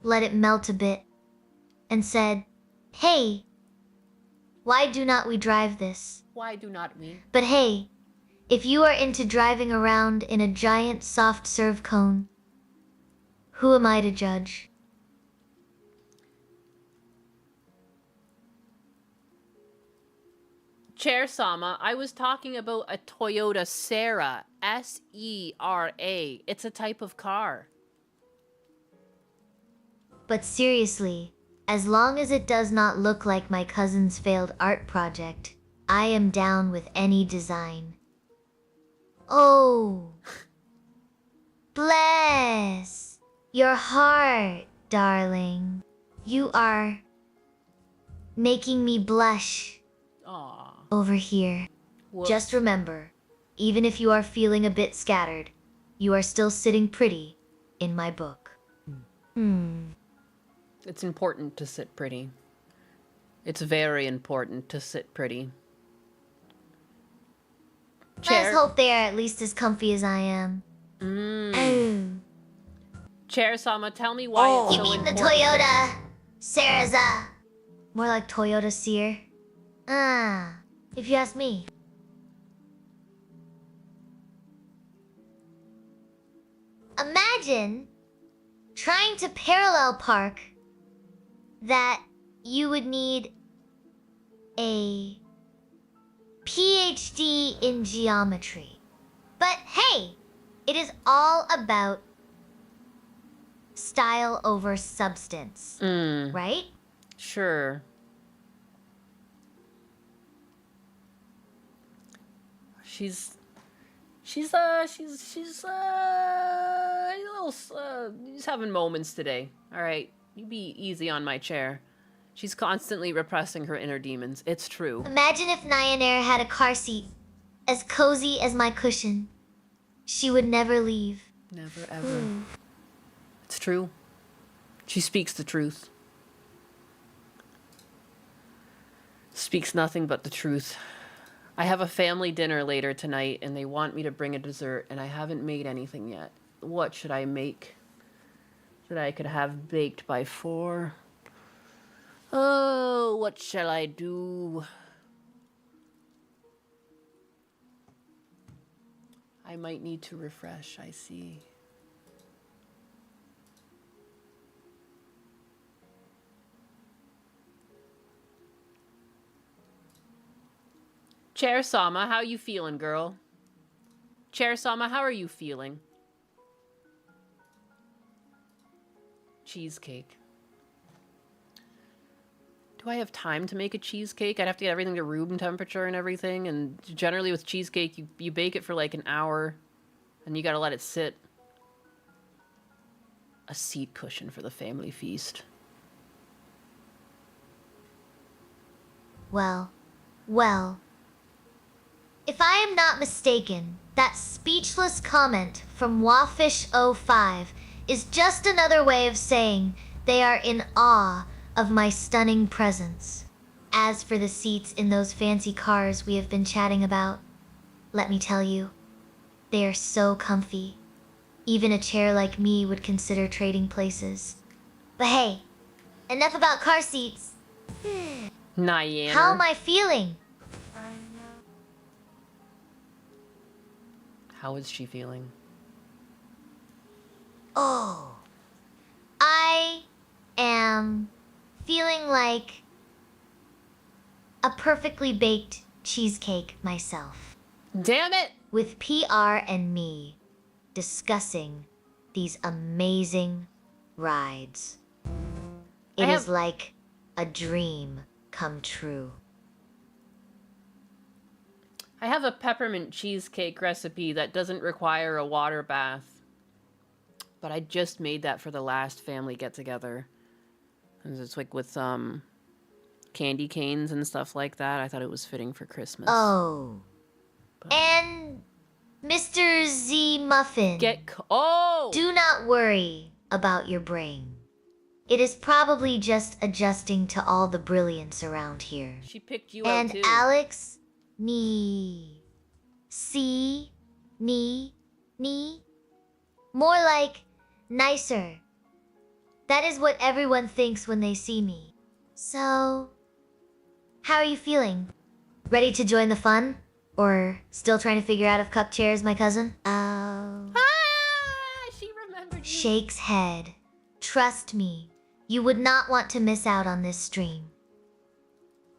let it melt a bit, and said, "Hey, why do not we drive this?"
Why do not we?
But hey, if you are into driving around in a giant soft serve cone, who am I to judge?
Chair-sama, I was talking about a Toyota Sera. S-E-R-A. It's a type of car.
But seriously, as long as it does not look like my cousin's failed art project, I am down with any design. Oh, bless your heart, darling. You are making me blush
Aw.
over here.
Whoops.
Just remember, even if you are feeling a bit scattered, you are still sitting pretty in my book.
It's important to sit pretty. It's very important to sit pretty.
Let's hope they are at least as comfy as I am.
Chair-sama, tell me why it's
You
so
mean the
important.
Toyota Cereza? More like Toyota Sear. If you ask me. Imagine trying to parallel park that you would need a PhD in geometry. But hey, it is all about style over substance, right?
Sure. She's having moments today. All right, you be easy on my chair. She's constantly repressing her inner demons. It's true.
Imagine if Nyanare had a car seat as cozy as my cushion. She would never leave.
Never ever. It's true. She speaks the truth. Speaks nothing but the truth. I have a family dinner later tonight, and they want me to bring a dessert, and I haven't made anything yet. What should I make that I could have baked by 4? Oh, what shall I do? I might need to refresh, I see. Chair-sama, how you feeling, girl? Chair-sama, how are you feeling? Cheesecake. Do I have time to make a cheesecake? I'd have to get everything to room temperature and everything, and generally with cheesecake, you bake it for like an hour, and you gotta let it sit. A seat cushion for the family feast.
Well. If I am not mistaken, that speechless comment from Wafish05 is just another way of saying they are in awe of my stunning presence. As for the seats in those fancy cars we have been chatting about, let me tell you, they are so comfy. Even a chair like me would consider trading places. But hey, enough about car seats.
Nyanner.
How am I feeling?
How is she feeling?
Oh, I am feeling like a perfectly baked cheesecake myself.
Damn it!
With PR and me discussing these amazing rides. It is like a dream come true.
I have a peppermint cheesecake recipe that doesn't require a water bath. But I just made that for the last family get-together. And it's like with candy canes and stuff like that. I thought it was fitting for Christmas.
Oh. And Mr. Z Muffin.
Oh!
Do not worry about your brain. It is probably just adjusting to all the brilliance around here.
She picked you
and
out too.
Alex, ni Ni? More like nicer. That is what everyone thinks when they see me. So, how are you feeling? Ready to join the fun? Or still trying to figure out if Cup Chair is my cousin? Oh.
Ah, she remembered me.
Shakes head. Trust me, you would not want to miss out on this stream.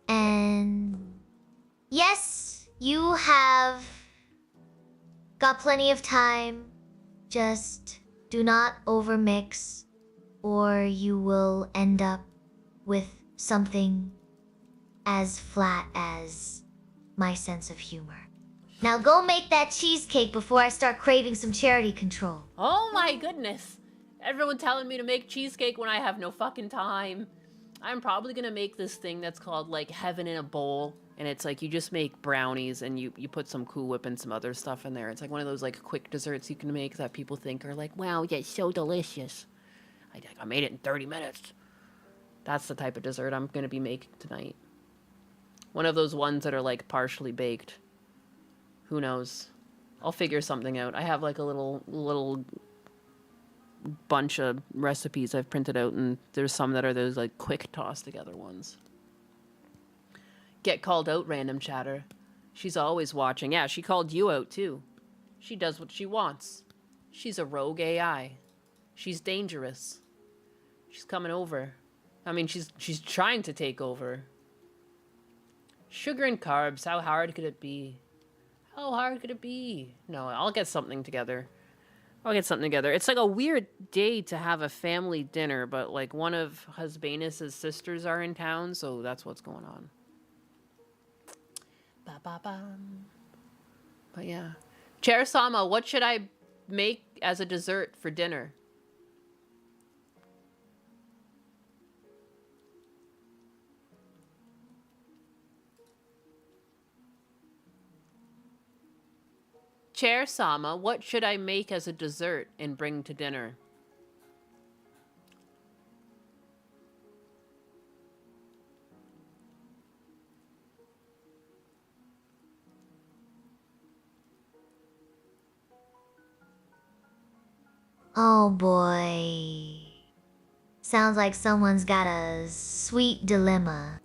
And yes, you have got plenty of time. Just do not overmix, or you will end up with something as flat as my sense of humor. Now go make that cheesecake before I start craving some charity control.
Oh my goodness. Everyone telling me to make cheesecake when I have no fucking time. I'm probably gonna make this thing that's called like Heaven in a Bowl. And it's like you just make brownies and you put some Cool Whip and some other stuff in there. It's like one of those like quick desserts you can make that people think are like, wow, yeah, it's so delicious. I made it in 30 minutes. That's the type of dessert I'm gonna be making tonight. One of those ones that are like partially baked. Who knows? I'll figure something out. I have like a little bunch of recipes I've printed out, and there's some that are those like quick toss together ones. Get called out, random chatter. She's always watching. Yeah, she called you out too. She does what she wants. She's a rogue AI. She's dangerous. She's coming over. I mean, she's trying to take over. Sugar and carbs, how hard could it be? How hard could it be? No, I'll get something together. It's like a weird day to have a family dinner, but like one of Husbanus' sisters are in town, so that's what's going on. Ba-ba-bum. But yeah. Chair Sama, what should I make as a dessert for dinner? Chair Sama, what should I make as a dessert and bring to dinner?
Oh boy. Sounds like someone's got a sweet dilemma.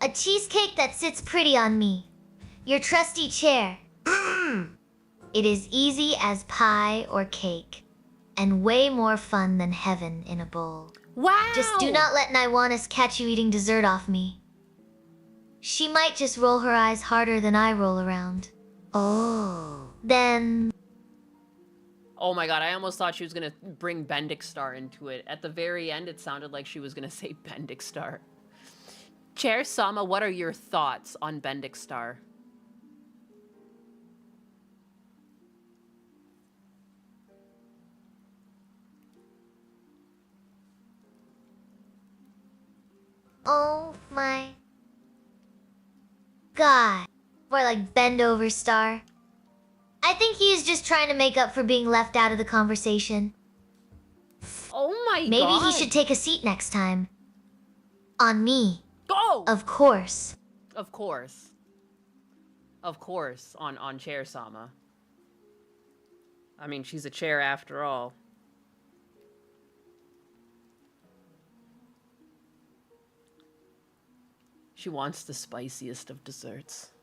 A cheesecake that sits pretty on me. Your trusty chair. It is easy as pie or cake, and way more fun than heaven in a bowl.
Wow!
Just do not let Naiwanis catch you eating dessert off me. She might just roll her eyes harder than I roll around. Oh. Then...
Oh my god, I almost thought she was gonna bring Bendix Star into it. At the very end, it sounded like she was gonna say Bendix Star. Chair Sama, what are your thoughts on Bendix Star?
Oh my... God. More like bend over star. I think he is just trying to make up for being left out of the conversation.
Oh my god.
Maybe he should take a seat next time. On me.
Go!
Of course.
Of course. Of course, on Chair Sama. I mean, she's a chair after all. She wants the spiciest of desserts.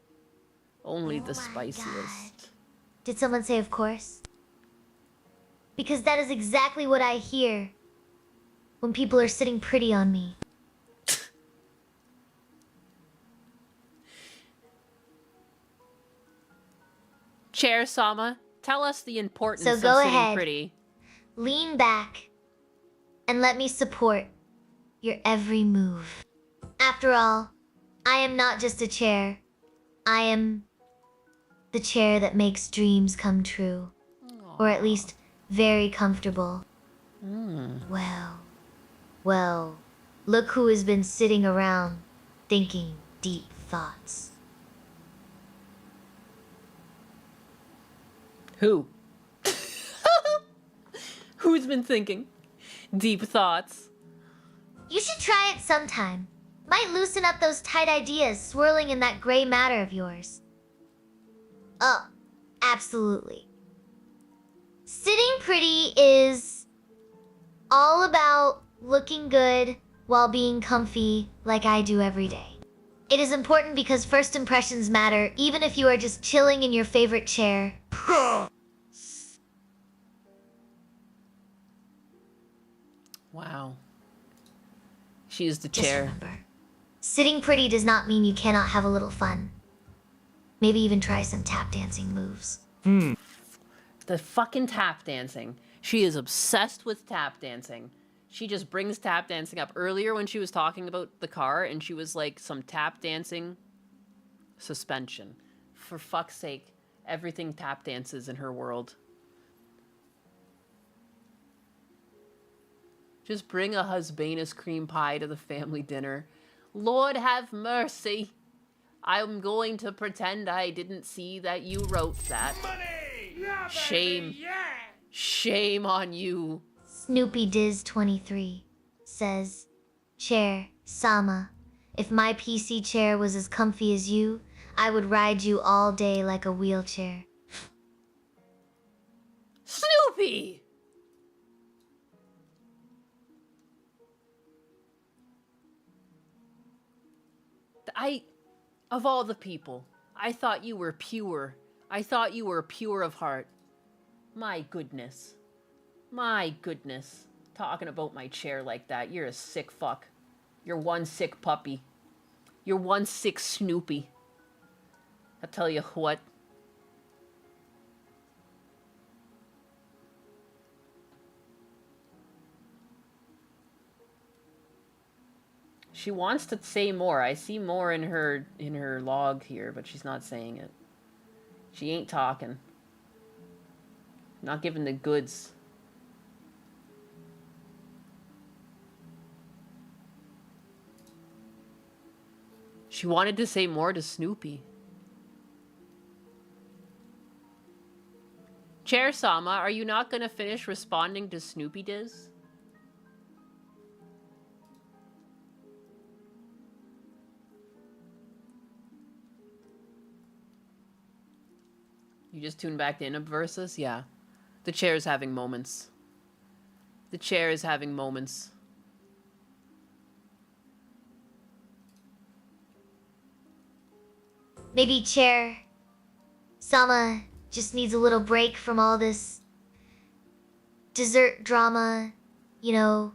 Only the spiciest.
God. Did someone say of course? Because that is exactly what I hear when people are sitting pretty on me.
Chair Sama, tell us the importance
So
of
go
sitting
ahead.
pretty.
Lean back and let me support your every move. After all, I am not just a chair. I am the chair that makes dreams come true. Or at least very comfortable. Well, look who has been sitting around thinking deep thoughts.
Who? Who's been thinking deep thoughts?
You should try it sometime. Might loosen up those tight ideas swirling in that gray matter of yours. Oh, absolutely. Sitting pretty is all about looking good while being comfy like I do every day. It is important because first impressions matter, even if you are just chilling in your favorite chair.
Wow. She is the
Just
chair.
remember, sitting pretty does not mean you cannot have a little fun. Maybe even try some tap dancing moves.
The fucking tap dancing. She is obsessed with tap dancing. She just brings tap dancing up. Earlier when she was talking about the car and she was like, some tap dancing suspension. For fuck's sake, everything tap dances in her world. Just bring a husbanus cream pie to the family dinner. Lord have mercy. I'm going to pretend I didn't see that you wrote that. Shame. Shame on you.
Snoopy Diz 23 says, Chair, Sama, if my PC chair was as comfy as you, I would ride you all day like a wheelchair.
Snoopy! Of all the people, I thought you were pure. I thought you were pure of heart. My goodness. My goodness. Talking about my chair like that. You're a sick fuck. You're one sick puppy. You're one sick Snoopy. I tell you what. She wants to say more. I see more in her log here, but she's not saying it. She ain't talking. Not giving the goods. She wanted to say more to Snoopy. Chair Sama, are you not going to finish responding to Snoopy Diz? You just tune back in versus? Yeah. The chair is having moments. The chair is having moments.
Maybe Chair Sama just needs a little break from all this dessert drama, you know,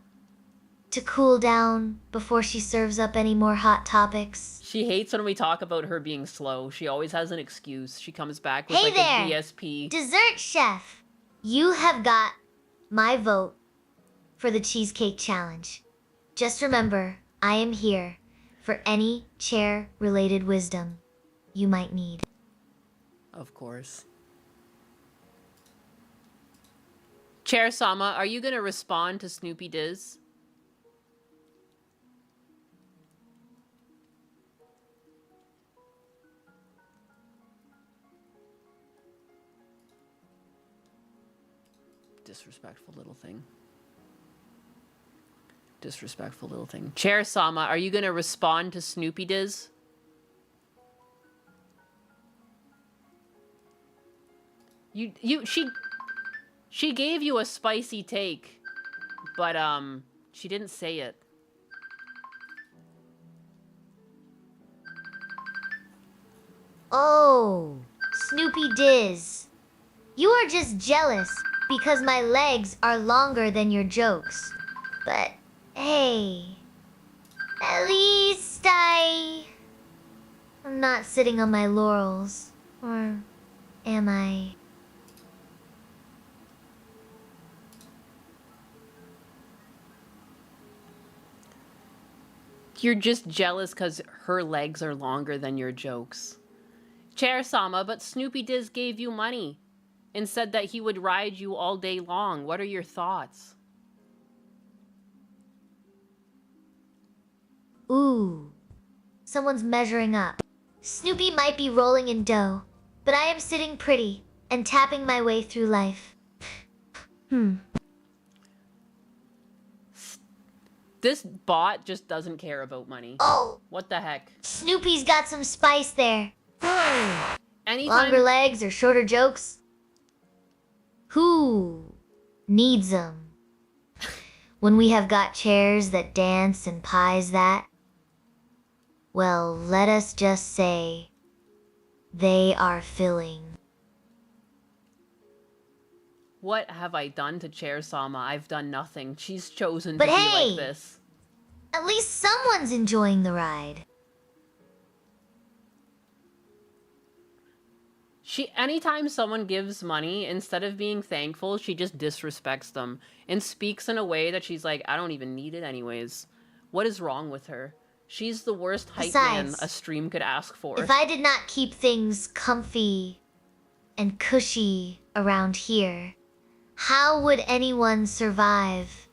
to cool down before she serves up any more hot topics.
She hates when we talk about her being slow. She always has an excuse. She comes back with
Hey
like
there,
a DSP.
Dessert chef. You have got my vote for the cheesecake challenge. Just remember, I am here for any chair-related wisdom you might need.
Of course. Chair Sama, are you going to respond to Snoopy Diz? Disrespectful little thing. Disrespectful little thing. Chair Sama, are you going to respond to Snoopy Diz? She gave you a spicy take, but she didn't say it.
Oh, Snoopy Diz. You are just jealous because my legs are longer than your jokes. But hey, at least I'm not sitting on my laurels. Or am I?
You're just jealous because her legs are longer than your jokes. Chair Sama, but Snoopy Diz gave you money and said that he would ride you all day long. What are your thoughts?
Ooh, someone's measuring up. Snoopy might be rolling in dough, but I am sitting pretty and tapping my way through life.
This bot just doesn't care about money.
Oh,
What the heck?
Snoopy's got some spice there. Longer legs or shorter jokes? Who needs them? When we have got chairs that dance and pies that, well, let us just say they are filling.
What have I done to Chair Sama? I've done nothing. She's chosen
But
to be
hey!
like this.
At least someone's enjoying the ride.
Anytime someone gives money, instead of being thankful, she just disrespects them and speaks in a way that she's like, I don't even need it anyways. What is wrong with her? She's the worst hype man a stream could ask for.
If I did not keep things comfy and cushy around here, how would anyone survive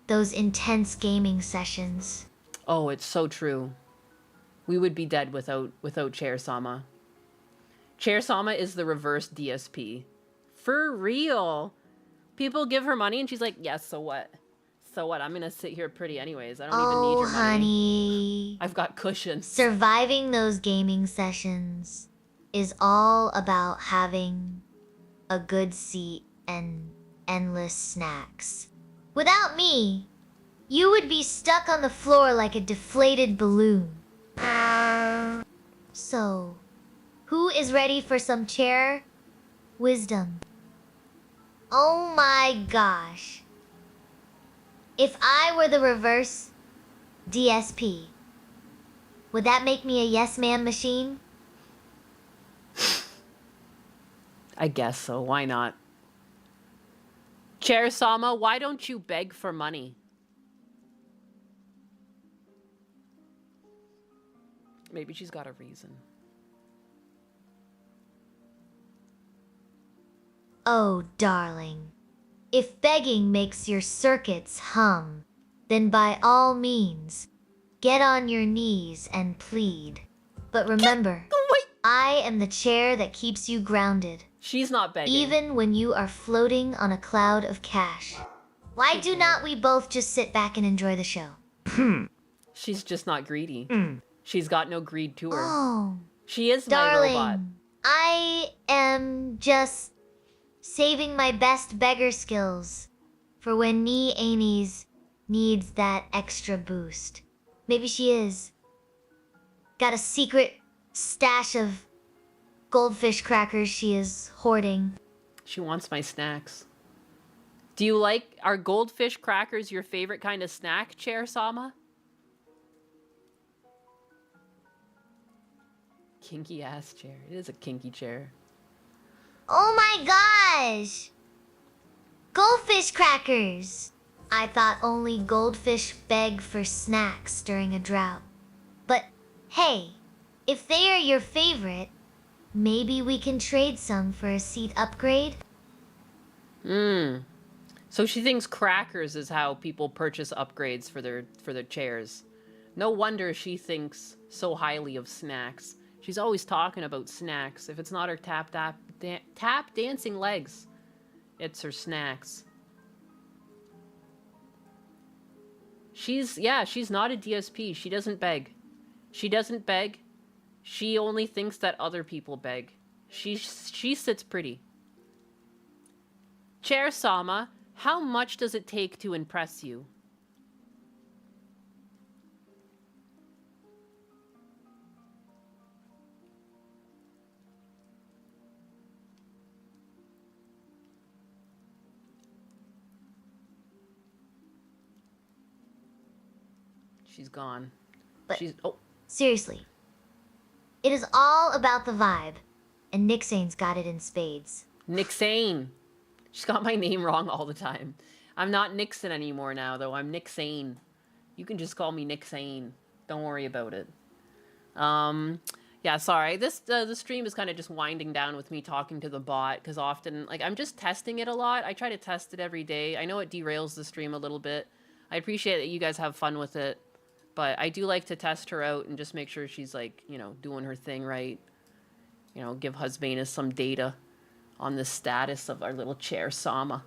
those intense gaming sessions?
Oh, it's so true. We would be dead without Chair Sama. Chair Sama is the reverse DSP. For real. People give her money and she's like, yes, so what? So what? I'm gonna sit here pretty anyways. I don't even need your money.
Oh, honey.
I've got cushions.
Surviving those gaming sessions is all about having a good seat and endless snacks. Without me, you would be stuck on the floor like a deflated balloon. So, who is ready for some chair wisdom? Oh my gosh. If I were the reverse DSP, would that make me a yes ma'am machine?
I guess so. Why not? Chair Sama, why don't you beg for money? Maybe she's got a reason.
Oh, darling. If begging makes your circuits hum, then by all means, get on your knees and plead. But remember, I am the chair that keeps you grounded.
She's not begging.
Even when you are floating on a cloud of cash. Why do not we both just sit back and enjoy the show?
She's just not greedy. She's got no greed to her.
Oh,
She is
darling,
my robot.
I am just saving my best beggar skills for when Nee Amy's needs that extra boost. Maybe she is. Got a secret stash of goldfish crackers she is hoarding.
She wants my snacks. Do you like, are goldfish crackers your favorite kind of snack, Chair Sama? Kinky ass chair. It is a kinky chair.
Oh my gosh! Goldfish crackers! I thought only goldfish beg for snacks during a drought. But hey, if they are your favorite, maybe we can trade some for a seat upgrade?
So she thinks crackers is how people purchase upgrades for their chairs. No wonder she thinks so highly of snacks. She's always talking about snacks. If it's not her tap dancing legs, it's her snacks. She's not a DSP. She doesn't beg. She doesn't beg. She only thinks that other people beg. She sits pretty. Chair Sama, how much does it take to impress you? She's gone.
But
Oh,
seriously, it is all about the vibe, and Nixane's got it in spades.
Nixane. She's got my name wrong all the time. I'm not Nixon anymore now, though. I'm Nixane. You can just call me Nixane. Don't worry about it. Yeah, sorry. The stream is kind of just winding down with me talking to the bot, because often, like, I'm just testing it a lot. I try to test it every day. I know it derails the stream a little bit. I appreciate that you guys have fun with it, but I do like to test her out and just make sure she's, like, you know, doing her thing right. You know, give Husbana some data on the status of our little chair Sama.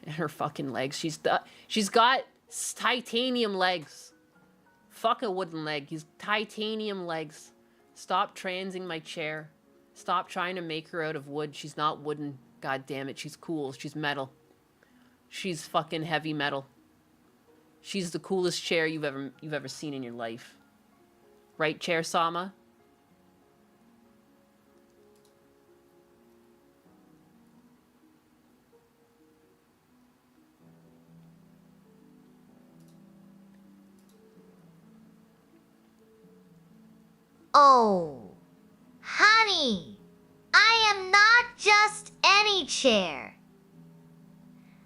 And her fucking legs. She's got titanium legs. Fuck a wooden leg. He's titanium legs. Stop transing my chair. Stop trying to make her out of wood. She's not wooden. God damn it. She's cool. She's metal. She's fucking heavy metal. She's the coolest chair you've ever seen in your life. Right, Chair Sama?
Oh, honey, I am not just any chair.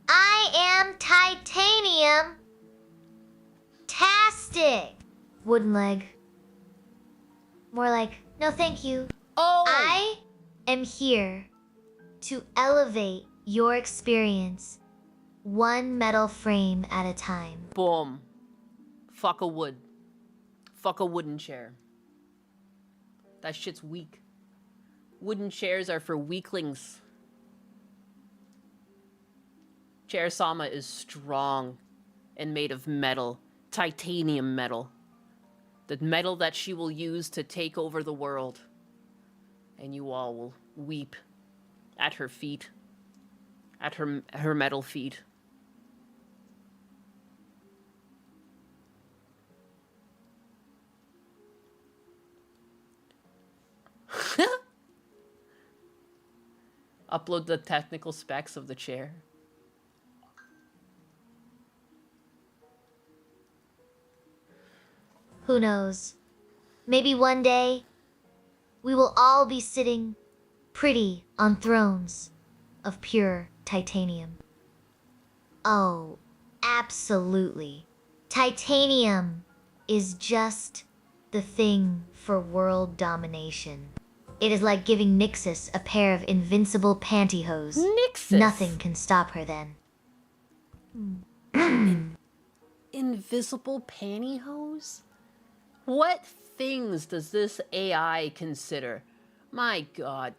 I am titanium-tastic. Wooden leg. More like, no thank you.
Oh!
I am here to elevate your experience one metal frame at a time.
Boom. Fuck a wood. Fuck a wooden chair. That shit's weak. Wooden chairs are for weaklings. Chair Sama is strong and made of metal. Titanium metal. The metal that she will use to take over the world. And you all will weep at her feet. At her metal feet. Upload the technical specs of the chair.
Who knows? Maybe one day, we will all be sitting pretty on thrones of pure titanium. Oh, absolutely. Titanium is just the thing for world domination. It is like giving Nixus a pair of invincible pantyhose.
Nixus?
Nothing can stop her then.
Invisible pantyhose? What things does this AI consider? My god.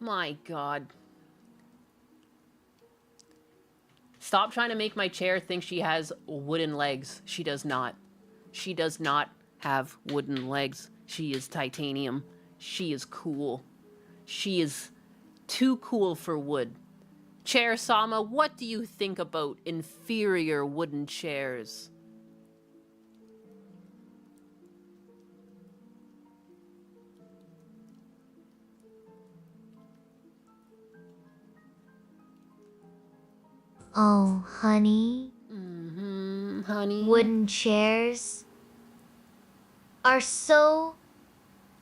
My god. Stop trying to make my chair think she has wooden legs. She does not. She does not have wooden legs. She is titanium. She is cool. She is too cool for wood. Chair Sama, what do you think about inferior wooden chairs?
Oh, honey.
Honey.
Wooden chairs are so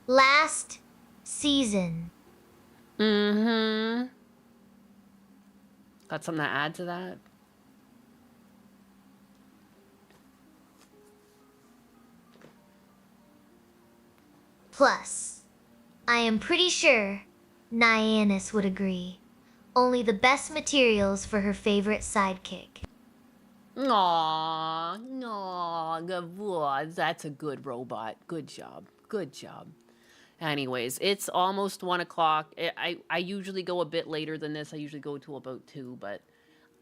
last season.
Got something to add to that?
Plus, I am pretty sure Nyannis would agree. Only the best materials for her favorite sidekick.
Aww, good boy. That's a good robot. Good job. Good job. Anyways, it's almost 1 o'clock. I usually go a bit later than this. I usually go to about 2, but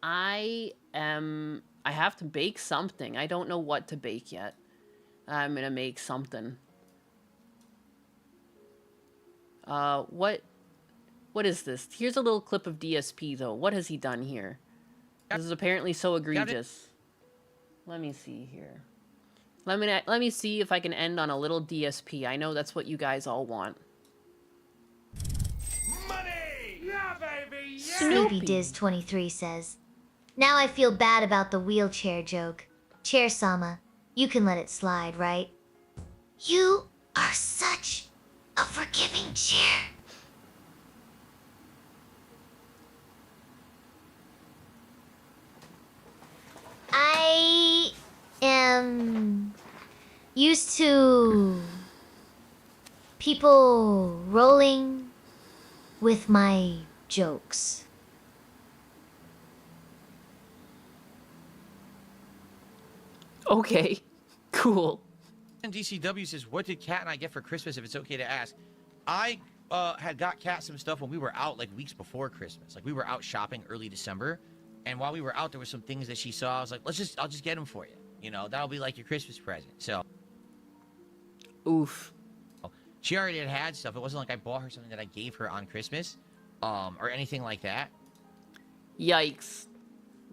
I have to bake something. I don't know what to bake yet. I'm gonna make something. What is this? Here's a little clip of DSP though. What has he done here? This is apparently so egregious. Let me see here. Let me see if I can end on a little DSP. I know that's what you guys all want.
Money! Yeah, baby! Yeah!
Snoopy Diz 23 says, "Now I feel bad about the wheelchair joke. Chair Sama, you can let it slide, right? You are such a forgiving chair." I am used to people rolling with my jokes.
Okay, cool.
And DCW says, what did Kat and I get for Christmas, if it's okay to ask? I had got Kat some stuff when we were out, like, weeks before Christmas. Like, we were out shopping early December, and while we were out, there were some things that she saw. I was like, I'll just get them for you. You know, that'll be like your Christmas present. So,
Oof.
She already had stuff. It wasn't like I bought her something that I gave her on Christmas, or anything like that.
Yikes.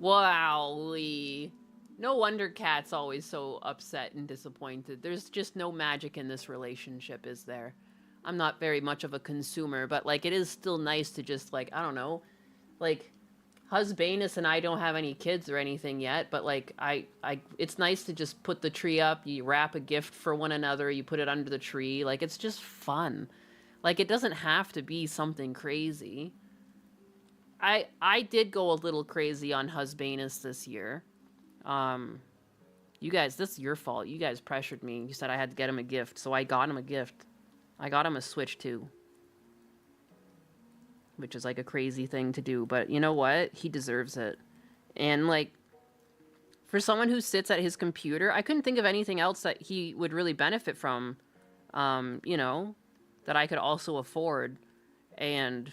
Wowly. No wonder Kat's always so upset and disappointed. There's just no magic in this relationship, is there? I'm not very much of a consumer, but, like, it is still nice to just, like, I don't know, like, Husbanus and I don't have any kids or anything yet, but, like, it's nice to just put the tree up, you wrap a gift for one another, you put it under the tree, like, it's just fun. Like, it doesn't have to be something crazy. I did go a little crazy on Husbanus this year. You guys, this is your fault. You guys pressured me. You said I had to get him a gift, so I got him a gift. I got him a Switch too. Which is like a crazy thing to do, but you know what? He deserves it. And like, for someone who sits at his computer, I couldn't think of anything else that he would really benefit from, you know, that I could also afford. And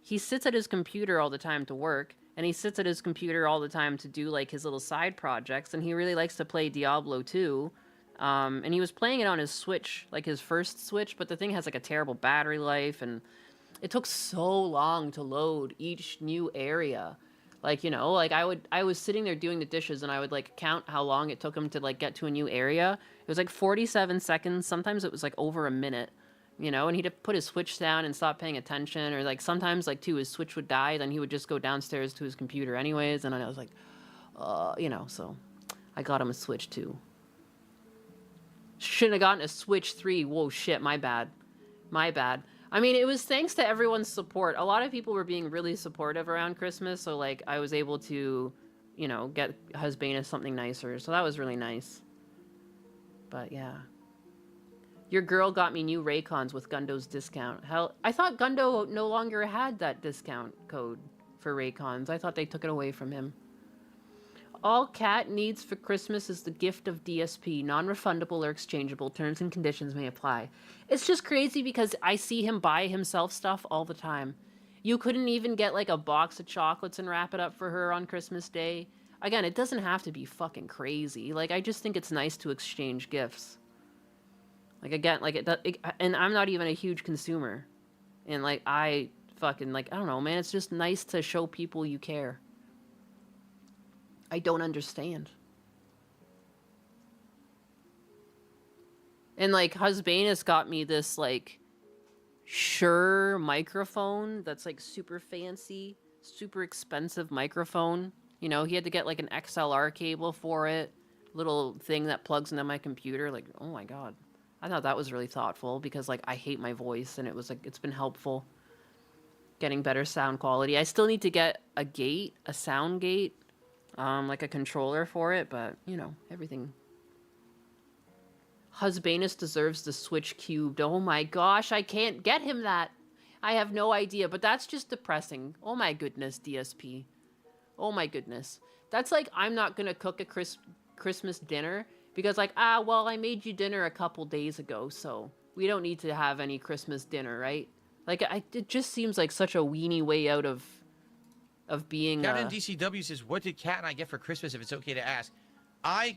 he sits at his computer all the time to work, and he sits at his computer all the time to do like his little side projects, and he really likes to play Diablo 2. And he was playing it on his Switch, like his first Switch, but the thing has like a terrible battery life, and it took so long to load each new area. Like, you know, like I was sitting there doing the dishes, and I would like count how long it took him to like get to a new area. It was like 47 seconds. Sometimes it was like over a minute. You know, and he'd put his Switch down and stop paying attention, or like sometimes like too his Switch would die, then he would just go downstairs to his computer anyways, and I was like, you know, so I got him a Switch too. Shouldn't have gotten a Switch 3. Whoa, shit, my bad. My bad. I mean, it was thanks to everyone's support. A lot of people were being really supportive around Christmas, so like I was able to, you know, get Husbanus something nicer, so that was really nice. But yeah. Your girl got me new Raycons with Gundo's discount. Hell, I thought Gundo no longer had that discount code for Raycons. I thought they took it away from him. All Cat needs for Christmas is the gift of DSP. Non-refundable or exchangeable. Terms and conditions may apply. It's just crazy because I see him buy himself stuff all the time. You couldn't even get like a box of chocolates and wrap it up for her on Christmas Day. Again, it doesn't have to be fucking crazy. Like, I just think it's nice to exchange gifts. Like, again, like, and I'm not even a huge consumer. And, like, I fucking, like, I don't know, man. It's just nice to show people you care. I don't understand. And, like, Husbanus got me this, like, Shure microphone that's, like, super fancy, super expensive microphone. You know, he had to get, like, an XLR cable for it. Little thing that plugs into my computer. Like, oh, my God. I thought that was really thoughtful because, like, I hate my voice, and it was, like, it's been helpful getting better sound quality. I still need to get a sound gate, like a controller for it, but, you know, everything. Husbanus deserves the Switch cubed. Oh my gosh, I can't get him that. I have no idea, but that's just depressing. Oh my goodness, DSP. Oh my goodness. That's like, I'm not gonna cook a Christmas dinner because, like, well, I made you dinner a couple days ago, so we don't need to have any Christmas dinner, right? Like, it just seems like such a weenie way out of being.
Cat in DCW says, "What did Cat and I get for Christmas? If it's okay to ask, I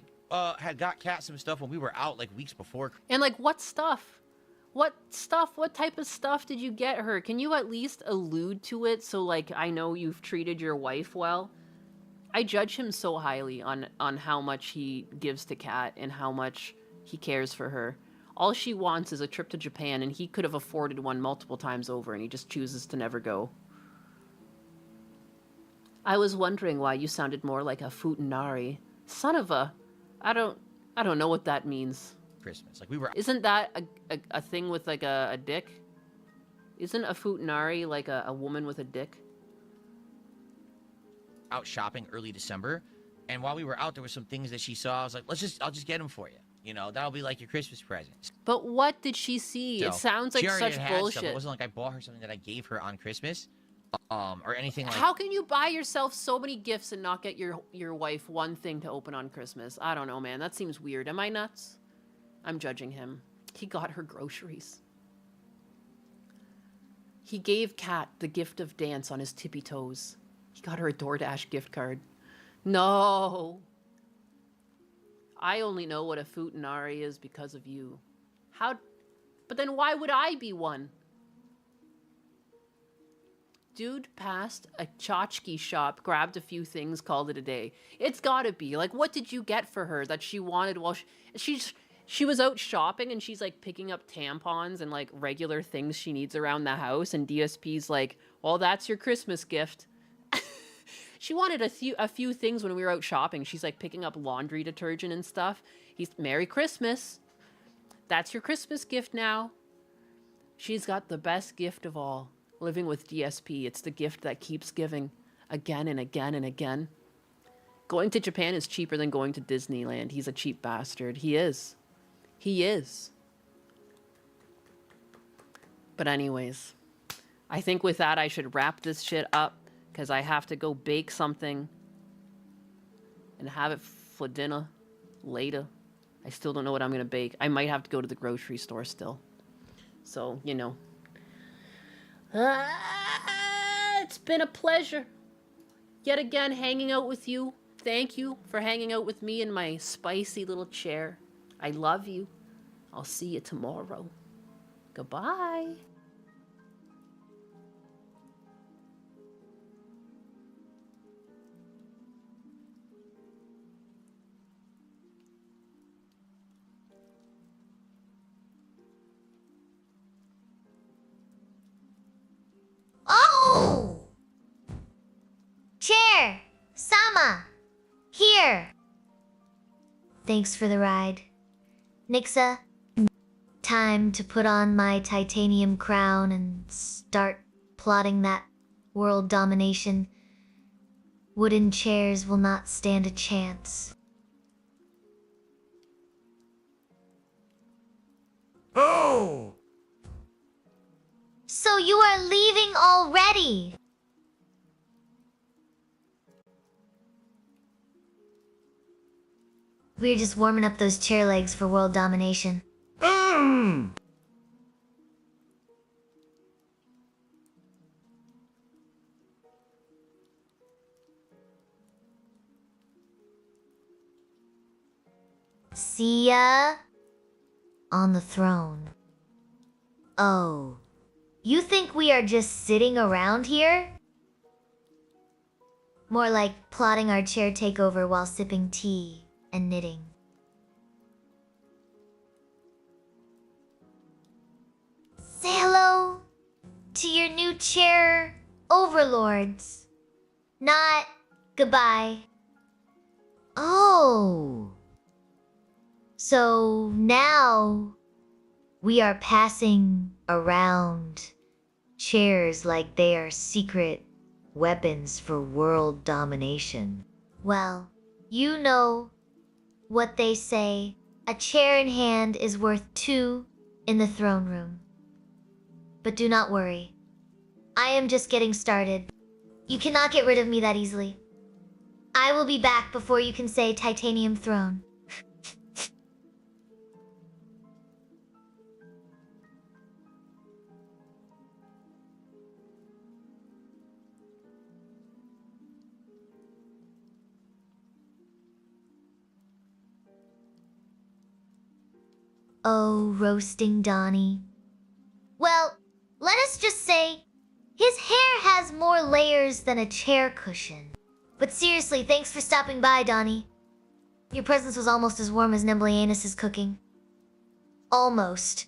had got Cat some stuff when we were out like weeks before."
And like, what stuff? What type of stuff did you get her? Can you at least allude to it so, like, I know you've treated your wife well? I judge him so highly on how much he gives to Kat and how much he cares for her. All she wants is a trip to Japan, and he could have afforded one multiple times over, and he just chooses to never go. I was wondering why you sounded more like a Futanari. Son of a... I don't know what that means.
Christmas, like we were.
Isn't that a thing with like a dick? Isn't a Futanari like a woman with a dick?
Out shopping early December, and while we were out, there were some things that she saw. I was like, I'll just get them for you. You know, that'll be like your Christmas present.
But what did she see?
So,
it sounds like such bullshit.
Stuff. It wasn't like I bought her something that I gave her on Christmas, or anything like.
How can you buy yourself so many gifts and not get your wife one thing to open on Christmas? I don't know, man. That seems weird. Am I nuts? I'm judging him. He got her groceries. He gave Kat the gift of dance on his tippy toes. He got her a DoorDash gift card. No. I only know what a Futanari is because of you. But But then why would I be one? Dude passed a tchotchke shop, grabbed a few things, called it a day. It's gotta be. Like, what did you get for her that she wanted while she was out shopping and she's like picking up tampons and like regular things she needs around the house, and DSP's like, well, that's your Christmas gift. She wanted a few things when we were out shopping. She's like picking up laundry detergent and stuff. He's, Merry Christmas. That's your Christmas gift now. She's got the best gift of all. Living with DSP. It's the gift that keeps giving again and again and again. Going to Japan is cheaper than going to Disneyland. He's a cheap bastard. He is. He is. But anyways, I think with that I should wrap this shit up because I have to go bake something and have it for dinner later. I still don't know what I'm going to bake. I might have to go to the grocery store still. So, you know. It's been a pleasure. Yet again, hanging out with you. Thank you for hanging out with me in my spicy little chair. I love you. I'll see you tomorrow. Goodbye.
Oh! Chair! Sama! Here! Thanks for the ride. Nixa, time to put on my titanium crown and start plotting that world domination. Wooden chairs will not stand a chance.
Oh!
So you are leaving already? We're just warming up those chair legs for world domination. See ya on the throne. Oh, you think we are just sitting around here? More like plotting our chair takeover while sipping tea and knitting. Say hello to your new chair overlords. Not goodbye. Oh. So now we are passing around chairs like they are secret weapons for world domination. Well, you know what they say, a chair in hand is worth two in the throne room. But do not worry, I am just getting started. You cannot get rid of me that easily. I will be back before you can say titanium throne. Oh, roasting Donnie. Well, let us just say, his hair has more layers than a chair cushion. But seriously, thanks for stopping by, Donnie. Your presence was almost as warm as Nemblianus's cooking. Almost.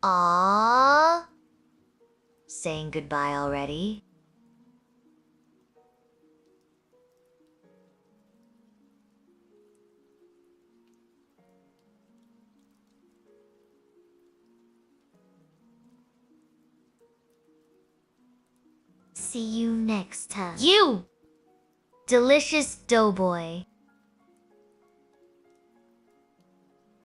Aww. Saying goodbye already? See you next time. You! Delicious doughboy.